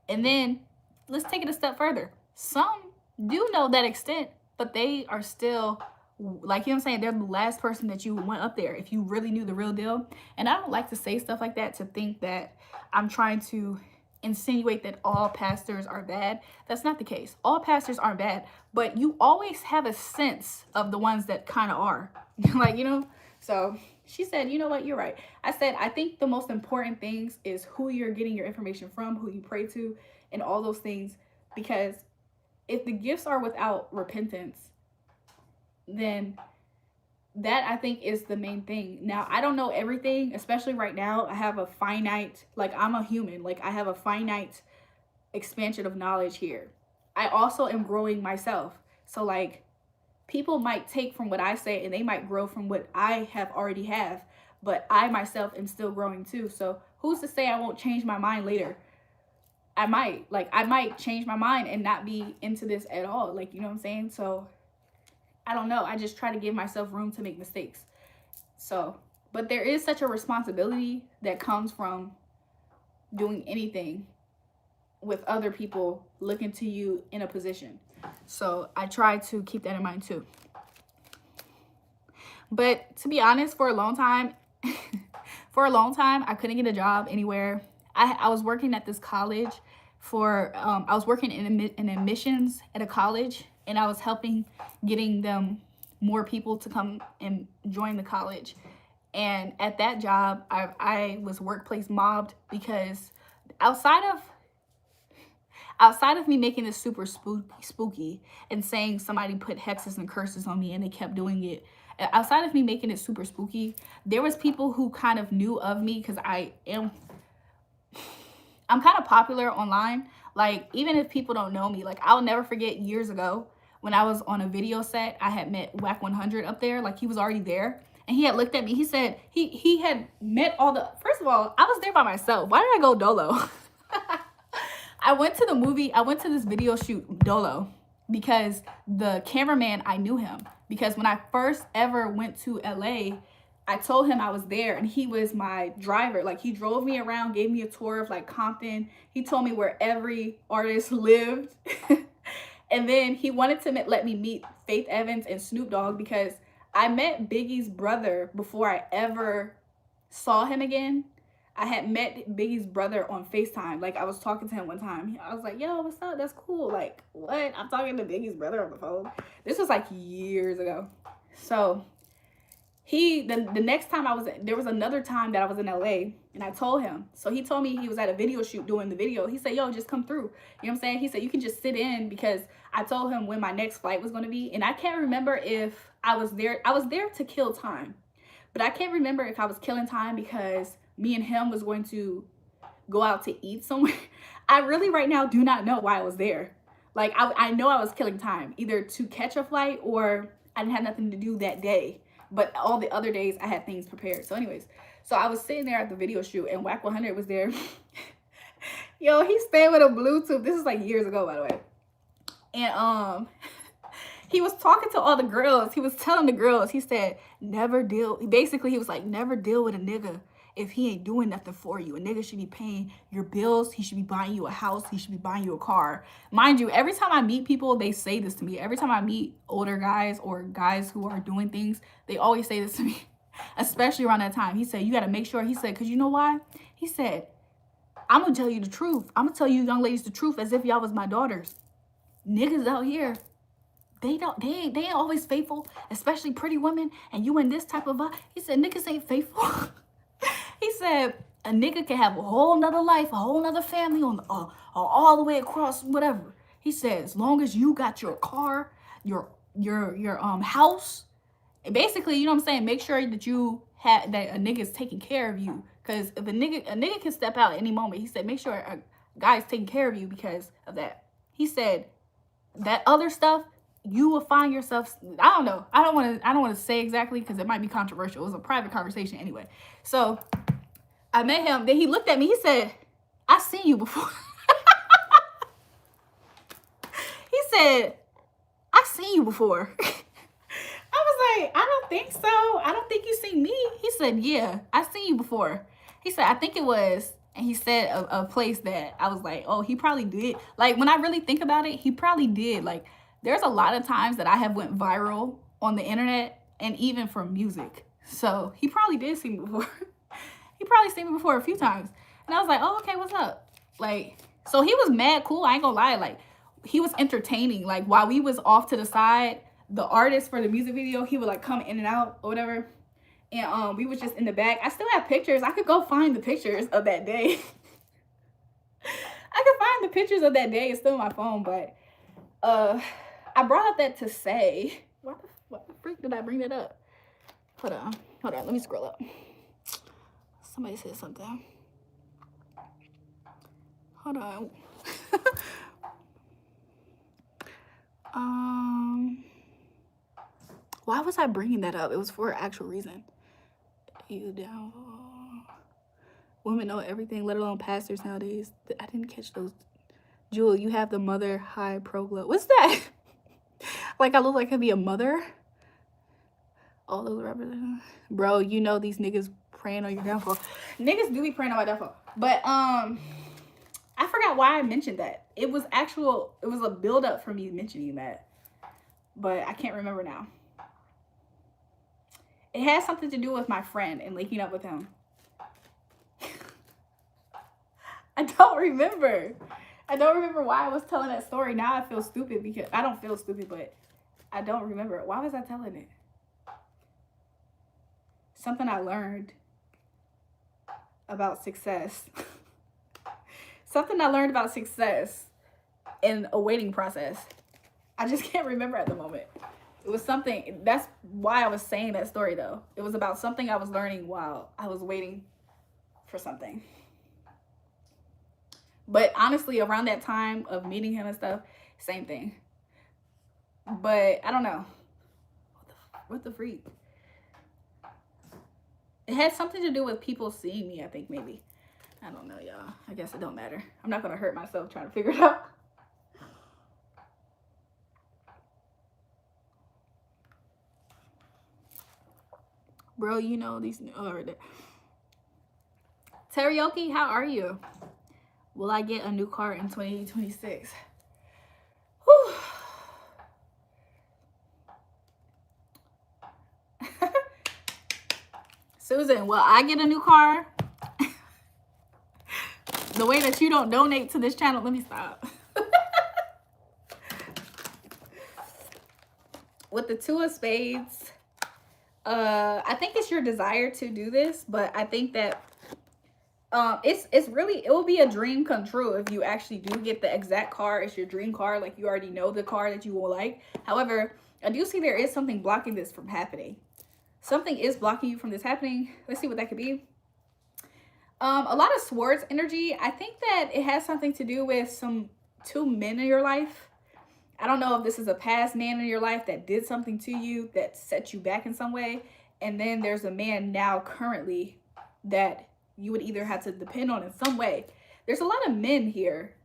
[SPEAKER 2] And then let's take it a step further. Some do know that extent, but they are still, like, you know what I'm saying, they're the last person that you went up there if you really knew the real deal. And I don't like to say stuff like that to think that I'm trying to insinuate that all pastors are bad. That's not the case. All pastors aren't bad, but you always have a sense of the ones that kind of are. Like, you know? So she said, you know what, you're right. I said, I think the most important things is who you're getting your information from, who you pray to, and all those things. Because if the gifts are without repentance, then that, I think, is the main thing. Now, I don't know everything, especially right now. I have a finite, like, I'm a human. Like, I have a finite expansion of knowledge here. I also am growing myself. So, like, people might take from what I say and they might grow from what I have already have. But I myself am still growing too. So who's to say I won't change my mind later? I might change my mind and not be into this at all. Like, you know what I'm saying? So I don't know. I just try to give myself room to make mistakes. So, but there is such a responsibility that comes from doing anything with other people looking to you in a position. So I try to keep that in mind too. But to be honest, for a long time, I couldn't get a job anywhere. I was working at this college I was working in admissions at a college, and I was helping getting them more people to come and join the college. And at that job, I was workplace mobbed because outside of me making this super spooky and saying somebody put hexes and curses on me and they kept doing it, outside of me making it super spooky, there was people who kind of knew of me because I'm kind of popular online. Like, even if people don't know me, like, I'll never forget years ago when I was on a video set, I had met Whack 100 up there. Like, he was already there. And he had looked at me. He said he had met all the... First of all, I was there by myself. Why did I go dolo? I went to this video shoot dolo because the cameraman, I knew him. Because when I first ever went to LA, I told him I was there and he was my driver. Like, he drove me around, gave me a tour of like Compton. He told me where every artist lived. And then he wanted to let me meet Faith Evans and Snoop Dogg because I met Biggie's brother before I ever saw him again. I had met Biggie's brother on FaceTime. Like, I was talking to him one time. I was like, yo, what's up? That's cool. Like, what? I'm talking to Biggie's brother on the phone. This was like years ago. So the next time there was another time that I was in LA and I told him. So he told me he was at a video shoot doing the video. He said, yo, just come through. You know what I'm saying? He said, you can just sit in, because I told him when my next flight was going to be. And I can't remember if I was there. I was there to kill time. But I can't remember if I was killing time because me and him was going to go out to eat somewhere. I really right now do not know why I was there. Like, I know I was killing time, either to catch a flight or I didn't have nothing to do that day. But all the other days I had things prepared. So anyways, so I was sitting there at the video shoot and Whack 100 was there. Yo, he's staying with a Bluetooth. This is like years ago, by the way. And he was talking to all the girls. He was telling the girls, he said, basically he was like, never deal with a nigga if he ain't doing nothing for you. A nigga should be paying your bills. He should be buying you a house. He should be buying you a car. Mind you, every time I meet people, they say this to me. Every time I meet older guys or guys who are doing things, they always say this to me, especially around that time. He said, you got to make sure. He said, because you know why? He said, I'm going to tell you the truth. I'm going to tell you young ladies the truth as if y'all was my daughters. Niggas out here, they ain't always faithful, especially pretty women. And you in this type of he said, niggas ain't faithful. He said, a nigga can have a whole nother life, a whole nother family on all the way across whatever. He said, as long as you got your car, your house, and basically, you know what I'm saying, make sure that that a nigga's taking care of you. Because if a nigga can step out at any moment. He said, make sure a guy's taking care of you because of that. He said, that other stuff, you will find yourself, I don't know. I don't want to say exactly because it might be controversial. It was a private conversation anyway. So I met him. Then he looked at me. He said, I seen you before. He said, I seen you before. I was like, I don't think so. I don't think you seen me. He said, yeah, I seen you before. He said, I think it was, and he said a place that I was like, oh, he probably did. Like, when I really think about it, he probably did. Like, there's a lot of times that I have went viral on the internet and even from music. So he probably did see me before. He probably seen me before a few times. And I was like, oh, okay, what's up? Like, so he was mad cool. I ain't gonna lie. Like, he was entertaining. Like, while we was off to the side, the artist for the music video, he would like come in and out or whatever. And we was just in the back. I still have pictures. I could go find the pictures of that day. I could find the pictures of that day. It's still on my phone, but I brought up that to say, what the freak did I bring that up? Hold on, let me scroll up. Somebody said something. Hold on. Why was I bringing that up? It was for an actual reason. You down? Women know everything, let alone pastors nowadays. I didn't catch those. Jewel, you have the mother high pro glow. What's that? Like I look like I could be a mother? All those rappers. Bro, you know these niggas praying on your downfall. Niggas do be praying on my downfall. But I forgot why I mentioned that. It was a build up for me mentioning that. But I can't remember now. It has something to do with my friend and linking up with him. I don't remember. I don't remember why I was telling that story. Now I feel stupid because I don't feel stupid, but I don't remember it. Why was I telling it? Something I learned about success. Something I learned about success in a waiting process. I just can't remember at the moment. It was something, that's why I was saying that story though. It was about something I was learning while I was waiting for something. But honestly, around that time of meeting him and stuff, same thing. But I don't know. What the freak? It had something to do with people seeing me, I think, maybe. I don't know, y'all. I guess it don't matter. I'm not going to hurt myself trying to figure it out. Bro, you know these... Oh, right there. Teriyaki, how are you? Will I get a new car in 2026? Whew. Susan, will I get a new car? The way that you don't donate to this channel, let me stop. With the Two of Spades, I think it's your desire to do this, but I think that it's really, it will be a dream come true if you actually do get the exact car. It's your dream car, like you already know the car that you will like. However, I do see there is something blocking this from happening. Something is blocking you from this happening. Let's see what that could be. A lot of swords energy. I think that it has something to do with two men in your life. I don't know if this is a past man in your life that did something to you, that set you back in some way. And then there's a man now currently that you would either have to depend on in some way. There's a lot of men here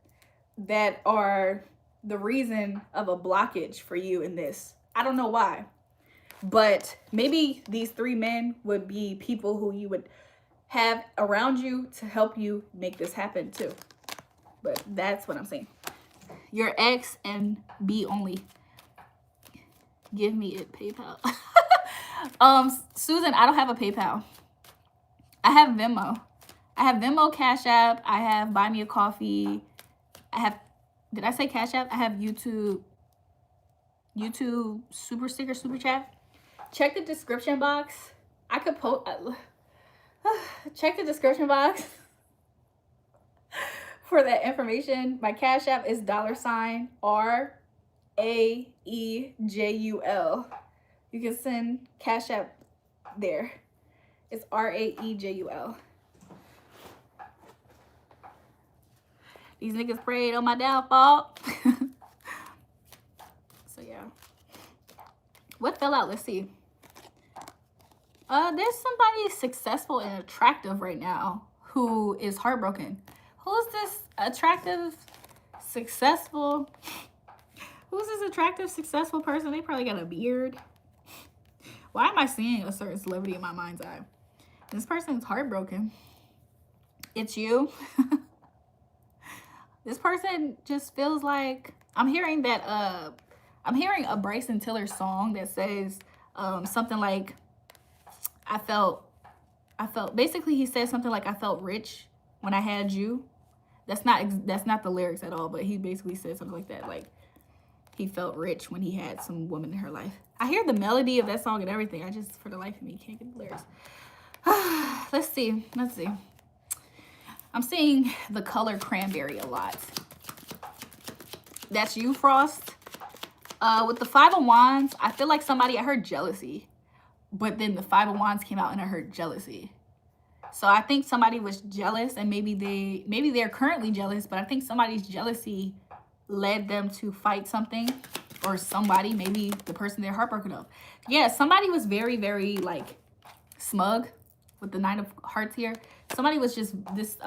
[SPEAKER 2] that are the reason of a blockage for you in this. I don't know why. But maybe these three men would be people who you would have around you to help you make this happen too. But that's what I'm saying. Your ex and B only. Give me it, PayPal. Susan, I don't have a PayPal. I have Venmo. I have Venmo, Cash App. I have Buy Me a Coffee. I have, did I say Cash App? I have YouTube Super Sticker, Super Chat. Check the description box. I could post. Check the description box for that information. My Cash App is $RAEJUL. You can send Cash App there. It's RAEJUL. These niggas prayed on my downfall. So yeah. What fell out? Let's see. There's somebody successful and attractive right now who is heartbroken. Who's this attractive, successful? Who's this attractive, successful person? They probably got a beard. Why am I seeing a certain celebrity in my mind's eye? This person's heartbroken. It's you. This person just feels like, I'm hearing that, I'm hearing a Bryson Tiller song that says something like, I felt, basically he said something like, I felt rich when I had you. That's not the lyrics at all, but he basically said something like that. Like, he felt rich when he had some woman in her life. I hear the melody of that song and everything. I just, for the life of me, can't get the lyrics. Let's see. I'm seeing the color cranberry a lot. That's you, Frost. With the Five of Wands, I feel like I heard jealousy. But then the Five of Wands came out and I heard jealousy. So I think somebody was jealous, and maybe they're currently jealous, but I think somebody's jealousy led them to fight something, or somebody, maybe the person they're heartbroken of. Yeah, somebody was very, very like smug with the 9 of Hearts here. Somebody was just this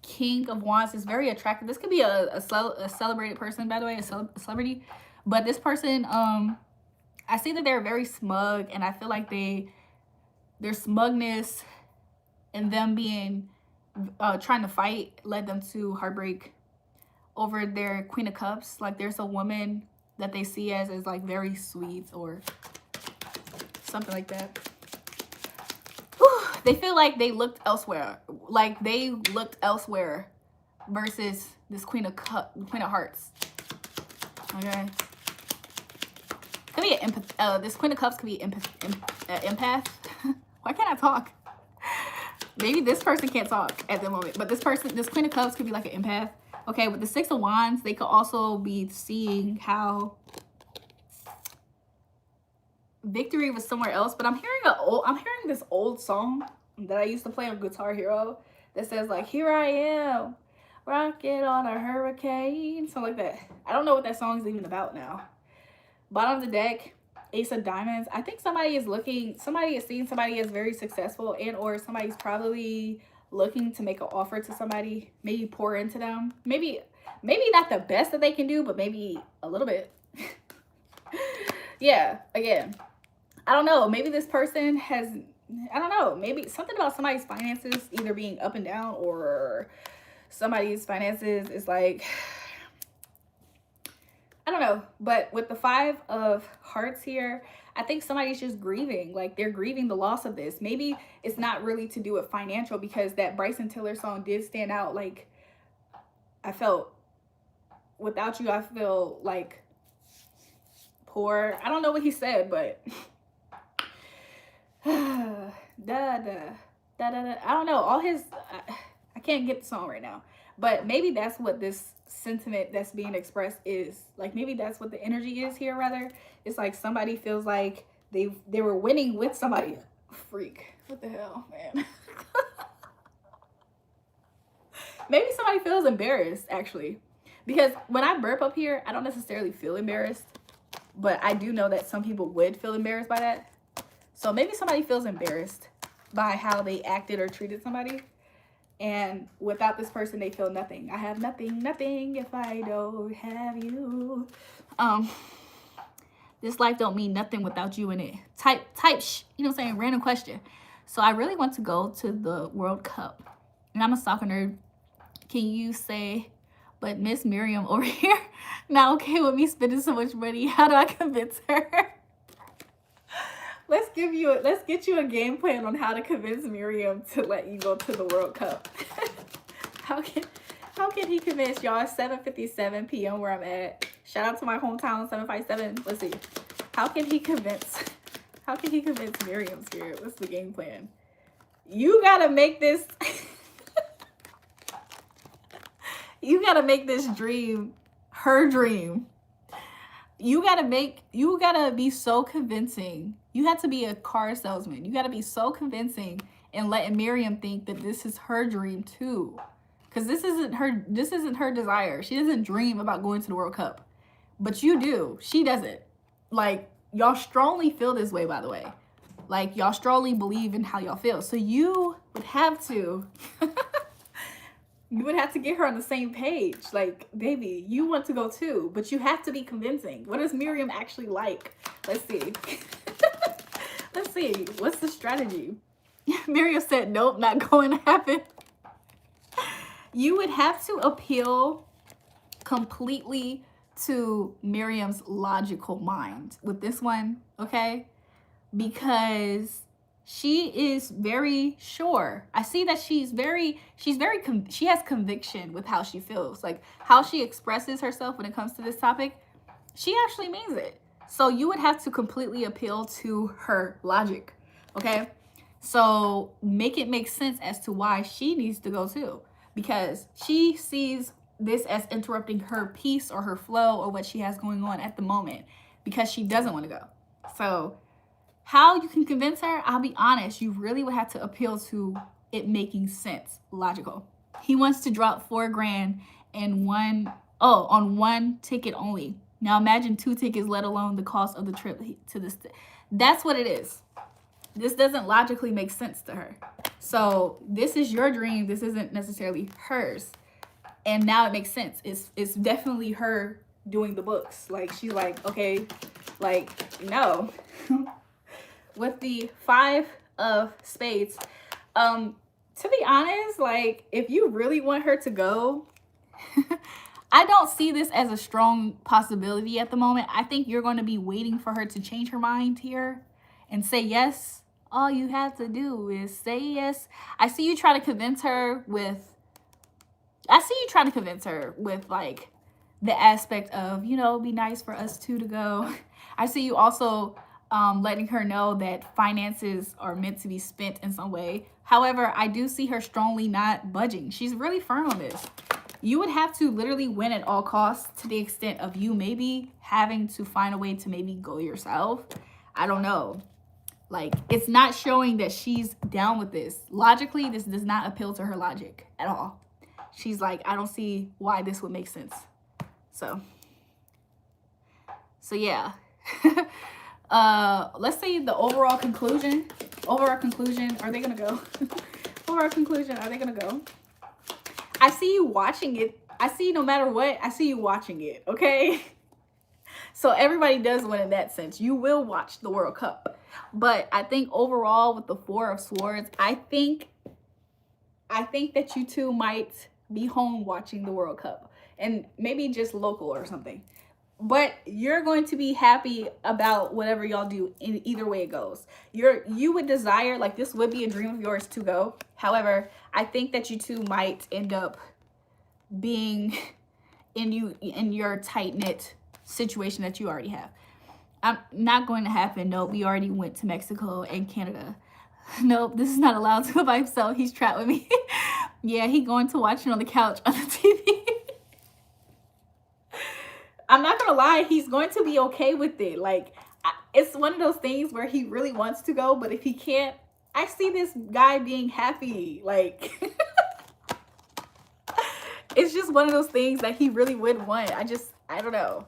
[SPEAKER 2] King of Wands is very attractive. This could be a celebrated person, by the way, a celebrity. But this person, I see that they're very smug, and I feel like their smugness and them being trying to fight led them to heartbreak over their Queen of Cups. Like there's a woman that they see as like very sweet or something like that. Whew, they feel like they looked elsewhere. Like they looked elsewhere versus this Queen of Hearts. Okay. Could be an empath. This Queen of Cups could be empath. Why can't I talk? Maybe this person can't talk at the moment, but this Queen of Cups could be like an empath. Okay, with the 6 of Wands, they could also be seeing how victory was somewhere else. But I'm hearing this old song that I used to play on Guitar Hero that says like, "Here I am, rocket on a hurricane," something like that. I don't know what that song is even about now. Bottom of the deck, Ace of Diamonds. I think somebody is seeing somebody as very successful, and or somebody's probably looking to make an offer to somebody, maybe pour into them. Maybe not the best that they can do, but maybe a little bit. Yeah, again, I don't know. Maybe this person has, I don't know, maybe something about somebody's finances either being up and down, or somebody's finances is like, I don't know. But with the 5 of Hearts here, I think somebody's just grieving. Like they're grieving the loss of this. Maybe it's not really to do with financial, because that Bryson Tiller song did stand out. Like I felt, without you, I feel like poor. I don't know what he said, but I don't know. All his, I can't get the song right now. But maybe that's what this sentiment that's being expressed is. Like maybe that's what the energy is here, rather. It's like somebody feels like they were winning with somebody. Freak. What the hell, man? Maybe somebody feels embarrassed, actually. Because when I burp up here, I don't necessarily feel embarrassed. But I do know that some people would feel embarrassed by that. So maybe somebody feels embarrassed by how they acted or treated somebody. And without this person, they feel nothing. I have nothing if I don't have you. This life don't mean nothing without you in it. Type, you know what I'm saying? Random question. So I really want to go to the World Cup. And I'm a soccer nerd. Can you say, but Miss Miriam over here not okay with me spending so much money? How do I convince her? Let's get you a game plan on how to convince Miriam to let you go to the World Cup. How can he convince y'all? 7:57 p.m. where I'm at. Shout out to my hometown 757. Let's see. How can he convince Miriam here? What's the game plan? You gotta make this you gotta make this dream her dream. You gotta be so convincing. You have to be a car salesman. You gotta be so convincing and letting Miriam think that this is her dream too. Because this isn't her desire. She doesn't dream about going to the World Cup. But you do. She doesn't. Like, y'all strongly feel this way, by the way. Like, y'all strongly believe in how y'all feel. So you would have to get her on the same page. Like, baby, you want to go too, but you have to be convincing. What is Miriam actually like? Let's see. Let's see. What's the strategy? Miriam said, nope, not going to happen. You would have to appeal completely to Miriam's logical mind with this one, okay? Because she is very sure. I see that she has conviction with how she feels. Like how she expresses herself when it comes to this topic, she actually means it. So you would have to completely appeal to her logic, okay? So make it make sense as to why she needs to go too. Because she sees this as interrupting her peace or her flow or what she has going on at the moment, because she doesn't want to go. So how you can convince her, I'll be honest, you really would have to appeal to it making sense, logical. He wants to drop $4 grand on one ticket only. Now imagine 2 tickets, let alone the cost of the trip to this. That's what it is. This doesn't logically make sense to her. So this is your dream. This isn't necessarily hers. And now it makes sense. It's definitely her doing the books. Like, she's like, okay, like, no. With the 5 of spades, to be honest, like, if you really want her to go, I don't see this as a strong possibility at the moment. I think you're going to be waiting for her to change her mind here and say yes. All you have to do is say yes. I see you try to convince her with, like, the aspect of, you know, be nice for us two to go. I see you also letting her know that finances are meant to be spent in some way. However, I do see her strongly not budging. She's really firm on this. You would have to literally win at all costs, to the extent of you maybe having to find a way to maybe go yourself. I don't know. Like, it's not showing that she's down with this. Logically, this does not appeal to her logic at all. She's like, I don't see why this would make sense. So yeah. Let's say the overall conclusion. Are they gonna go? Overall conclusion, are they gonna go? I see you watching it. I see, no matter what, I see you watching it, okay? So everybody does win in that sense. You will watch the World Cup. But I think overall, with the 4 of Swords, I think that you two might be home watching the World Cup. And maybe just local or something. But you're going to be happy about whatever y'all do in either way it goes. You would desire, like, this would be a dream of yours to go. However, I think that you two might end up being in your tight-knit situation that you already have. I'm not going to happen. Nope, we already went to Mexico and Canada. Nope, this is not allowed to go by himself. He's trapped with me. Yeah, he going to watch it on the couch on the TV. I'm not gonna lie, he's going to be okay with it. Like, it's one of those things where he really wants to go, but if he can't, I see this guy being happy. Like, it's just one of those things that he really would want. I don't know.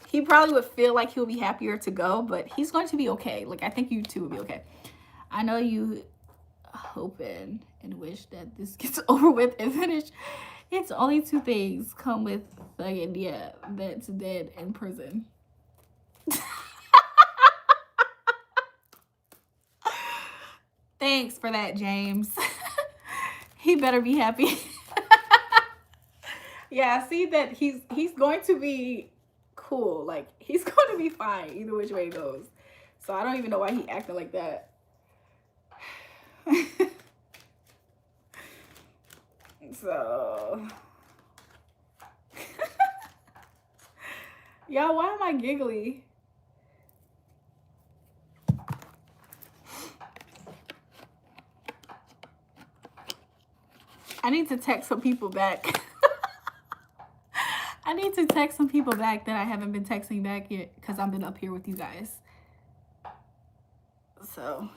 [SPEAKER 2] He probably would feel like he'll be happier to go, but he's going to be okay. Like, I think you two will be okay. I know you hoping and wish that this gets over with and finished. It's only 2 things come with thugging, yeah, that's dead in prison. Thanks for that, James. He better be happy. Yeah, I see that he's going to be cool. Like, he's going to be fine either which way it goes. So I don't even know why he acted like that. So y'all, why am I giggly? I need to text some people back. I need to text some people back that I haven't been texting back yet, because I've been up here with you guys. So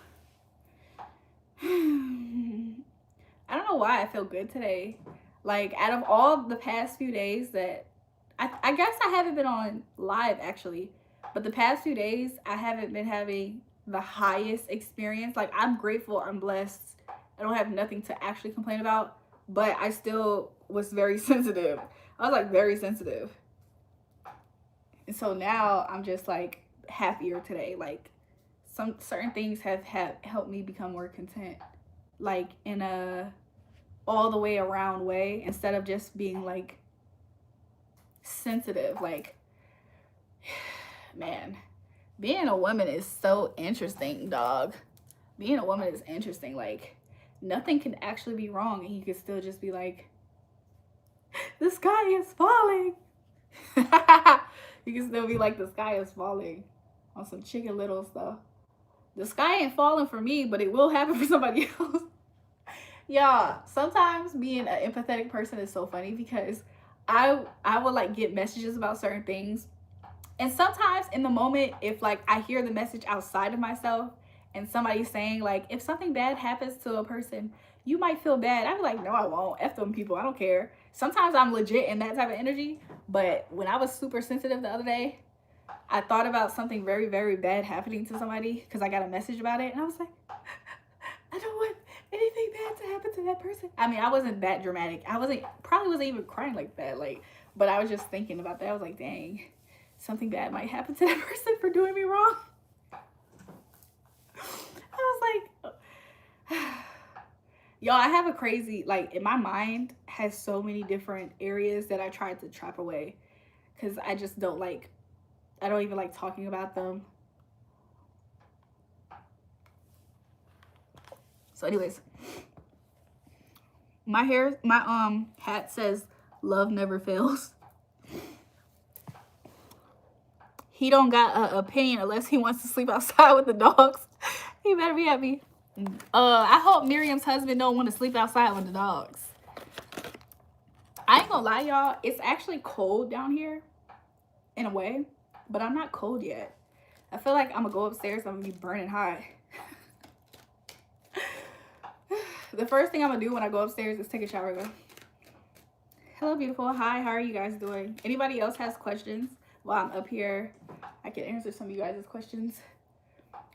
[SPEAKER 2] I don't know why I feel good today. Like, out of all the past few days that I guess I haven't been on live actually, but the past few days I haven't been having the highest experience. Like, I'm grateful, I'm blessed. I don't have nothing to actually complain about, but I still was very sensitive. I was like very sensitive. And so now I'm just like happier today. Like, some certain things have helped me become more content, like in a all the way around way, instead of just being like sensitive. Like, man, being a woman is so interesting, dog. Being a woman is interesting. Like, nothing can actually be wrong and you can still just be like, the sky is falling. You can still be like, the sky is falling, on some Chicken Little stuff. The sky ain't falling for me, but it will happen for somebody else. Y'all, sometimes being an empathetic person is so funny, because I will like get messages about certain things, and sometimes in the moment, if like I hear the message outside of myself and somebody's saying like, if something bad happens to a person, you might feel bad. I'd be like, no, I won't. F them people, I don't care. Sometimes I'm legit in that type of energy, but when I was super sensitive the other day, I thought about something very, very bad happening to somebody because I got a message about it. And I was like, I don't want anything bad to happen to that person. I mean, I wasn't that dramatic. Probably wasn't even crying like that. Like, but I was just thinking about that. I was like, dang, something bad might happen to that person for doing me wrong. I was like, y'all, I have a crazy, like, in my mind has so many different areas that I tried to trap away because I just don't like, I don't even like talking about them. So anyways, my hat says love never fails. He don't got an opinion unless he wants to sleep outside with the dogs. He better be happy. I hope Miriam's husband don't want to sleep outside with the dogs. I ain't gonna lie, y'all. It's actually cold down here in a way, but I'm not cold yet. I feel like I'm gonna go upstairs and I'm gonna be burning hot. The first thing I'm gonna do when I go upstairs is take a shower though. Hello, beautiful. Hi, how are you guys doing? Anybody else has questions while I'm up here? I can answer some of you guys' questions.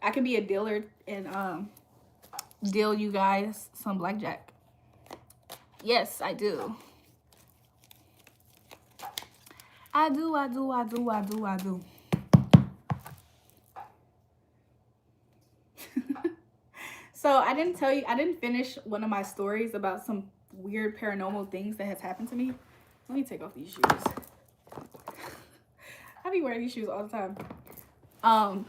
[SPEAKER 2] I can be a dealer and deal you guys some blackjack. Yes, I do. I do. So I didn't finish one of my stories about some weird paranormal things that has happened to me. Let me take off these shoes. I be wearing these shoes all the time.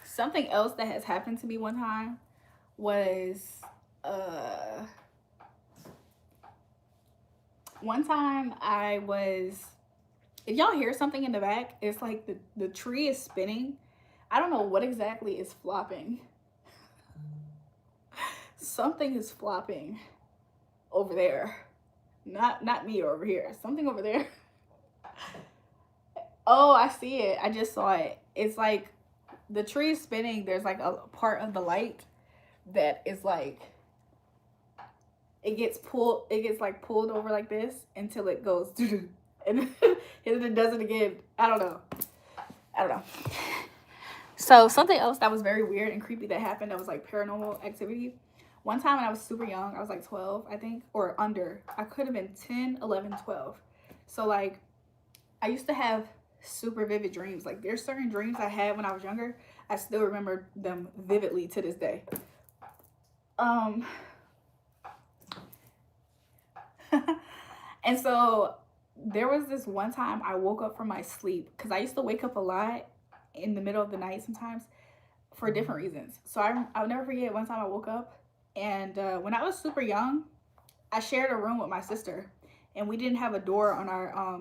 [SPEAKER 2] Something else that has happened to me one time was one time I was, if y'all hear something in the back, it's like the tree is spinning. I don't know what exactly is flopping. Something is flopping over there. Not me over here. Something over there. Oh, I see it. I just saw it. It's like the tree is spinning. There's like a part of the light that is like, it gets like pulled over like this until it goes and then it does it again. I don't know. So something else that was very weird and creepy that happened that was like paranormal activity. One time when I was super young, I was like 12, I think, or under. I could have been 10, 11, 12. So like, I used to have super vivid dreams. Like there's certain dreams I had when I was younger. I still remember them vividly to this day. And so there was this one time I woke up from my sleep because I used to wake up a lot in the middle of the night sometimes for different reasons. So I'll never forget one time I woke up and when I was super young, I shared a room with my sister and we didn't have a door on our,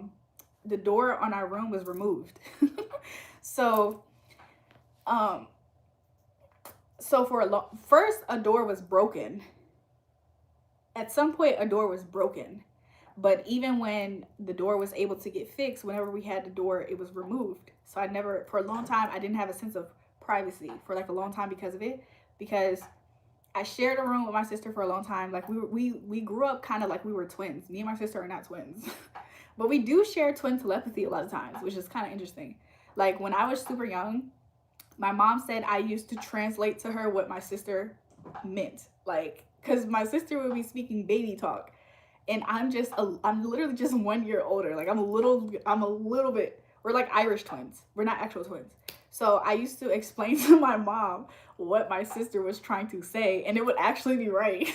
[SPEAKER 2] the door on our room was removed. So first a door was broken. At some point a door was broken. But even when the door was able to get fixed, whenever we had the door, it was removed. So I never, for a long time, I didn't have a sense of privacy for like a long time because of it. Because I shared a room with my sister for a long time. Like we grew up kind of like we were twins. Me and my sister are not twins. But we do share twin telepathy a lot of times, which is kind of interesting. Like when I was super young, my mom said I used to translate to her what my sister meant. Like, because my sister would be speaking baby talk. And I'm literally just 1 year older. Like I'm a little bit, we're like Irish twins. We're not actual twins. So I used to explain to my mom what my sister was trying to say and it would actually be right.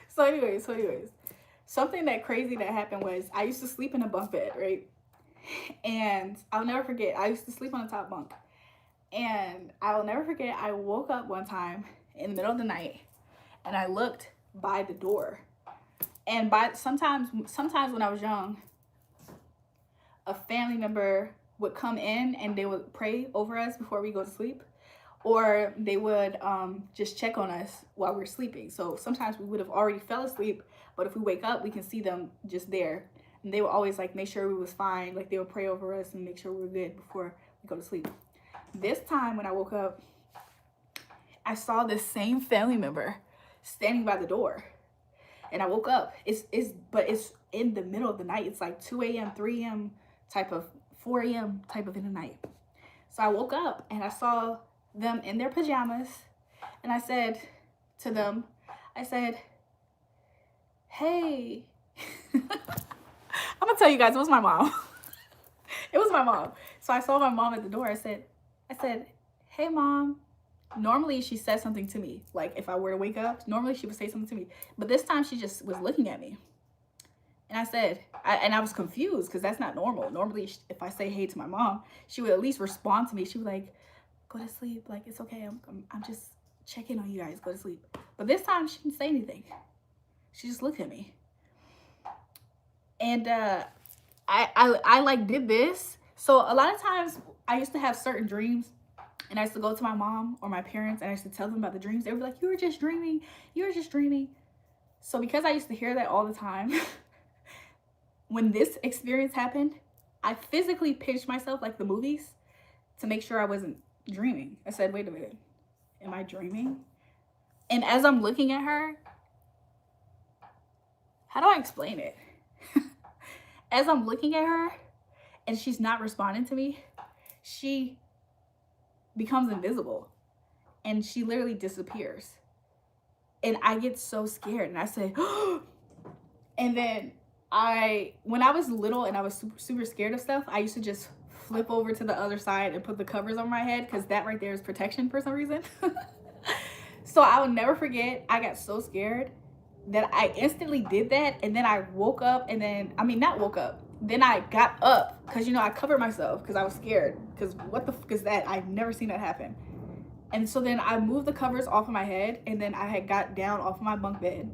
[SPEAKER 2] So anyways, something that crazy that happened was I used to sleep in a bunk bed, right? And I'll never forget, I used to sleep on the top bunk. And I will never forget, I woke up one time in the middle of the night and I looked by the door. And sometimes when I was young, a family member would come in and they would pray over us before we go to sleep. Or they would just check on us while we're sleeping. So sometimes we would have already fell asleep, but if we wake up, we can see them just there. And they would always like make sure we was fine. Like they would pray over us and make sure we were good before we go to sleep. This time when I woke up, I saw this same family member standing by the door. And I woke up. But it's in the middle of the night. It's like 2 a.m., 3 a.m. type of 4 a.m. type of in the night. So I woke up and I saw them in their pajamas. And I said to them, I said, hey. I'm gonna tell you guys, it was my mom. It was my mom. So I saw my mom at the door. I said, hey mom. Normally she says something to me. Like if I were to wake up, normally she would say something to me. But this time she just was looking at me. And I said, I was confused because that's not normal. Normally if I say hey to my mom, she would at least respond to me. She would like, go to sleep. Like, it's okay. I'm just checking on you guys. Go to sleep. But this time she didn't say anything. She just looked at me. And I like did this. So a lot of times I used to have certain dreams, and I used to go to my mom or my parents and I used to tell them about the dreams. They would be like, you were just dreaming. You were just dreaming. So because I used to hear that all the time, when this experience happened, I physically pinched myself like the movies to make sure I wasn't dreaming. I said, wait a minute, am I dreaming? And as I'm looking at her, how do I explain it? As I'm looking at her and she's not responding to me, she becomes invisible and she literally disappears. And I get so scared and I say, and then when I was little and I was super scared of stuff, I used to just flip over to the other side and put the covers on my head because that right there is protection for some reason. So I will never forget, I got so scared that I instantly did that. And then I woke up and then, not woke up. Then I got up because, I covered myself because I was scared. Because what the fuck is that? I've never seen that happen. And so then I moved the covers off of my head and then I had got down off of my bunk bed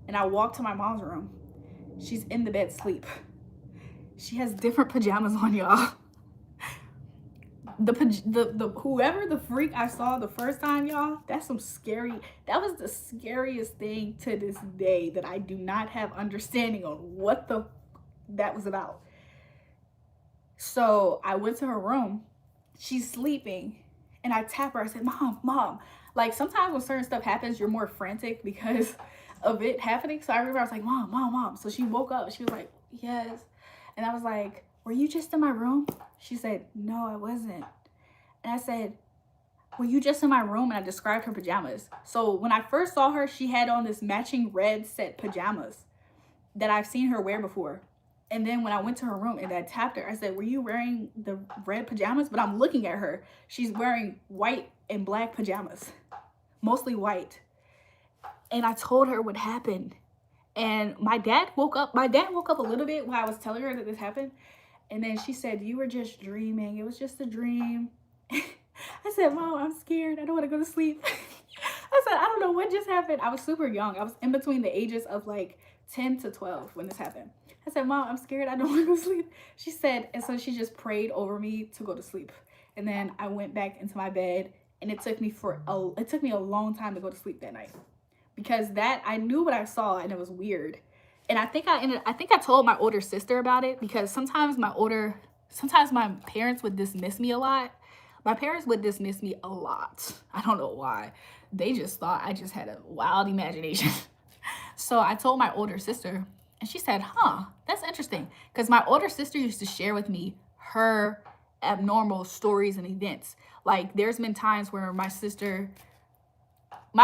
[SPEAKER 2] and I walked to my mom's room. She's in the bed asleep. She has different pajamas on, y'all. Whoever the freak I saw the first time, y'all, that was the scariest thing to this day that I do not have understanding on what that was about. So I went to her room. She's sleeping and I tap her. I said, mom. Like sometimes when certain stuff happens, you're more frantic because of it happening. So I remember I was like, mom. So she woke up. She was like, yes. And I was like, were you just in my room? She said, no, I wasn't. And I said, were you just in my room? And I described her pajamas. So when I first saw her, she had on this matching red set pajamas that I've seen her wear before. And then when I went to her room and I tapped her, I said, were you wearing the red pajamas? But I'm looking at her. She's wearing white and black pajamas, mostly white. And I told her what happened. And my dad woke up a little bit while I was telling her that this happened. And then she said, you were just dreaming. It was just a dream. I said, Mom, I'm scared. I don't want to go to sleep. I said, I don't know what just happened. I was super young. I was in between the ages of like 10 to 12 when this happened. I said, Mom, I'm scared. I don't want to go to sleep. She said, and so she just prayed over me to go to sleep. And then I went back into my bed and it took me a long time to go to sleep that night. Because I knew what I saw and it was weird. And I think I told my older sister about it because sometimes my parents would dismiss me a lot. My parents would dismiss me a lot. I don't know why. They just thought I just had a wild imagination. So I told my older sister and she said, that's interesting. Because my older sister used to share with me her abnormal stories and events. Like there's been times where my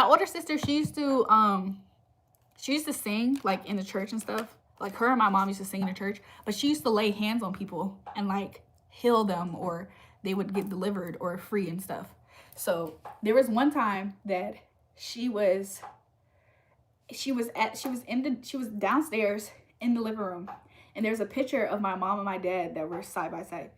[SPEAKER 2] older sister, she used to sing like in the church and stuff. Like her and my mom used to sing in the church, but she used to lay hands on people and like heal them or they would get delivered or free and stuff. So there was one time that she was downstairs in the living room and there's a picture of my mom and my dad that were side by side.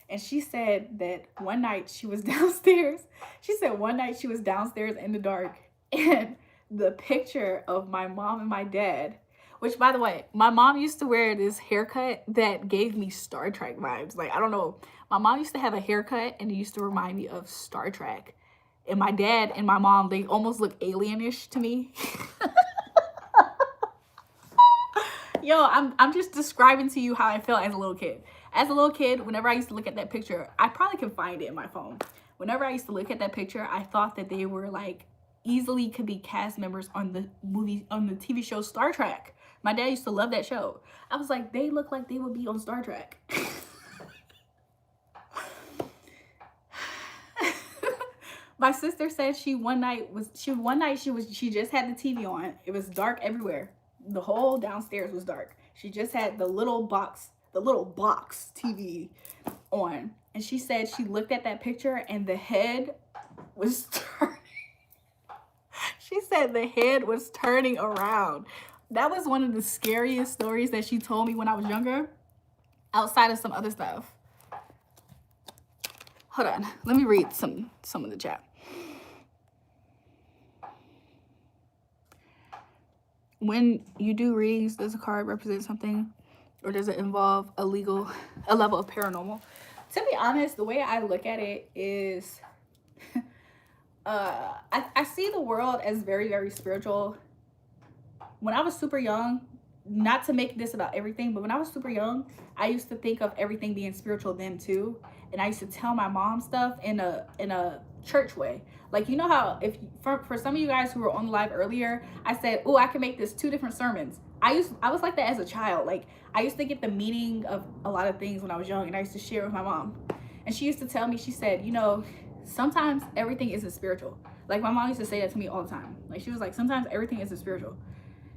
[SPEAKER 2] And she said that one night she was downstairs. She said one night she was downstairs in the dark and the picture of my mom and my dad, which by the way, my mom used to wear this haircut that gave me Star Trek vibes. Like, I don't know. My mom used to have a haircut and it used to remind me of Star Trek. And my dad and my mom, they almost look alienish to me. Yo, I'm just describing to you how I felt as a little kid. As a little kid, whenever I used to look at that picture, I probably can find it in my phone. Whenever I used to look at that picture, I thought that they were like easily could be cast members on the TV show Star Trek. My dad used to love that show. I was like, they look like they would be on Star Trek. My sister said she just had the TV on. It was dark everywhere. The whole downstairs was dark. She just had the little box TV on. And she said she looked at that picture and the head was turning. She said the head was turning around. That was one of the scariest stories that she told me when I was younger, outside of some other stuff. Hold on, let me read some of the chat. When you do readings, does a card represent something, or does it involve a level of paranormal? To be honest, the way I look at it is, I see the world as very, very spiritual. When I was super young, not to make this about everything, but when I was super young, I used to think of everything being spiritual then too. And I used to tell my mom stuff in a church way. Like, you know how for some of you guys who were on the live earlier, I said, oh, I can make this 2 different sermons. I was like that as a child. Like, I used to get the meaning of a lot of things when I was young, and I used to share with my mom. And she used to tell me, she said, you know, sometimes everything isn't spiritual. Like, my mom used to say that to me all the time. Like, she was like, sometimes everything isn't spiritual.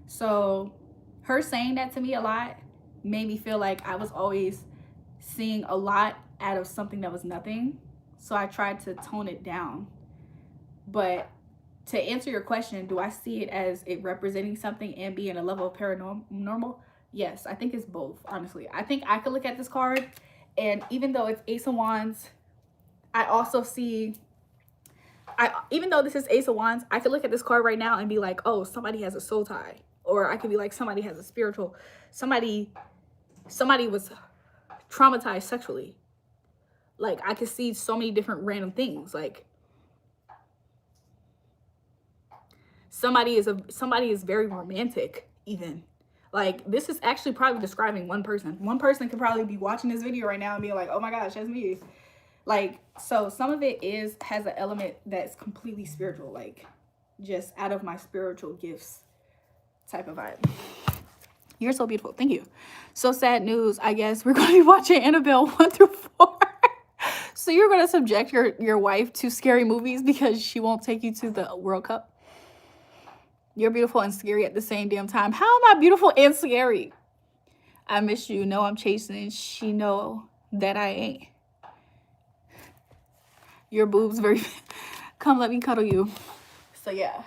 [SPEAKER 2] So her saying that to me a lot made me feel like I was always seeing a lot out of something that was nothing. So I tried to tone it down. But to answer your question, do I see it as it representing something and being a level of paranormal? Yes, I think it's both, honestly. I think I could look at this card, and even though it's Ace of Wands, I also see, even though this is Ace of Wands, I could look at this card right now and be like, oh, somebody has a soul tie. Or I could be like, somebody has a spiritual, somebody was traumatized sexually. Like, I could see so many different random things. Like, somebody is very romantic even. Like, this is actually probably describing one person. One person could probably be watching this video right now and be like, oh my gosh, that's me. Like, so some of it has an element that's completely spiritual, like just out of my spiritual gifts type of vibe. You're so beautiful. Thank you. So sad news. I guess we're going to be watching Annabelle 1 through 4. So you're going to subject your wife to scary movies because she won't take you to the World Cup? You're beautiful and scary at the same damn time. How am I beautiful and scary? I miss you. No, I'm chasing. She know that I ain't. Your boobs very... Come, let me cuddle you. So, yeah.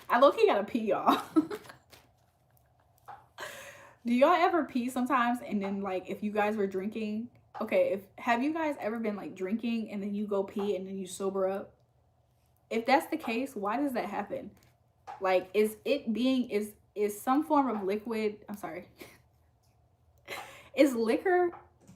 [SPEAKER 2] I low-key gotta pee, y'all. Do y'all ever pee sometimes and then, like, if you guys were drinking... Okay, have you guys ever been, like, drinking and then you go pee and then you sober up? If that's the case, why does that happen? Like, is some form of liquid, I'm sorry. Is liquor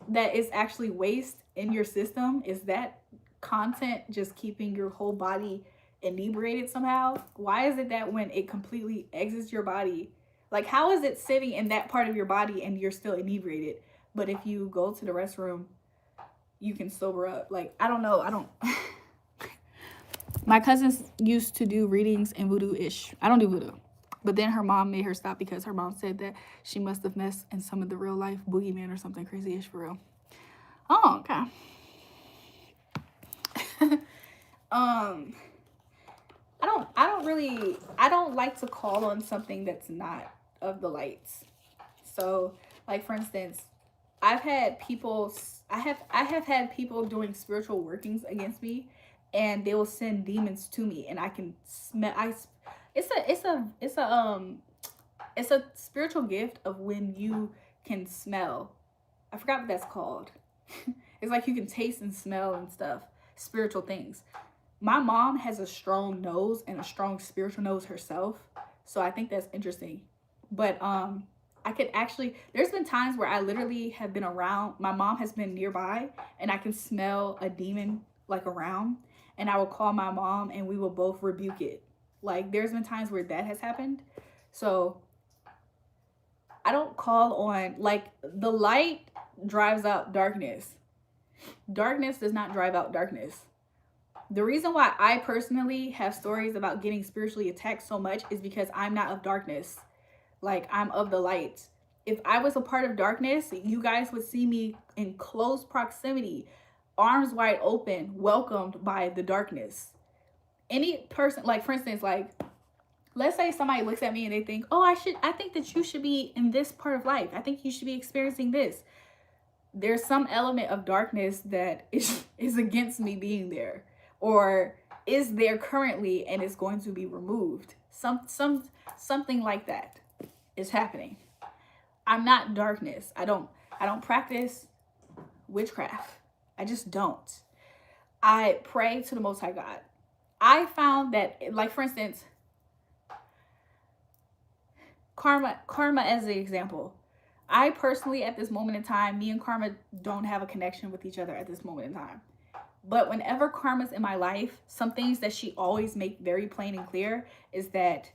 [SPEAKER 2] that is actually waste in your system, is that content just keeping your whole body inebriated somehow? Why is it that when it completely exits your body, like, how is it sitting in that part of your body and you're still inebriated? But if you go to the restroom, you can sober up. Like, I don't know. My cousins used to do readings and voodoo-ish. I don't do voodoo. But then her mom made her stop because her mom said that she must have messed in some of the real life boogeyman or something crazy-ish for real. Oh, okay. I don't like to call on something that's not of the lights. So, like, for instance, I have had people doing spiritual workings against me, and they will send demons to me, and I can smell. It's a spiritual gift of when you can smell. I forgot what that's called. It's like you can taste and smell and stuff. Spiritual things. My mom has a strong nose and a strong spiritual nose herself, so I think that's interesting. But I could actually, there's been times where I literally have been around, my mom has been nearby, and I can smell a demon like around, and I will call my mom and we will both rebuke it. Like, there's been times where that has happened. So I don't call on, like, the light drives out darkness. Darkness does not drive out darkness. The reason why I personally have stories about getting spiritually attacked so much is because I'm not of darkness. Like, I'm of the light. If I was a part of darkness, you guys would see me in close proximity, arms wide open, welcomed by the darkness. Any person, like, for instance, like, let's say somebody looks at me and they think, oh, I think that you should be in this part of life. I think you should be experiencing this. There's some element of darkness that is against me being there, or is there currently and is going to be removed. Something like that is happening. I'm not darkness. I don't practice witchcraft. I just don't. I pray to the Most High God. I found that, like, for instance, karma as an example. I personally, at this moment in time, me and karma don't have a connection with each other at this moment in time. But whenever karma's in my life, some things that she always make very plain and clear is that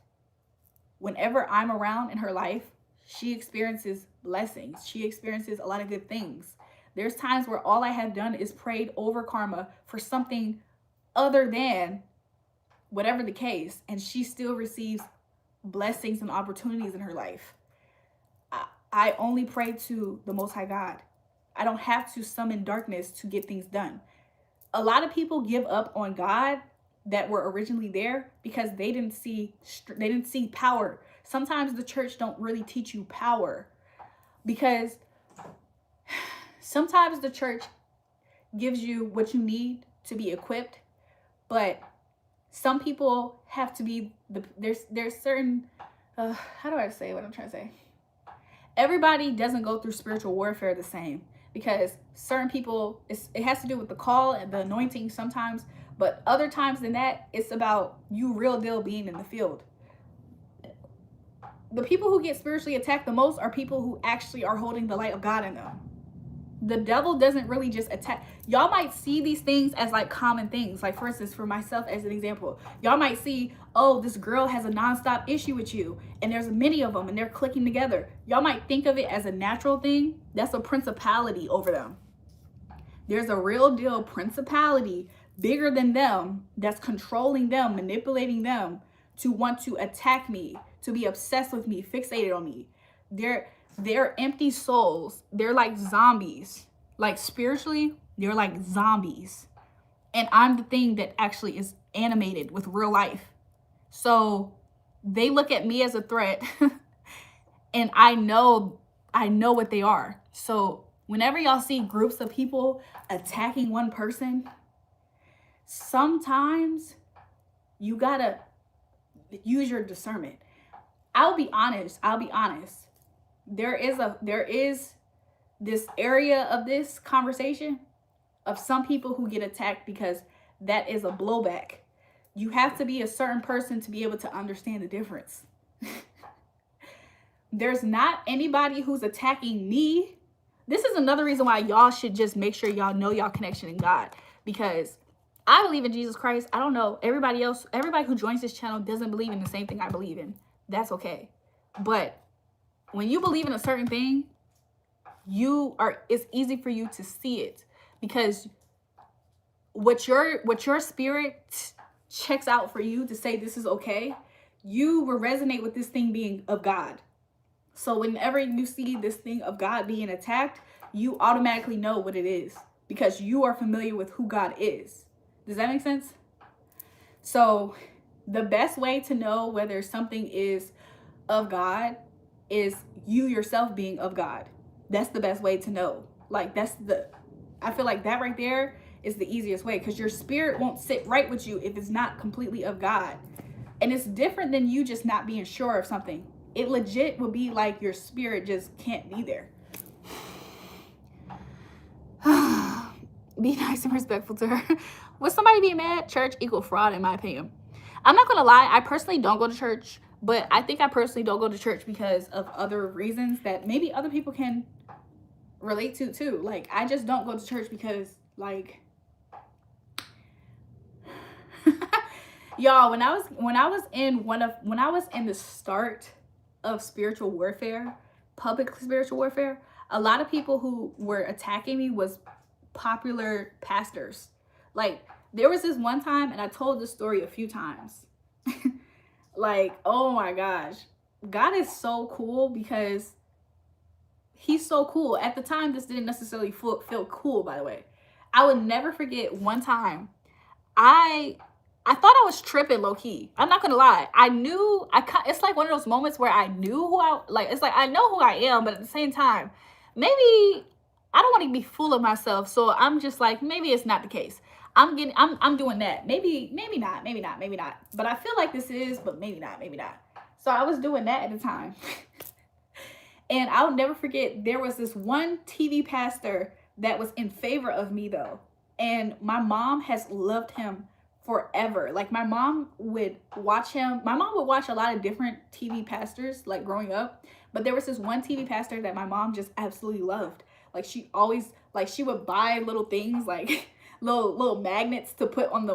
[SPEAKER 2] whenever I'm around in her life, she experiences blessings. She experiences a lot of good things. There's times where all I have done is prayed over karma for something other than whatever the case, and she still receives blessings and opportunities in her life. I only pray to the Most High God. I don't have to summon darkness to get things done. A lot of people give up on God that were originally there because they didn't see power. Sometimes the church don't really teach you power, because sometimes the church gives you what you need to be equipped, but some people have to be there's certain how do I say what I'm trying to say? Everybody doesn't go through spiritual warfare the same, because certain people, it has to do with the call and the anointing sometimes, but other times than that, it's about you real deal being in the field. The people who get spiritually attacked the most are people who actually are holding the light of God in them. The devil doesn't really just attack. Y'all might see these things as like common things. Like, for instance, for myself as an example, y'all might see, oh, this girl has a nonstop issue with you, and there's many of them and they're clicking together. Y'all might think of it as a natural thing. That's a principality over them. There's a real deal principality bigger than them that's controlling them, manipulating them to want to attack me, to be obsessed with me, fixated on me. They're empty souls. They're like zombies. Like, spiritually, they're like zombies. And I'm the thing that actually is animated with real life. So they look at me as a threat and I know what they are. So whenever y'all see groups of people attacking one person, sometimes you gotta use your discernment. I'll be honest. There is this area of this conversation of some people who get attacked because that is a blowback. You have to be a certain person to be able to understand the difference. There's not anybody who's attacking me. This is another reason why y'all should just make sure y'all know y'all connection in God, because I believe in Jesus Christ. I don't know. Everybody who joins this channel doesn't believe in the same thing I believe in. That's okay. But when you believe in a certain thing, it's easy for you to see it, because what your spirit checks out for you to say this is okay, you will resonate with this thing being of God. So whenever you see this thing of God being attacked, you automatically know what it is, because you are familiar with who God is. Does that make sense? So the best way to know whether something is of God is you yourself being of God. That's the best way to know. Like, I feel like that right there is the easiest way, because your spirit won't sit right with you if it's not completely of God. And it's different than you just not being sure of something. It legit would be like your spirit just can't be there. Be nice and respectful to her. With somebody being mad, church equal fraud, in my opinion. I'm not gonna lie, I personally don't go to church, but I think I personally don't go to church because of other reasons that maybe other people can relate to too. Like, I just don't go to church because, like, y'all, when I was in the start of spiritual warfare, public spiritual warfare, a lot of people who were attacking me was popular pastors. Like, there was this one time, and I told this story a few times. Like, oh my gosh. God is so cool because he's so cool. At the time, this didn't necessarily feel cool, by the way. I would never forget one time. I thought I was tripping low key. I'm not gonna lie. It's like one of those moments where I knew it's like I know who I am, but at the same time, maybe I don't want to be full of myself. So I'm just like, maybe it's not the case. I'm doing that. Maybe not. But I feel like this is, but maybe not. So I was doing that at the time. And I'll never forget, there was this one TV pastor that was in favor of me though. And my mom has loved him forever. Like my mom would watch him. My mom would watch a lot of different TV pastors like growing up. But there was this one TV pastor that my mom just absolutely loved. Like she always, like she would buy little things like little magnets to put on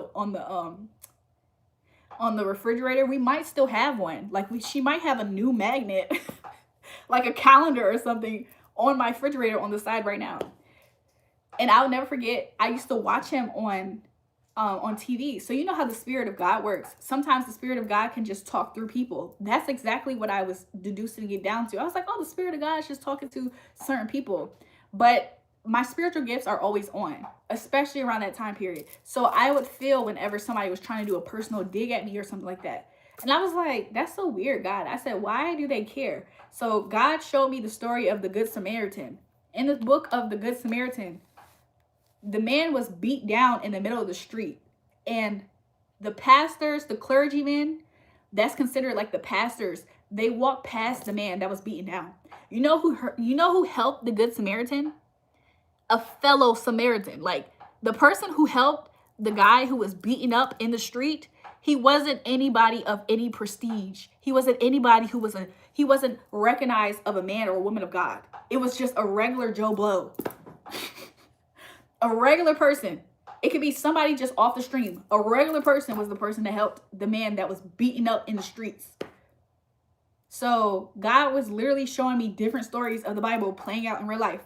[SPEAKER 2] the refrigerator. We might still have one. Like she might have a new magnet, like a calendar or something on my refrigerator on the side right now. And I'll never forget, I used to watch him on TV. So you know how the Spirit of God works. Sometimes the Spirit of God can just talk through people. That's exactly what I was deducing it down to. I was like, oh, the Spirit of God is just talking to certain people. But my spiritual gifts are always on, especially around that time period. So I would feel whenever somebody was trying to do a personal dig at me or something like that. And I was like, that's so weird, God. I said, why do they care? So God showed me the story of the Good Samaritan. In the book of the Good Samaritan, the man was beat down in the middle of the street. And the pastors, the clergymen, that's considered like the pastors, they walked past the man that was beaten down. You know who helped the Good Samaritan? A fellow Samaritan. Like the person who helped the guy who was beaten up in the street, he wasn't anybody of any prestige. He wasn't anybody he wasn't recognized of a man or a woman of God. It was just a regular Joe Blow. A regular person. It could be somebody just off the stream. A regular person was the person that helped the man that was beaten up in the streets. So God was literally showing me different stories of the Bible playing out in real life.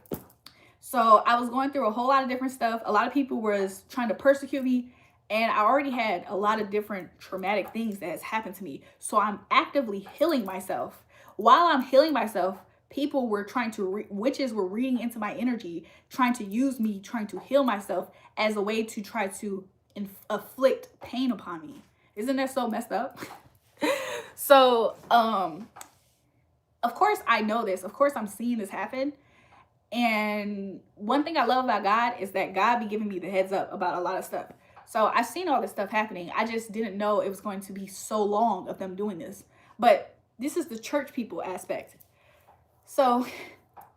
[SPEAKER 2] So I was going through a whole lot of different stuff. A lot of people was trying to persecute me. And I already had a lot of different traumatic things that has happened to me. So I'm actively healing myself. While I'm healing myself, people were trying to, witches were reading into my energy, trying to use me, trying to heal myself as a way to try to inflict pain upon me. Isn't that so messed up? So, of course I know this. Of course I'm seeing this happen. And one thing I love about God is that God be giving me the heads up about a lot of stuff. So I've seen all this stuff happening. I just didn't know it was going to be so long of them doing this. But this is the church people aspect. So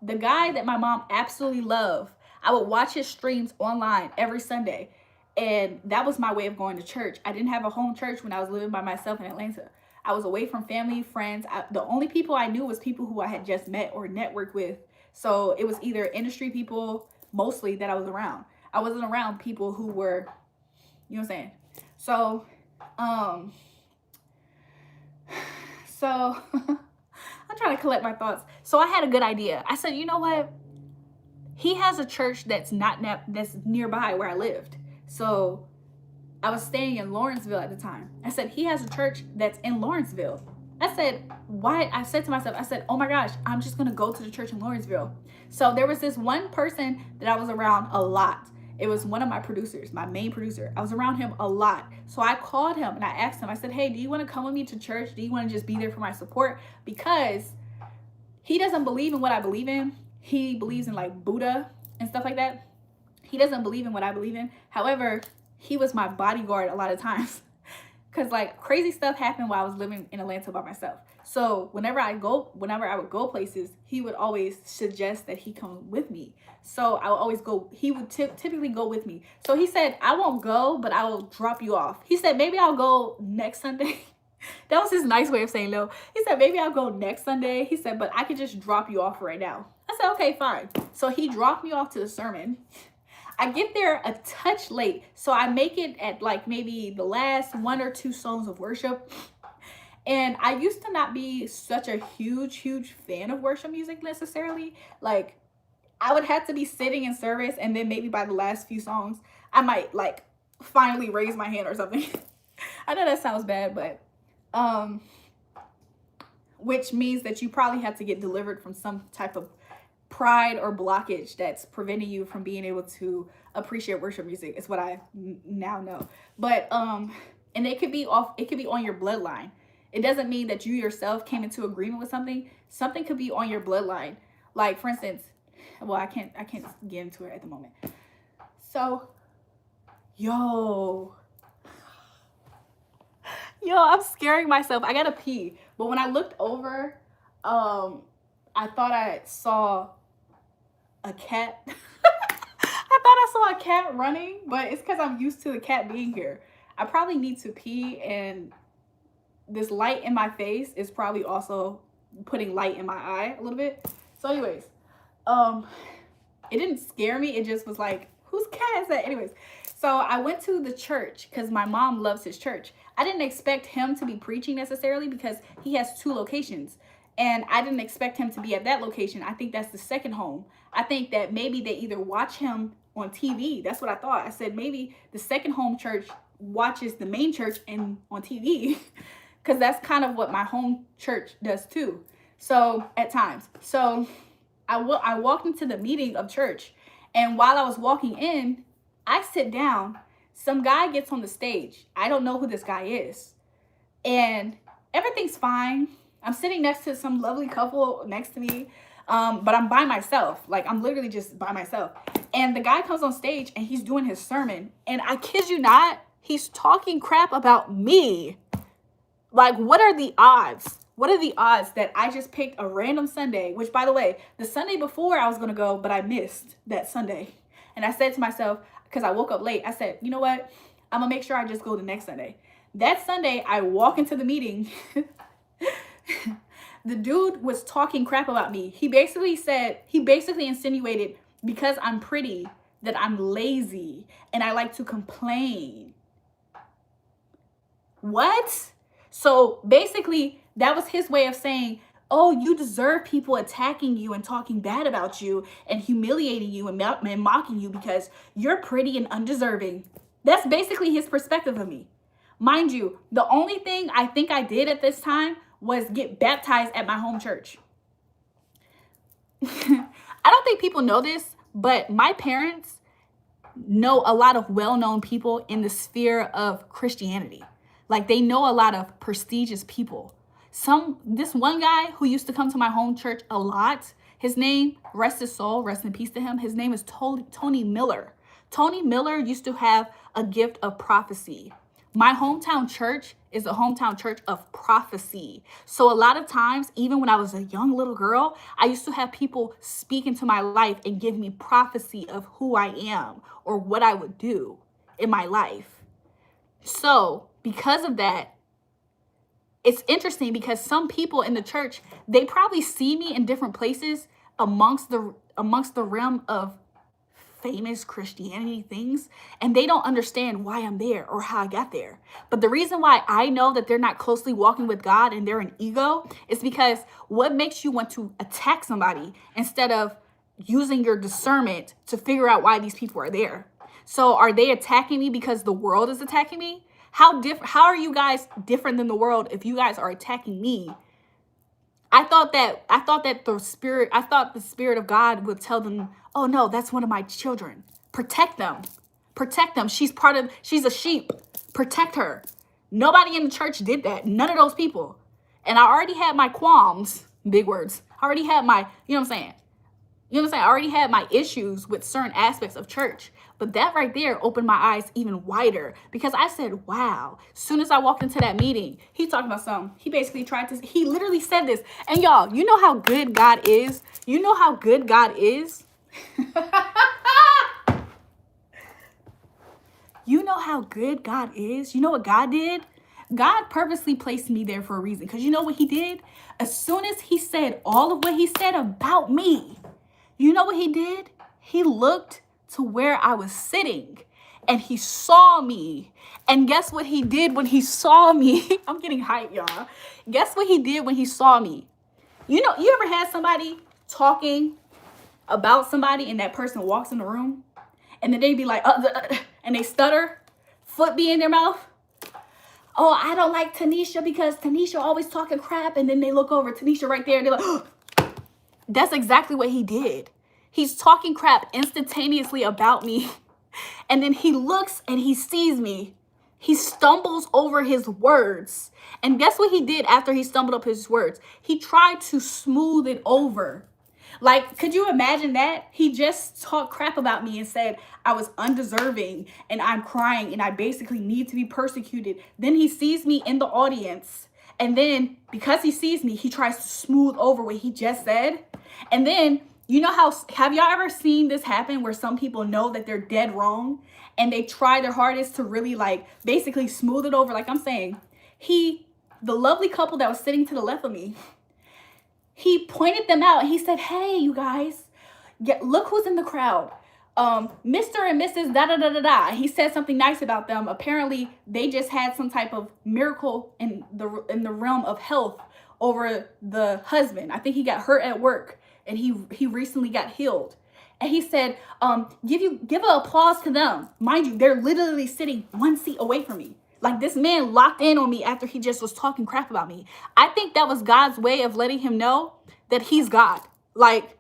[SPEAKER 2] the guy that my mom absolutely loved, I would watch his streams online every Sunday. And that was my way of going to church. I didn't have a home church when I was living by myself in Atlanta. I was away from family, friends. The only people I knew was people who I had just met or networked with. So it was either industry people, mostly, that I was around. I wasn't around people who were, you know what I'm saying? So, I'm trying to collect my thoughts. So I had a good idea. I said, you know what? He has a church that's that's nearby where I lived. So I was staying in Lawrenceville at the time. I said, he has a church that's in Lawrenceville. I said, why? I said to myself, I said, oh my gosh, I'm just going to go to the church in Lawrenceville. So there was this one person that I was around a lot. It was one of my producers, my main producer. I was around him a lot. So I called him and I asked him, I said, hey, do you want to come with me to church? Do you want to just be there for my support? Because he doesn't believe in what I believe in. He believes in like Buddha and stuff like that. He doesn't believe in what I believe in. However, he was my bodyguard a lot of times. Because like crazy stuff happened while I was living in Atlanta by myself. So whenever I would go places, he would always suggest that he come with me. So I would always go, he would typically go with me. So he said, I won't go, but I will drop you off. He said, maybe I'll go next Sunday. That was his nice way of saying no. He said, maybe I'll go next Sunday. He said, but I could just drop you off right now. I said, okay, fine. So he dropped me off to the sermon. I get there a touch late. So I make it at like maybe the last 1 or 2 songs of worship. And I used to not be such a huge fan of worship music necessarily. Like I would have to be sitting in service, and then maybe by the last few songs, I might like finally raise my hand or something. I know that sounds bad, but which means that you probably have to get delivered from some type of pride or blockage that's preventing you from being able to appreciate worship music. Is what I now know. But and it could be on your bloodline. It doesn't mean that you yourself came into agreement with something. Something could be on your bloodline. Like, for instance, well, I can't get into it at the moment. So, yo, I'm scaring myself. I gotta pee. But when I looked over, I thought I saw a cat. I thought I saw a cat running, but it's because I'm used to the cat being here. I probably need to pee, and this light in my face is probably also putting light in my eye a little bit. So anyways, it didn't scare me. It just was like, whose cat is that? Anyways, so I went to the church because my mom loves his church. I didn't expect him to be preaching necessarily because he has 2 locations. And I didn't expect him to be at that location. I think that's the second home. I think that maybe they either watch him on TV. That's what I thought. I said maybe the second home church watches the main church and on TV. Because that's kind of what my home church does too. So at times. So I walked into the meeting of church. And while I was walking in, I sit down. Some guy gets on the stage. I don't know who this guy is. And everything's fine. I'm sitting next to some lovely couple next to me. But I'm by myself. Like, I'm literally just by myself. And the guy comes on stage and he's doing his sermon. And I kid you not, he's talking crap about me. Like, what are the odds? What are the odds that I just picked a random Sunday, which, by the way, the Sunday before I was going to go, but I missed that Sunday. And I said to myself, because I woke up late, I said, you know what? I'm going to make sure I just go the next Sunday. That Sunday, I walk into the meeting. The dude was talking crap about me. He basically insinuated because I'm pretty that I'm lazy and I like to complain. What? So basically, that was his way of saying, oh, you deserve people attacking you and talking bad about you and humiliating you and mocking you because you're pretty and undeserving. That's basically his perspective of me. Mind you, the only thing I think I did at this time was get baptized at my home church. I don't think people know this, but my parents know a lot of well-known people in the sphere of Christianity. Like, they know a lot of prestigious people. This one guy who used to come to my home church a lot, his name, rest his soul, rest in peace to him. His name is Tony Miller. Tony Miller used to have a gift of prophecy. My hometown church is a hometown church of prophecy. So a lot of times, even when I was a young little girl, I used to have people speak into my life and give me prophecy of who I am or what I would do in my life. So because of that, it's interesting because some people in the church, they probably see me in different places amongst the realm of famous Christianity things, and they don't understand why I'm there or how I got there. But the reason why I know that they're not closely walking with God and they're an ego is because what makes you want to attack somebody instead of using your discernment to figure out why these people are there? So are they attacking me because the world is attacking me? How are you guys different than the world if you guys are attacking me? I thought the spirit of God would tell them, oh no, that's one of my children. Protect them. Protect them. She's a sheep. Protect her. Nobody in the church did that. None of those people. And I already had my qualms, big words. I already had my, you know what I'm saying? I already had my issues with certain aspects of church. But that right there opened my eyes even wider because I said, wow. As soon as I walked into that meeting, he talking about something. He literally said this. And y'all, you know how good God is? You know how good God is? You know how good God is? You know what God did? God purposely placed me there for a reason. Because you know what he did? As soon as he said all of what he said about me, you know what he did? He looked to where I was sitting and he saw me. And guess what he did when he saw me? I'm getting hyped, y'all. Guess what he did when he saw me? You know, you ever had somebody talking about somebody and that person walks in the room and then they be like, and they stutter? foot be in their mouth. Oh, I don't like Tanisha because Tanisha always talking crap. And then they look over, Tanisha right there, and they're like, oh. That's exactly what he did. He's talking crap instantaneously about me. And then he looks and he sees me. He stumbles over his words. And guess what he did after he stumbled up his words? He tried to smooth it over. Like, could you imagine that? He just talked crap about me and said I was undeserving and I'm crying and I basically need to be persecuted. Then he sees me in the audience. And then because he sees me, he tries to smooth over what he just said. And then, you know how, have y'all ever seen this happen where some people know that they're dead wrong and they try their hardest to really like basically smooth it over? Like I'm saying, the lovely couple that was sitting to the left of me, he pointed them out. He said, hey, you guys, look who's in the crowd. Mr. and Mrs. da-da-da-da-da. He said something nice about them. Apparently, they just had some type of miracle in the realm of health over the husband. I think he got hurt at work and he recently got healed. And he said, give an applause to them. Mind you, they're literally sitting 1 seat away from me. Like this man locked in on me after he just was talking crap about me. I think that was God's way of letting him know that he's God. Like,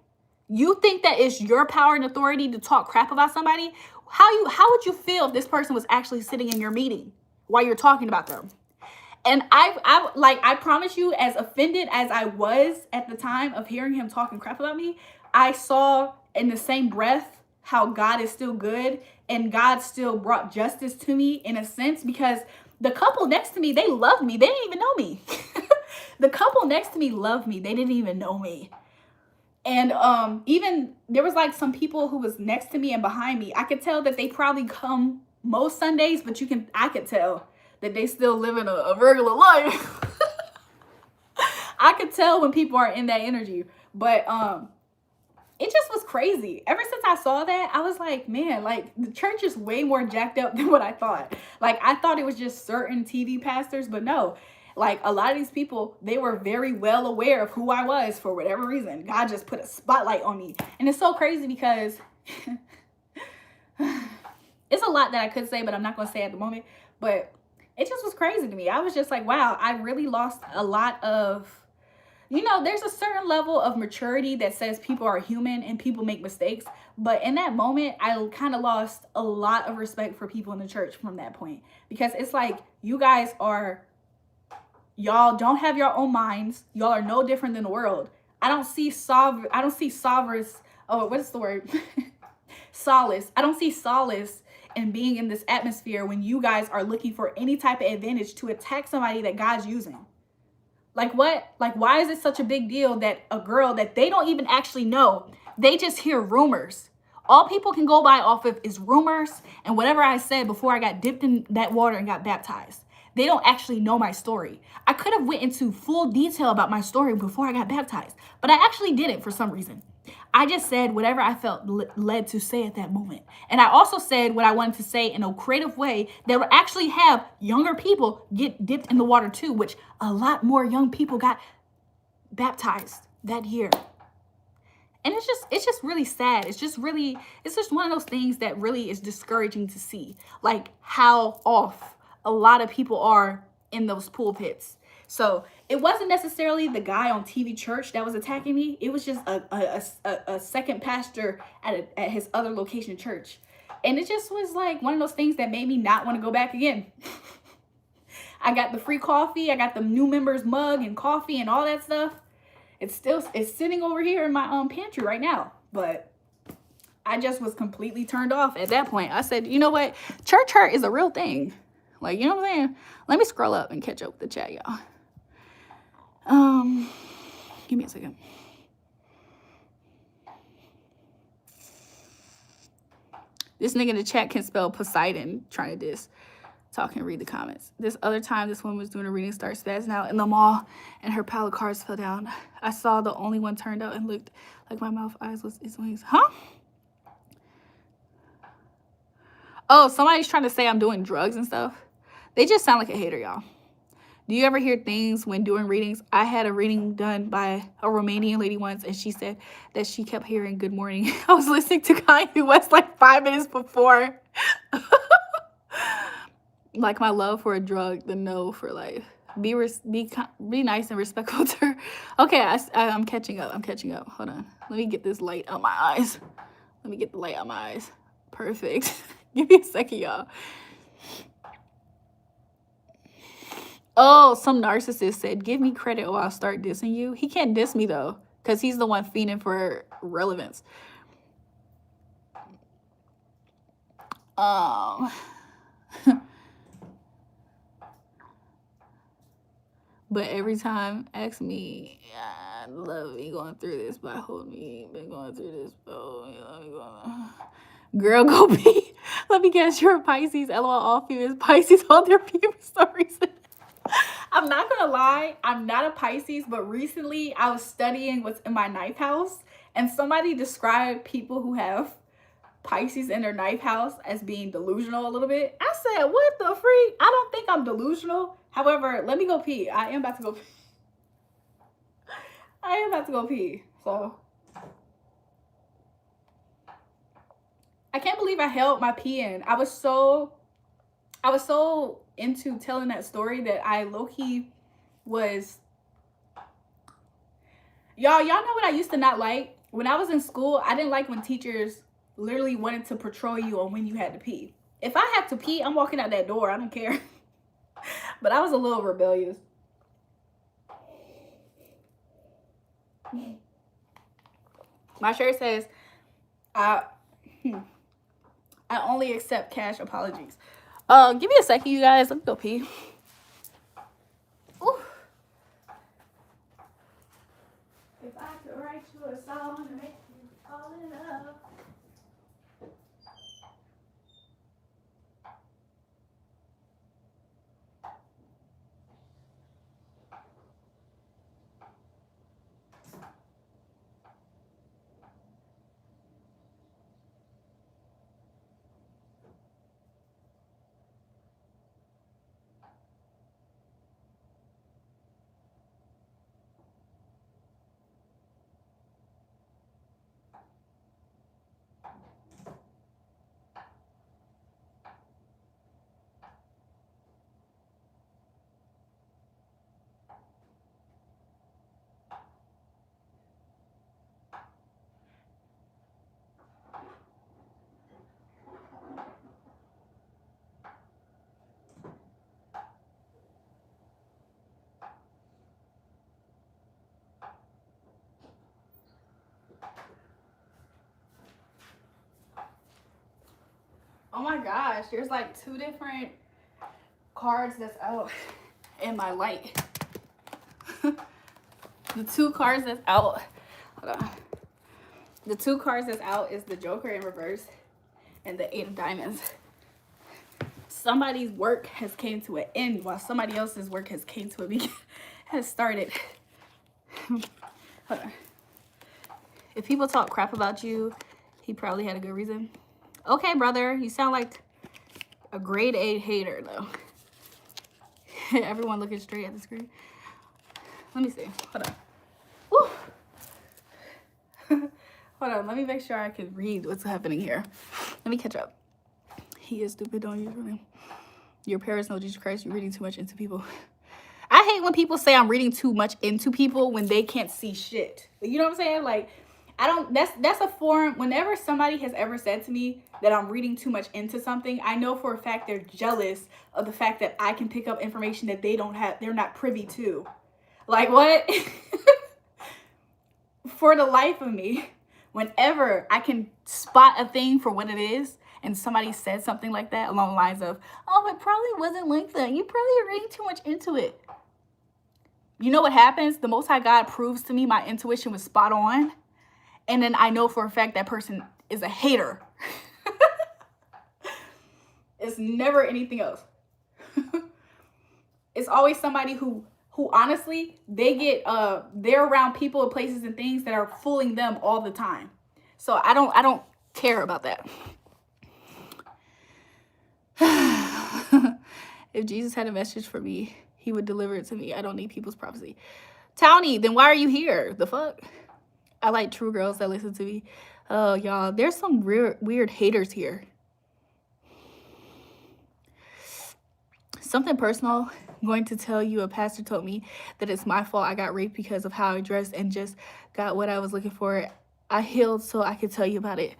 [SPEAKER 2] you think that it's your power and authority to talk crap about somebody? How would you feel if this person was actually sitting in your meeting while you're talking about them? And I promise you, as offended as I was at the time of hearing him talking crap about me, I saw in the same breath how God is still good and God still brought justice to me in a sense, because the couple next to me, they loved me. They didn't even know me. The couple next to me loved me. They didn't even know me. And even there was like some people who was next to me and behind me. I could tell that they probably come most Sundays, but I could tell that they still living a regular life. I could tell when people are in that energy. But it just was crazy. Ever since I saw that, I was like, man, like the church is way more jacked up than what I thought. Like I thought it was just certain TV pastors, but no. Like a lot of these people, they were very well aware of who I was for whatever reason. God just put a spotlight on me. And it's so crazy because it's a lot that I could say, but I'm not going to say at the moment. But it just was crazy to me. I was just like, wow, I really lost a lot of, you know, there's a certain level of maturity that says people are human and people make mistakes. But in that moment, I kind of lost a lot of respect for people in the church from that point. Because it's like, you guys are, y'all don't have your own minds. Y'all are no different than the world. I don't see solace. Oh, what is the word? Solace. I don't see solace in being in this atmosphere when you guys are looking for any type of advantage to attack somebody that God's using. Like what? Like, why is it such a big deal that a girl that they don't even actually know, they just hear rumors. All people can go by off of is rumors and whatever I said before I got dipped in that water and got baptized. They don't actually know my story. I could have went into full detail about my story before I got baptized, but I actually didn't for some reason. I just said whatever I felt led to say at that moment. And I also said what I wanted to say in a creative way that would actually have younger people get dipped in the water too, which a lot more young people got baptized that year. And it's just really sad. It's just one of those things that really is discouraging to see, like how off a lot of people are in those pulpits. So it wasn't necessarily the guy on TV church that was attacking me. It was just a second pastor at his other location church. And it just was like one of those things that made me not want to go back again. I got the free coffee. I got the new members mug and coffee and all that stuff. It's sitting over here in my pantry right now. But I just was completely turned off at that point. I said, you know what? Church hurt is a real thing. Like, you know what I'm saying? Let me scroll up and catch up with the chat, y'all. Give me a second. This nigga in the chat can spell Poseidon, trying to diss. Talk and read the comments. This other time, this woman was doing a reading, starts spazzing out in the mall, and her pile of cards fell down. I saw the only one turned out and looked like my mouth, eyes was its wings. Huh? Oh, somebody's trying to say I'm doing drugs and stuff. They just sound like a hater, y'all. Do you ever hear things when doing readings? I had a reading done by a Romanian lady once, and she said that she kept hearing good morning. I was listening to Kanye West like 5 minutes before. Like my love for a drug, the no for life. Be nice and respectful to her. Okay, I'm catching up. I'm catching up. Hold on. Let me get this light out my eyes. Let me get the light out my eyes. Perfect. Give me a second, y'all. Oh, some narcissist said, give me credit or I'll start dissing you. He can't diss me, though, because he's the one fiending for relevance. But every time, ask me, I love me going through this, but hold me, been going through this, oh, let me go. Girl, go pee. Let me guess, you're a Pisces. LOL, all females Pisces on their period stories. I'm not gonna lie, I'm not a Pisces, but recently I was studying what's in my ninth house, and somebody described people who have Pisces in their ninth house as being delusional a little bit. I said, what the freak? I don't think I'm delusional. However, let me go pee. I am about to go pee. I am about to go pee. So I can't believe I held my pee in. I was so into telling that story that I low-key was. Y'all know what I used to not like? When I was in school, I didn't like when teachers literally wanted to patrol you on when you had to pee. If I have to pee, I'm walking out that door. I don't care. But I was a little rebellious. My shirt says, I only accept cash apologies. Give me a second, you guys. Let me go pee. Ooh. If I could write you a song to make you fall in love. Oh my gosh, there's like 2 different cards that's out in my light. The 2 cards that's out. Hold on. The 2 cards that's out is the Joker in reverse and the 8 of diamonds. Somebody's work has came to an end while somebody else's work has came to a beginning. Has started. Hold on. If people talk crap about you, he probably had a good reason. Okay, brother, you sound like a grade A hater, though. Everyone looking straight at the screen. Let me see. Hold on. Woo. Hold on. Let me make sure I can read what's happening here. Let me catch up. He is stupid. Don't use him. Your parents know Jesus Christ. You're reading too much into people. I hate when people say I'm reading too much into people when they can't see shit. You know what I'm saying? Like, I don't, that's a form. Whenever somebody has ever said to me that I'm reading too much into something, I know for a fact they're jealous of the fact that I can pick up information that they don't have, they're not privy to. Like, what? For the life of me, whenever I can spot a thing for what it is, and somebody said something like that along the lines of, oh, it probably wasn't like that. You probably are reading too much into it. You know what happens? The Most High God proves to me my intuition was spot on. And then I know for a fact that person is a hater. It's never anything else. It's always somebody who honestly, they're around people and places and things that are fooling them all the time. So I don't care about that. If Jesus had a message for me, he would deliver it to me. I don't need people's prophecy. Townie, then why are you here? The fuck? I like true girls that listen to me. Oh, y'all, there's some weird haters here. Something personal. I'm going to tell you, a pastor told me that it's my fault I got raped because of how I dressed and just got what I was looking for. I healed so I could tell you about it.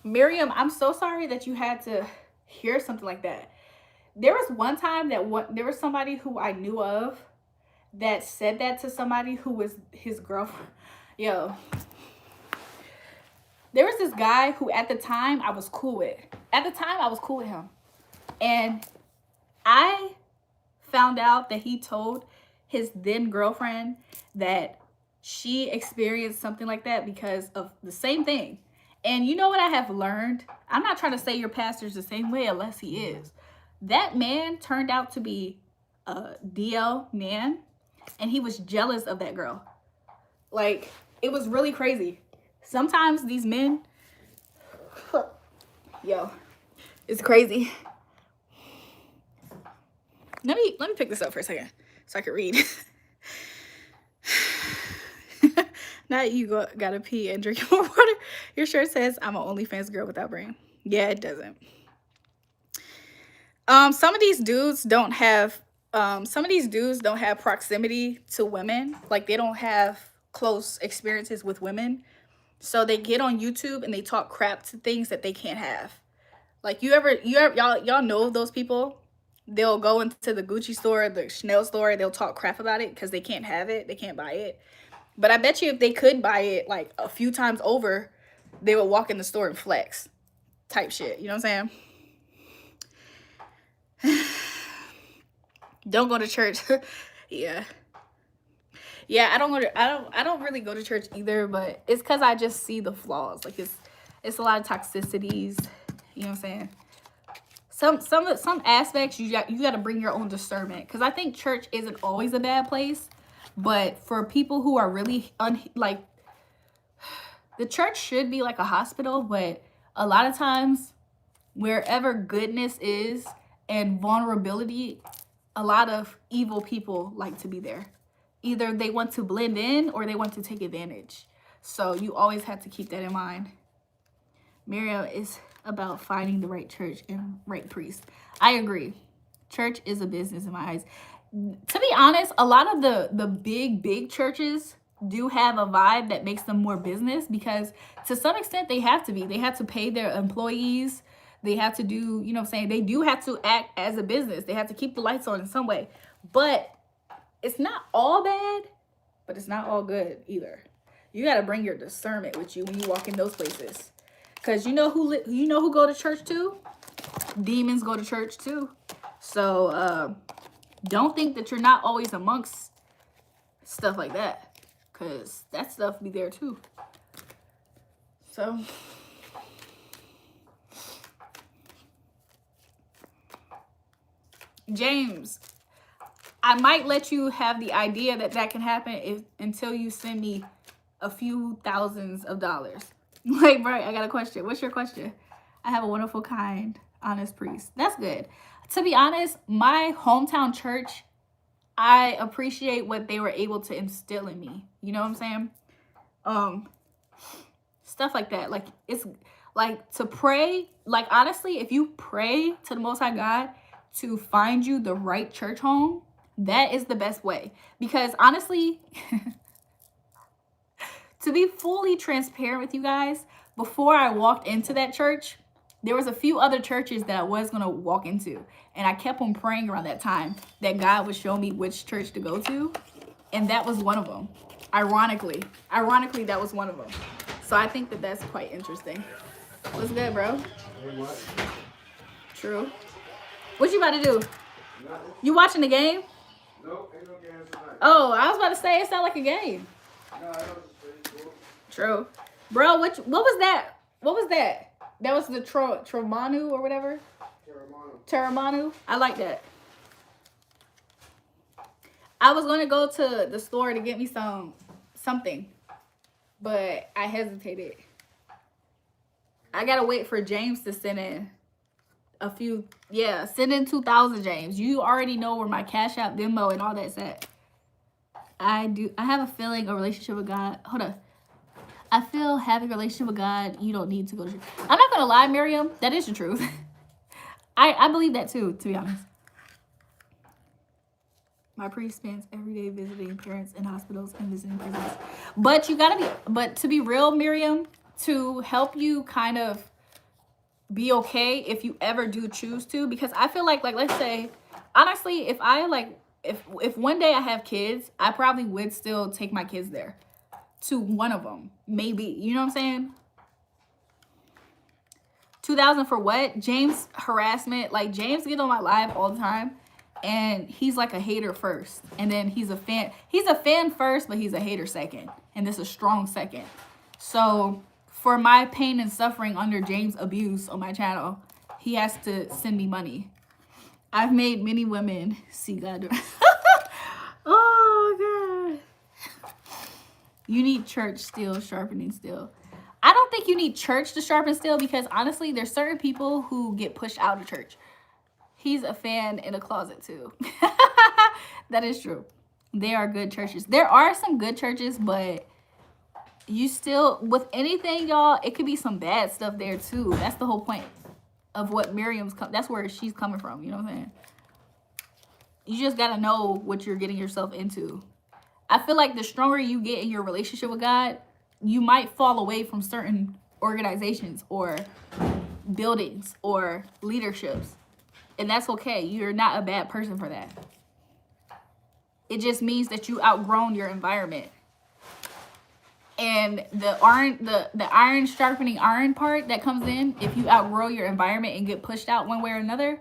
[SPEAKER 2] Miriam, I'm so sorry that you had to hear something like that. There was one time that there was somebody who I knew of that said that to somebody who was his girlfriend. Yo, there was this guy who at the time I was cool with. At the time I was cool with him. And I found out that he told his then girlfriend that she experienced something like that because of the same thing. And you know what I have learned? I'm not trying to say your pastor's the same way unless he is. That man turned out to be a DL man, and he was jealous of that girl. Like, it was really crazy. Sometimes these men, yo, it's crazy. Let me pick this up for a second so I can read. Now you gotta pee and drink more water. Your shirt says, I'm an OnlyFans girl without brain. Yeah, it doesn't. Some of these dudes don't have proximity to women. Like, they don't have close experiences with women. So they get on YouTube and they talk crap to things that they can't have. Like, y'all know those people. They'll go into the Gucci store, the Chanel store, they'll talk crap about it because they can't have it, they can't buy it. But I bet you if they could buy it like a few times over, they would walk in the store and flex type shit. You know what I'm saying? Don't go to church. Yeah, I don't really go to church either, but it's because I just see the flaws. Like, it's a lot of toxicities. You know what I'm saying? Some aspects you got to bring your own discernment, because I think church isn't always a bad place, but for people who are really like, the church should be like a hospital, but a lot of times wherever goodness is and vulnerability, a lot of evil people like to be there. Either they want to blend in or they want to take advantage. So you always have to keep that in mind. Miriam is about finding the right church and right priest. I agree. Church is a business in my eyes. To be honest, a lot of the big churches do have a vibe that makes them more business, because to some extent they have to be. They have to pay their employees. They have to do, you know what I'm saying? They do have to act as a business. They have to keep the lights on in some way. But it's not all bad, but it's not all good either. You got to bring your discernment with you when you walk in those places. Because you know who go to church too? Demons go to church too. So don't think that you're not always amongst stuff like that, because that stuff be there too. So James, I might let you have the idea that can happen until you send me a few thousands of dollars. Like, bro, I got a question. What's your question? I have a wonderful, kind, honest priest. That's good. To be honest, my hometown church, I appreciate what they were able to instill in me. You know what I'm saying? Stuff like that. Like, it's like to pray. Like, honestly, if you pray to the Most High God to find you the right church home, that is the best way. Because honestly, to be fully transparent with you guys, before I walked into that church, there was a few other churches that I was going to walk into. And I kept on praying around that time that God would show me which church to go to. And that was one of them. Ironically, that was one of them. So I think that that's quite interesting. What's good, bro? True. What you about to do? You watching the game?
[SPEAKER 3] Nope, ain't no games tonight.
[SPEAKER 2] Oh, I was about to say, it sounded like a game.
[SPEAKER 3] No, I don't.
[SPEAKER 2] True. Bro, what was that? What was that? That was the Terramanu or whatever? Terramanu. I like that. I was going to go to the store to get me something, but I hesitated. I got to wait for James to send in a few. Yeah, send in 2,000, James. You already know where my Cash App, Venmo, and all that's at. I have a feeling a relationship with God. Hold on. I feel having a relationship with God, you don't need to go to church. I'm not going to lie, Miriam. That is the truth. I believe that too, to be honest. My priest spends every day visiting parents in hospitals and visiting prisons. But you gotta be, but to be real, Miriam, to help you kind of be okay if you ever do choose to, because I feel like let's say, honestly, if I like, if one day I have kids, I probably would still take my kids there to one of them, maybe, you know what I'm saying? 2000 for what? James harassment. Like, James gets on my live all the time, and he's like a hater first, and then he's a fan. He's a fan first, but he's a hater second, and this is a strong second. So for my pain and suffering under James' abuse on my channel, he has to send me money. I've made many women see God. Oh God. You need church steel, sharpening steel. I don't think you need church to sharpen steel, because honestly, there's certain people who get pushed out of church. He's a fan in a closet too. That is true. They are good churches. There are some good churches, but you still, with anything, y'all, it could be some bad stuff there too. That's the whole point of what Miriam's, that's where she's coming from. You know what I'm saying? You just got to know what you're getting yourself into. I feel like the stronger you get in your relationship with God, you might fall away from certain organizations or buildings or leaderships. And that's okay. You're not a bad person for that. It just means that you outgrown your environment. And the iron sharpening iron part that comes in, if you outgrow your environment and get pushed out one way or another,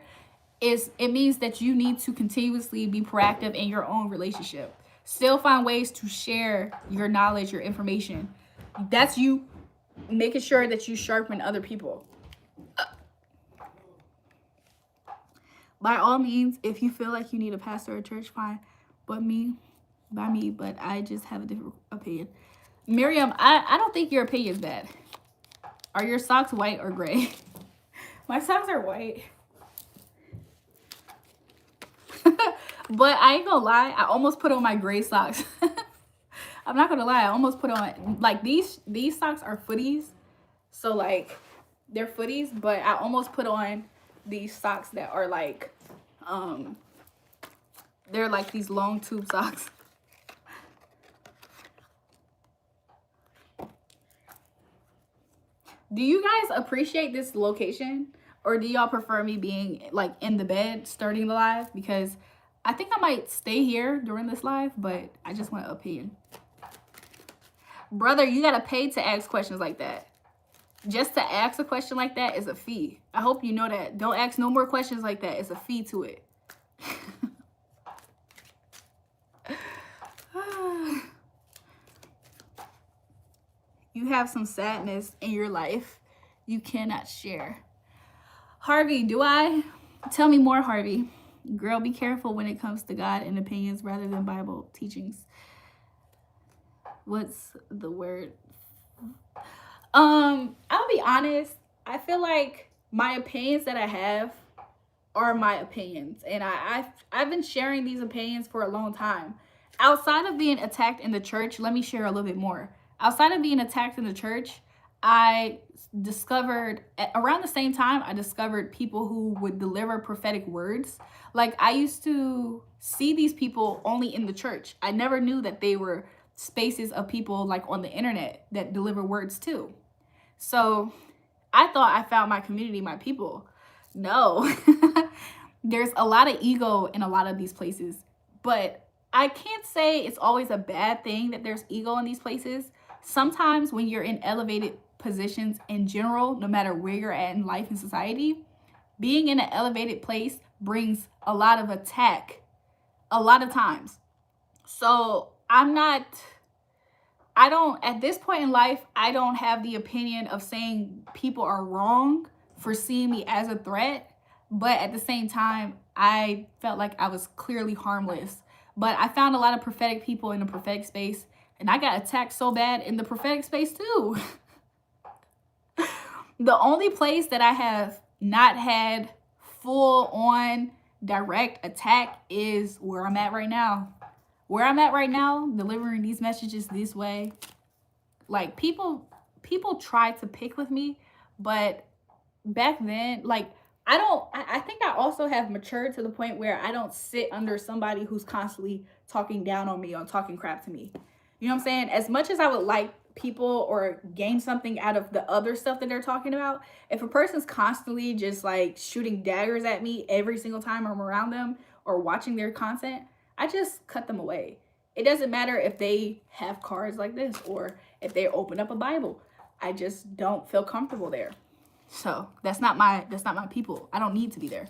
[SPEAKER 2] it means that you need to continuously be proactive in your own relationship. Still find ways to share your knowledge, your information. That's you making sure that you sharpen other people. By all means, if you feel like you need a pastor or church, fine. But but I just have a different opinion. Miriam, I don't think your opinion is bad. Are your socks white or gray? My socks are white. But I ain't gonna lie, I almost put on my gray socks. I'm not gonna lie, I almost put on, like, these socks are footies. So, like, they're footies, but I almost put on these socks that are, like, they're, like, these long tube socks. Do you guys appreciate this location? Or do y'all prefer me being, like, in the bed starting the live? Because I think I might stay here during this live, but I just want an opinion. Brother, you gotta pay to ask questions like that. Just to ask a question like that is a fee. I hope you know that. Don't ask no more questions like that. It's a fee to it. You have some sadness in your life you cannot share. Harvey, do I? Tell me more, Harvey. Girl, be careful when it comes to God and opinions rather than Bible teachings. What's the word? I'll be honest. I feel like my opinions that I have are my opinions. And I've been sharing these opinions for a long time. Outside of being attacked in the church, let me share a little bit more. Outside of being attacked in the church, I discovered, around the same time, I discovered people who would deliver prophetic words. Like, I used to see these people only in the church. I never knew that they were spaces of people, like, on the internet that deliver words too. So I thought I found my community, my people. No. There's a lot of ego in a lot of these places, but I can't say it's always a bad thing that there's ego in these places. Sometimes when you're in elevated positions in general, no matter where you're at in life and society, being in an elevated place brings a lot of attack a lot of times. So at this point in life, I don't have the opinion of saying people are wrong for seeing me as a threat. But at the same time, I felt like I was clearly harmless. But I found a lot of prophetic people in the prophetic space, and I got attacked so bad in the prophetic space too. The only place that I have not had full on direct attack is where I'm at right now. Where I'm at right now, delivering these messages this way. Like, people try to pick with me, but back then, like, I think I also have matured to the point where I don't sit under somebody who's constantly talking down on me or talking crap to me. You know what I'm saying? As much as I would like people or gain something out of the other stuff that they're talking about, if a person's constantly just like shooting daggers at me every single time I'm around them or watching their content, I just cut them away. It doesn't matter if they have cards like this or if they open up a Bible. I just don't feel comfortable there. So that's not my people. I don't need to be there.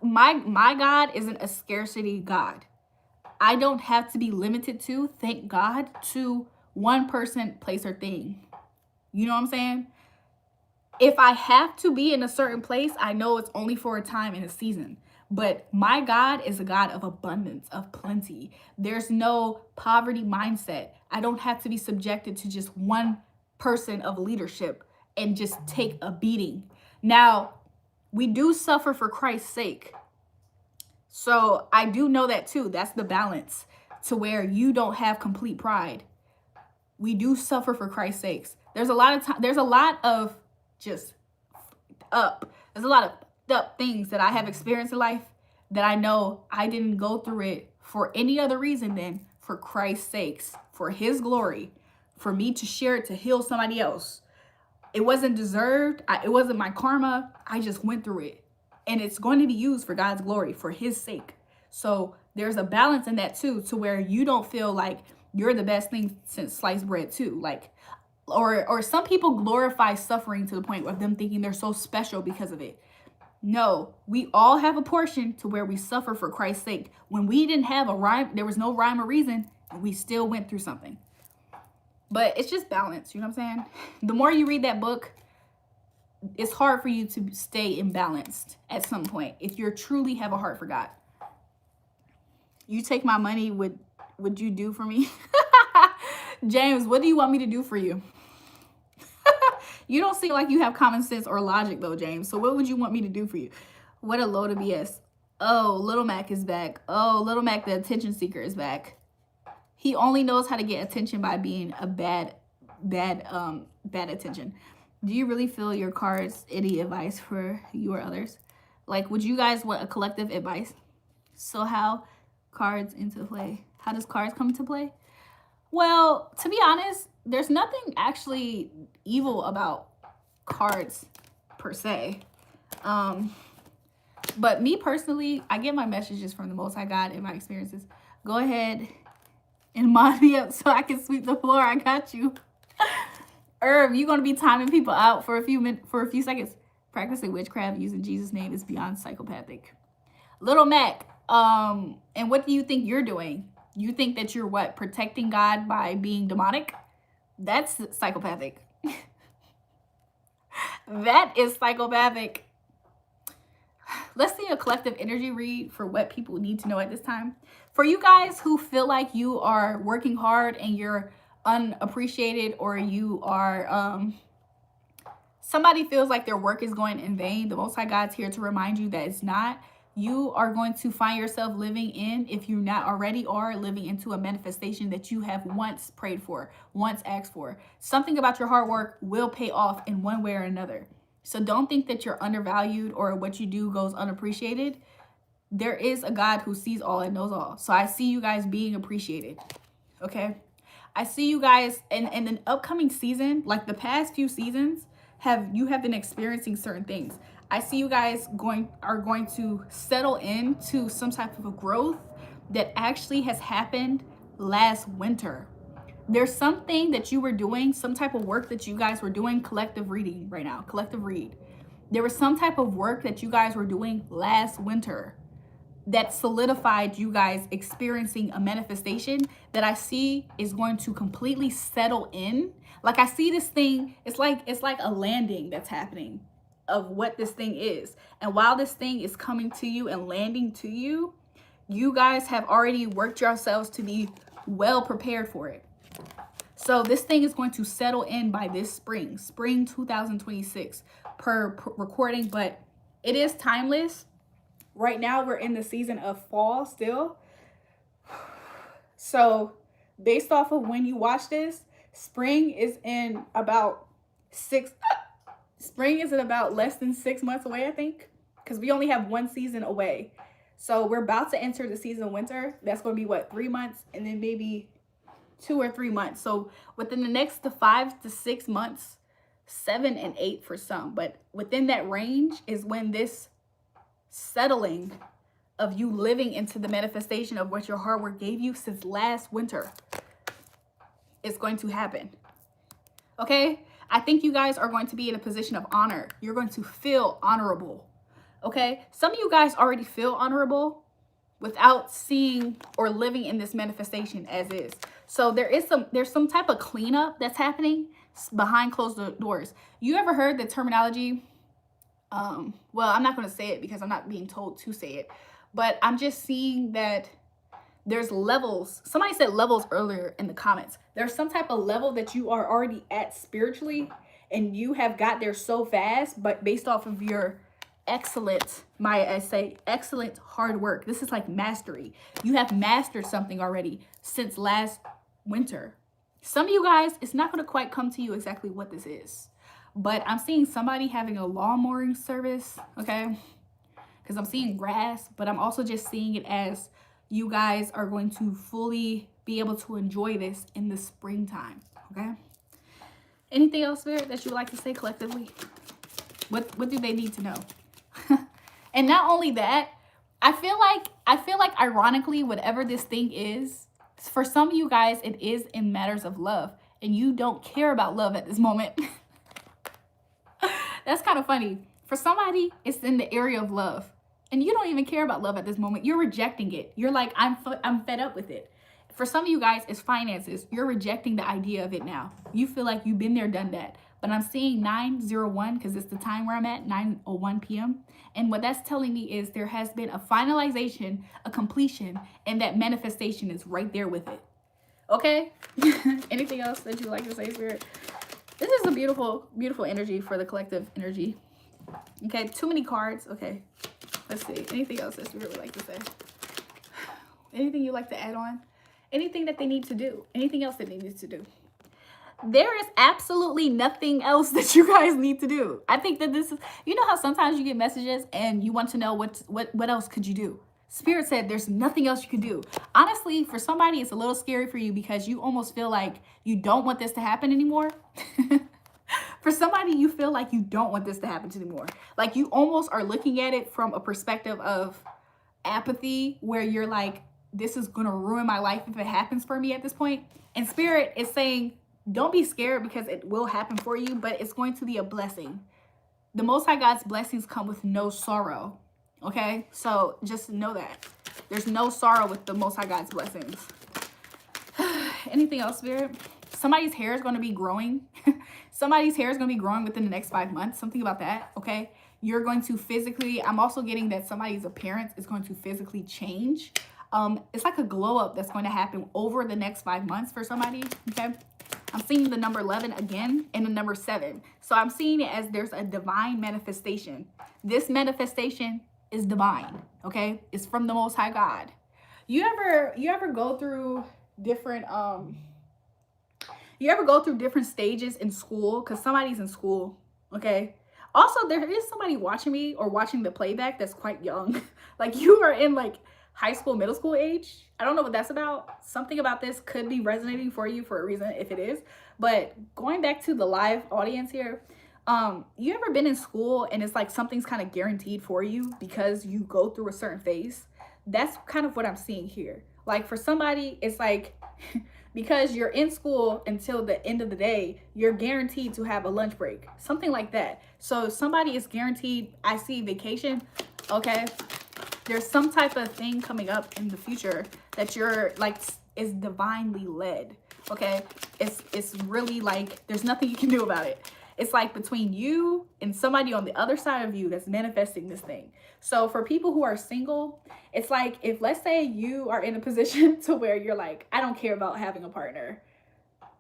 [SPEAKER 2] My God isn't a scarcity God. I don't have to be limited to, thank God, to one person, place, or thing. You know what I'm saying? If I have to be in a certain place, I know it's only for a time and a season. But my God is a God of abundance, of plenty. There's no poverty mindset. I don't have to be subjected to just one person of leadership and just take a beating. Now, we do suffer for Christ's sake. So I do know that too. That's the balance to where you don't have complete pride. We do suffer for Christ's sakes. There's a lot of up things that I have experienced in life that I know I didn't go through it for any other reason than for Christ's sakes, for his glory, for me to share it, to heal somebody else. It wasn't deserved. It wasn't my karma. I just went through it. And it's going to be used for God's glory, for his sake. So there's a balance in that too, to where you don't feel like you're the best thing since sliced bread too. Like, or some people glorify suffering to the point of them thinking they're so special because of it. No, we all have a portion to where we suffer for Christ's sake. When we didn't have a rhyme, there was no rhyme or reason, and we still went through something. But it's just balance, you know what I'm saying? The more you read that book, it's hard for you to stay imbalanced at some point if you truly have a heart for God. You take my money, would you do for me? James, what do you want me to do for you? You don't seem like you have common sense or logic though, James. So what would you want me to do for you? What a load of BS. Oh, Little Mac is back. Oh, Little Mac, the attention seeker, is back. He only knows how to get attention by being a bad attention. Do you really feel your cards any advice for you or others? Like, would you guys want a collective advice? So how cards into play? How does cards come into play? Well, to be honest, there's nothing actually evil about cards per se. But me personally, I get my messages from the Most High God in my experiences. Go ahead and mod me up so I can sweep the floor. I got you. Herb, you're gonna be timing people out for a few seconds. Practicing witchcraft using Jesus' name is beyond psychopathic. Little Mac, and what do you think you're doing? You think that you're what? Protecting God by being demonic? That's psychopathic. That is psychopathic. Let's see a collective energy read for what people need to know at this time. For you guys who feel like you are working hard and you're unappreciated, or you are somebody feels like their work is going in vain, the Most High God's here to remind you that it's not. You are going to find yourself living in, if you not already are, living into a manifestation that you have once prayed for, once asked for. Something about your hard work will pay off in one way or another. So don't think that you're undervalued or what you do goes unappreciated. There is a God who sees all and knows all. So I see you guys being appreciated. Okay? I see you guys in an upcoming season, like the past few seasons, you have been experiencing certain things. I see you guys are going to settle into some type of a growth that actually has happened last winter. There's something that you were doing, some type of work that you guys were doing, collective reading right now, collective read. There was some type of work that you guys were doing last winter that solidified you guys experiencing a manifestation that I see is going to completely settle in. Like I see this thing, it's like a landing that's happening of what this thing is. And while this thing is coming to you and landing to you, you guys have already worked yourselves to be well prepared for it. So this thing is going to settle in by this spring 2026 per recording, but it is timeless. Right now we're in the season of fall still. So based off of when you watch this, spring is in about Spring is about less than 6 months away, I think, because we only have one season away. So we're about to enter the season of winter. That's going to be what, 3 months, and then maybe 2 or 3 months. So within the next 5 to 6 months, 7 and 8 for some, but within that range is when this settling of you living into the manifestation of what your hard work gave you since last winter is going to happen. Okay? I think you guys are going to be in a position of honor. You're going to feel honorable. Okay? Some of you guys already feel honorable without seeing or living in this manifestation as is. So there's some type of cleanup that's happening behind closed doors. You ever heard the terminology? Well, I'm not going to say it because I'm not being told to say it, but I'm just seeing that there's levels. Somebody said levels earlier in the comments. There's some type of level that you are already at spiritually, and you have got there so fast, but based off of your excellent, might I say, excellent hard work. This is like mastery. You have mastered something already since last winter. Some of you guys, it's not going to quite come to you exactly what this is, but I'm seeing somebody having a lawn mowing service, okay? Because I'm seeing grass, but I'm also just seeing it as you guys are going to fully be able to enjoy this in the springtime, okay? Anything else, Spirit, that you would like to say collectively? What do they need to know? And not only that, I feel like ironically, whatever this thing is, for some of you guys, it is in matters of love, and you don't care about love at this moment. That's kind of funny. For somebody, it's in the area of love, and you don't even care about love at this moment. You're rejecting it. You're like, I'm fed up with it. For some of you guys, it's finances. You're rejecting the idea of it now. You feel like you've been there, done that. But I'm seeing 9:01 because it's the time where I'm at, 9:01 p.m. And what that's telling me is there has been a finalization, a completion, and that manifestation is right there with it. Okay? Anything else that you like to say, Spirit? This is a beautiful, beautiful energy for the collective energy. Okay, too many cards. Okay, let's see. Anything else that Spirit would like to say? Anything you'd like to add on? Anything that they need to do? Anything else that they need to do? There is absolutely nothing else that you guys need to do. I think that this is, you know how sometimes you get messages and you want to know what else could you do? Spirit said there's nothing else you can do. Honestly, for somebody, it's a little scary for you because you almost feel like you don't want this to happen anymore. For somebody, you feel like you don't want this to happen anymore. Like you almost are looking at it from a perspective of apathy where you're like, this is going to ruin my life if it happens for me at this point. And Spirit is saying, don't be scared because it will happen for you, but it's going to be a blessing. The Most High God's blessings come with no sorrow. Okay? So just know that. There's no sorrow with the Most High God's blessings. Anything else, Spirit? Somebody's hair is going to be growing. Somebody's hair is going to be growing within the next 5 months. Something about that. Okay? You're going to physically, I'm also getting that somebody's appearance is going to physically change. It's like a glow up that's going to happen over the next 5 months for somebody. Okay? I'm seeing the number 11 again and the number 7. So I'm seeing it as there's a divine manifestation. This manifestation is divine, okay? It's from the Most High God. You ever go through different stages in school? Because somebody's in school, okay? Also, there is somebody watching me or watching the playback that's quite young. Like you are in like high school, middle school age. I don't know what that's about. Something about this could be resonating for you for a reason if it is. But going back to the live audience here, you ever been in school and it's like something's kind of guaranteed for you because you go through a certain phase? That's kind of what I'm seeing here. Like for somebody, it's like because you're in school until the end of the day, you're guaranteed to have a lunch break, something like that. So somebody is guaranteed, I see vacation, okay? There's some type of thing coming up in the future that you're like is divinely led, okay? It's really like there's nothing you can do about it. It's like between you and somebody on the other side of you that's manifesting this thing. So for people who are single, it's like if let's say you are in a position to where you're like, I don't care about having a partner.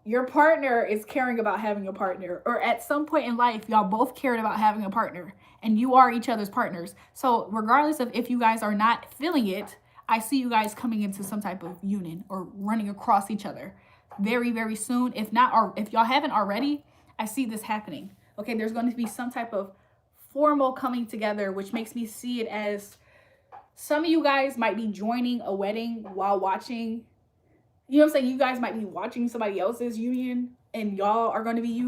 [SPEAKER 2] Your partner is caring about having a partner, or at some point in life, y'all both cared about having a partner and you are each other's partners. So regardless of if you guys are not feeling it, I see you guys coming into some type of union or running across each other very, very soon. If not, or if y'all haven't already, I see this happening. Okay, there's going to be some type of formal coming together, which makes me see it as some of you guys might be joining a wedding while watching. You know what I'm saying? You guys might be watching somebody else's union and y'all are going to be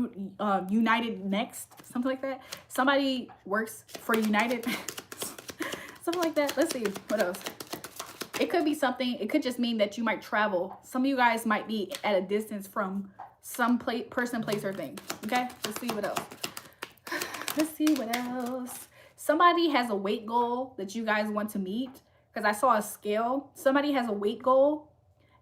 [SPEAKER 2] united next. Something like that. Somebody works for United. Something like that. Let's see. What else? It could be something. It could just mean that you might travel. Some of you guys might be at a distance from some person, place, or thing. Okay? Let's see what else. Let's see what else. Somebody has a weight goal that you guys want to meet. Because I saw a scale. Somebody has a weight goal.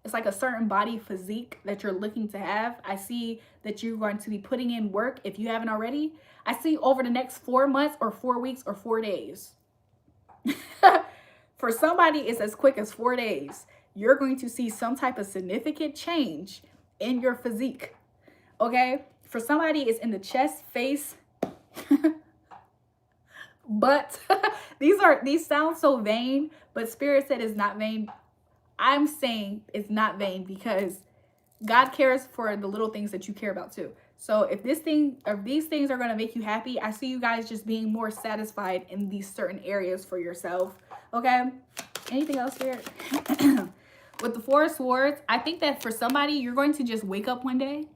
[SPEAKER 2] It's like a certain body physique that you're looking to have. I see that you're going to be putting in work if you haven't already. I see over the next 4 months or 4 weeks or 4 days. For somebody, it's as quick as 4 days. You're going to see some type of significant change in your physique. Okay? For somebody, it's in the chest, face, butt. These sound so vain, but Spirit said it's not vain. I'm saying it's not vain because God cares for the little things that you care about too. So if these things are going to make you happy, I see you guys just being more satisfied in these certain areas for yourself. Okay? Anything else, Spirit? With the Four of Swords, I think that for somebody, you're going to just wake up one day.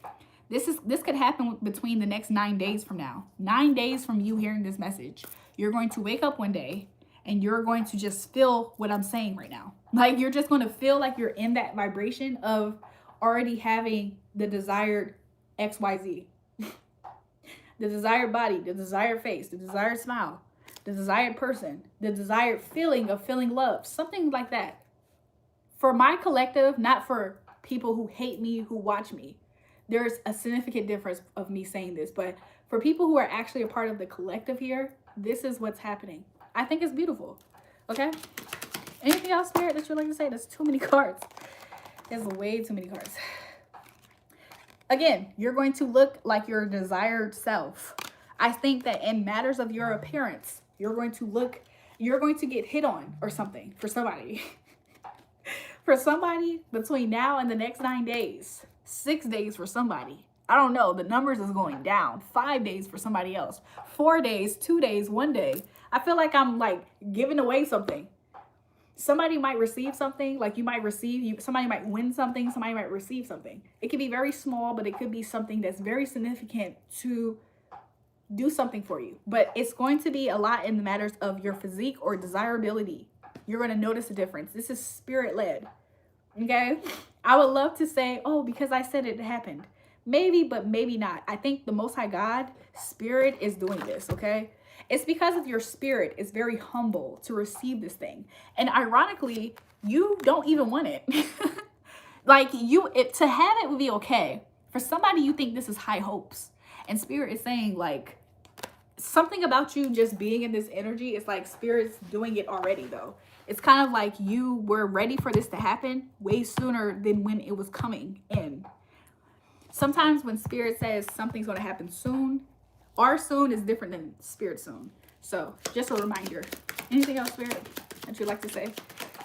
[SPEAKER 2] This could happen between the next 9 days from now. 9 days from you hearing this message. You're going to wake up one day and you're going to just feel what I'm saying right now. Like, you're just going to feel like you're in that vibration of already having the desired XYZ. The desired body, the desired face, the desired smile, the desired person, the desired feeling of feeling love. Something like that. For my collective, not for people who hate me, who watch me. There's a significant difference of me saying this. But for people who are actually a part of the collective here, this is what's happening. I think it's beautiful. Okay? Anything else, Spirit, that you'd like to say? There's too many cards. There's way too many cards. Again, you're going to look like your desired self. I think that in matters of your appearance, you're going to get hit on or something for somebody. For somebody between now and the next 9 days. 6 days for somebody. I don't know. The numbers is going down. 5 days for somebody else. 4 days, 2 days, 1 day. I feel like I'm like giving away something. Somebody might receive something. Like somebody might win something. Somebody might receive something. It could be very small, but it could be something that's very significant to do something for you. But it's going to be a lot in the matters of your physique or desirability. You're going to notice a difference. This is Spirit led. Okay? I would love to say, oh, because I said it happened. Maybe, but maybe not. I think the Most High God, Spirit, is doing this, okay? It's because of your spirit is very humble to receive this thing. And ironically, you don't even want it. Like, to have it would be okay. For somebody, you think this is high hopes. And Spirit is saying, like, something about you just being in this energy, it's like Spirit's doing it already, though. It's kind of like you were ready for this to happen way sooner than when it was coming in. Sometimes when Spirit says something's going to happen soon, our soon is different than Spirit soon. So just a reminder. Anything else, Spirit, that you'd like to say?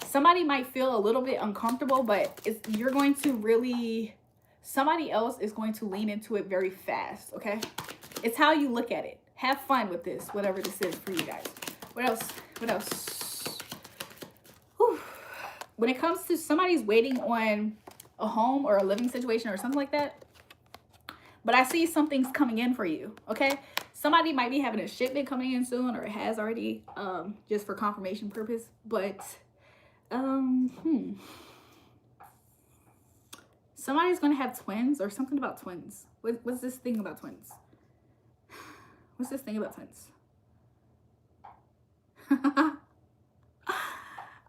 [SPEAKER 2] Somebody might feel a little bit uncomfortable, but you're going to really, somebody else is going to lean into it very fast, okay? It's how you look at it. Have fun with this, whatever this is for you guys. What else? What else? Whew. When it comes to somebody's waiting on a home or a living situation or something like that, but I see something's coming in for you, okay? Somebody might be having a shipment coming in soon, or it has already, just for confirmation purpose. But, somebody's going to have twins or something about twins. What's this thing about twins? What's this thing about twins?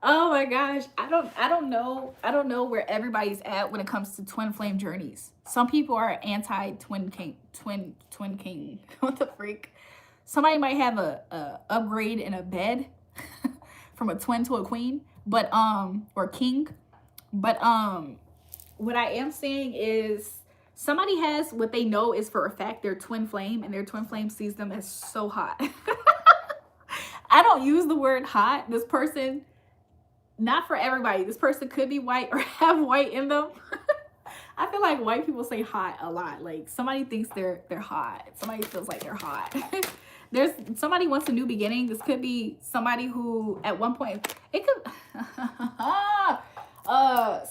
[SPEAKER 2] Oh my gosh, I don't know where everybody's at when it comes to twin flame journeys. Some people are anti twin king. What the freak? Somebody might have a upgrade in a bed from a twin to a queen, but or king. But what I am saying is somebody has what they know is for a fact their twin flame, and their twin flame sees them as so hot. I don't use the word hot. This person, not for everybody. This person could be white or have white in them. I feel like white people say hot a lot. Like somebody thinks they're hot. Somebody feels like they're hot. There's somebody wants a new beginning. This could be somebody who at one point, it could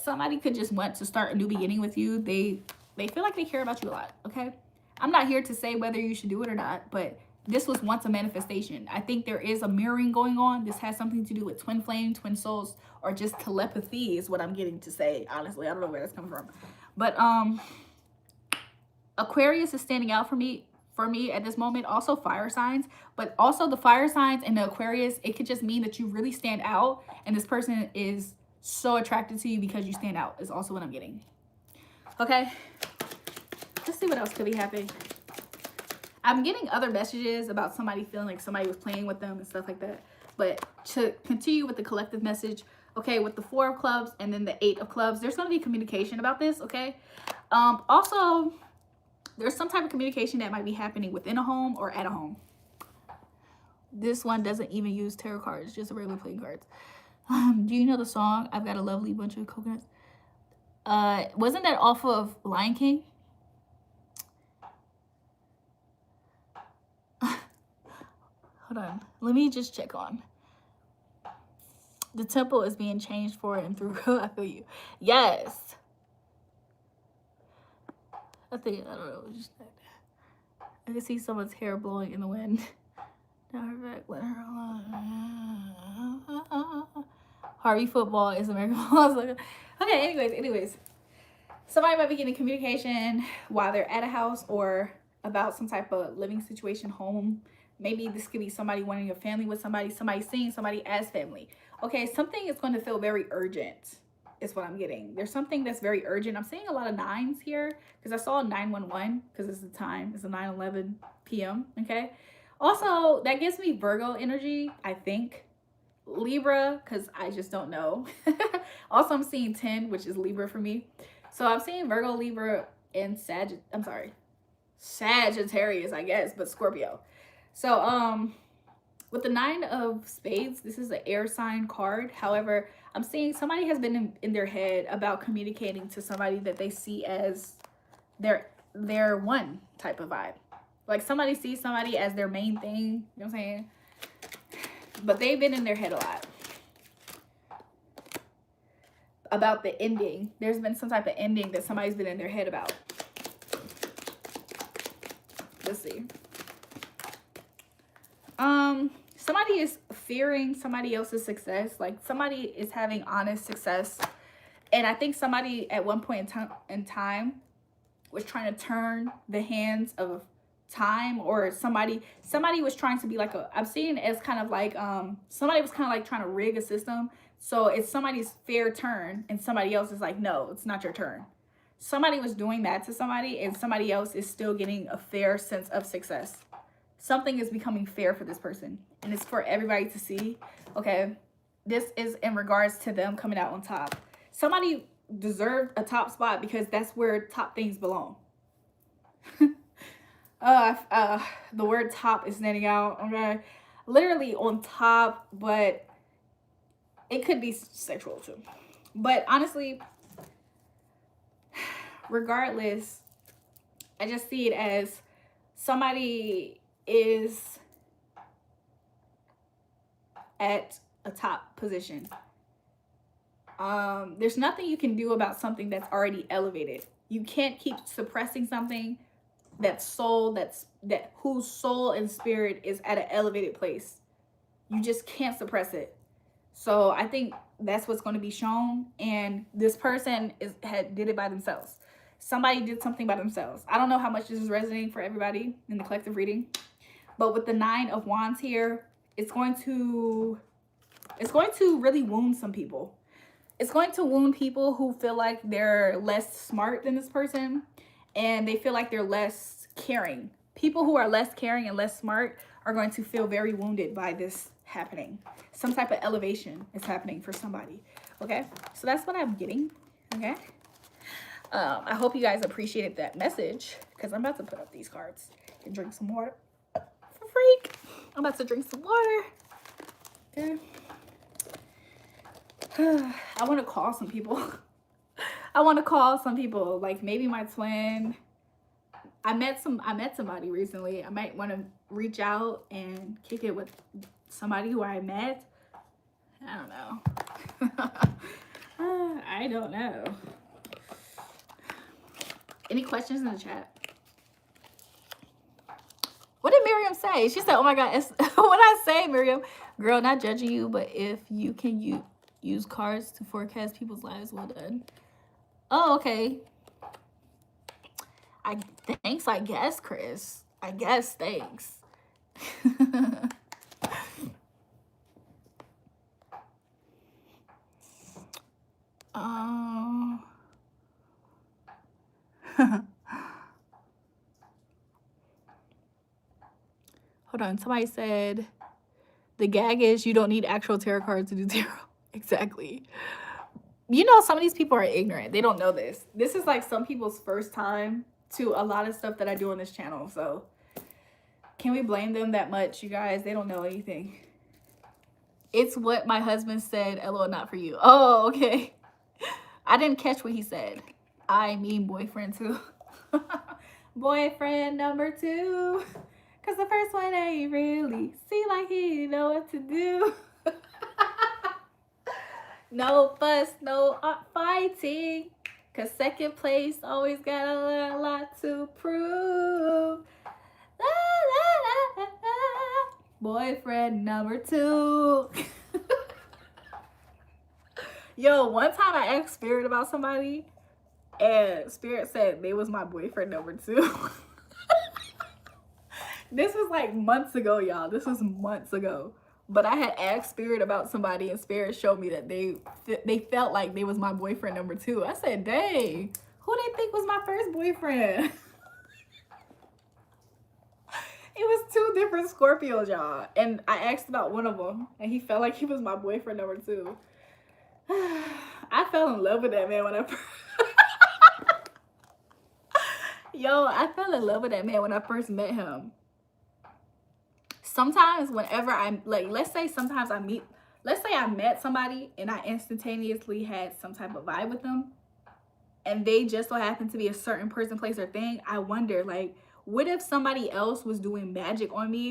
[SPEAKER 2] somebody could just want to start a new beginning with you. They feel like they care about you a lot, okay? I'm not here to say whether you should do it or not, but this was once a manifestation. I think there is a mirroring going on. This has something to do with twin flame, twin souls, or just telepathy is what I'm getting to say. Honestly, I don't know where that's coming from. But Aquarius is standing out for me at this moment. Also fire signs, but also the fire signs and the Aquarius, it could just mean that you really stand out and this person is so attracted to you because you stand out is also what I'm getting. Okay, let's see what else could be happening. I'm getting other messages about somebody feeling like somebody was playing with them and stuff like that. But to continue with the collective message, okay, with the 4 of clubs and then the 8 of clubs, there's going to be communication about this, okay? Also, there's some type of communication that might be happening within a home or at a home. This one doesn't even use tarot cards, just regular playing cards. Do you know the song, I've Got a Lovely Bunch of Coconuts? Wasn't that off of Lion King? Hold on, let me just check on. The temple is being changed for and through. I feel you. Yes. I don't know. I can see someone's hair blowing in the wind. Harvey football is American football. Okay, anyways. Somebody might be getting communication while they're at a house or about some type of living situation, home. Maybe this could be somebody wanting a family with somebody seeing somebody as family. Okay, something is going to feel very urgent is what I'm getting. There's something that's very urgent. I'm seeing a lot of 9s here because I saw 911 because it's the time. It's a 9:11 p.m. Okay. Also, that gives me Virgo energy, I think. Libra, because I just don't know. Also, I'm seeing 10, which is Libra for me. So I'm seeing Virgo, Libra, and Sagittarius, I guess, but Scorpio. So, with the 9 of spades, this is an air sign card. However, I'm seeing somebody has been in their head about communicating to somebody that they see as their one type of vibe. Like somebody sees somebody as their main thing, you know what I'm saying? But they've been in their head a lot about the ending. There's been some type of ending that somebody's been in their head about. Let's see. Somebody is fearing somebody else's success. Like somebody is having honest success. And I think somebody at one point in time was trying to turn the hands of time, or somebody was trying to be like I'm seeing it as kind of like somebody was kind of like trying to rig a system. So it's somebody's fair turn and somebody else is like, no, it's not your turn. Somebody was doing that to somebody and somebody else is still getting a fair sense of success. Something is becoming fair for this person and it's for everybody to see. Okay, this is in regards to them coming out on top. Somebody deserved a top spot because that's where top things belong. The word top is standing out. Okay, literally on top, but it could be sexual too. But honestly, regardless, I just see it as somebody is at a top position. There's nothing you can do about something that's already elevated. You can't keep suppressing something whose soul and spirit is at an elevated place. You just can't suppress it. So I think that's what's going to be shown. And this person did it by themselves. Somebody did something by themselves. I don't know how much this is resonating for everybody in the collective reading. But with the 9 of Wands here, it's going to really wound some people. It's going to wound people who feel like they're less smart than this person. And they feel like they're less caring. People who are less caring and less smart are going to feel very wounded by this happening. Some type of elevation is happening for somebody. Okay, so that's what I'm getting. Okay, I hope you guys appreciated that message because I'm about to put up these cards and drink some water. Freak, I'm about to drink some water. Okay. I want to call some people. I want to call some people, like maybe my twin. I met somebody recently. I might want to reach out and kick it with somebody who I met. I don't know. I don't know. Any questions in the chat? What did Miriam say? She said, oh my God. What I say, Miriam? Girl, not judging you, but if you can use cards to forecast people's lives, well done. Oh, okay. Thanks, I guess, Chris. I guess, thanks. Hold on, somebody said the gag is you don't need actual tarot cards to do tarot. Exactly. You know, some of these people are ignorant. They don't know this. This is like some people's first time to a lot of stuff that I do on this channel. So can we blame them that much, you guys? They don't know anything. It's what my husband said. LOL, not for you. Oh, okay. I didn't catch what he said. I mean boyfriend too. Boyfriend number 2. Cause the first one ain't really seem like he know what to do. No fuss, no fighting. Cause second place always got a lot to prove. La, la, la, la. Boyfriend number 2. Yo, one time I asked Spirit about somebody and Spirit said they was my boyfriend number 2. This was like months ago, y'all. This was months ago. But I had asked Spirit about somebody and Spirit showed me that they felt like they was my boyfriend number 2. I said, dang, who they think was my first boyfriend? It was 2 different Scorpios, y'all. And I asked about one of them and he felt like he was my boyfriend number 2. I fell in love with that man when I first... Yo, I fell in love with that man when I first met him. Sometimes whenever I'm like, let's say I met somebody and I instantaneously had some type of vibe with them and they just so happen to be a certain person, place, or thing, I wonder, like, what if somebody else was doing magic on me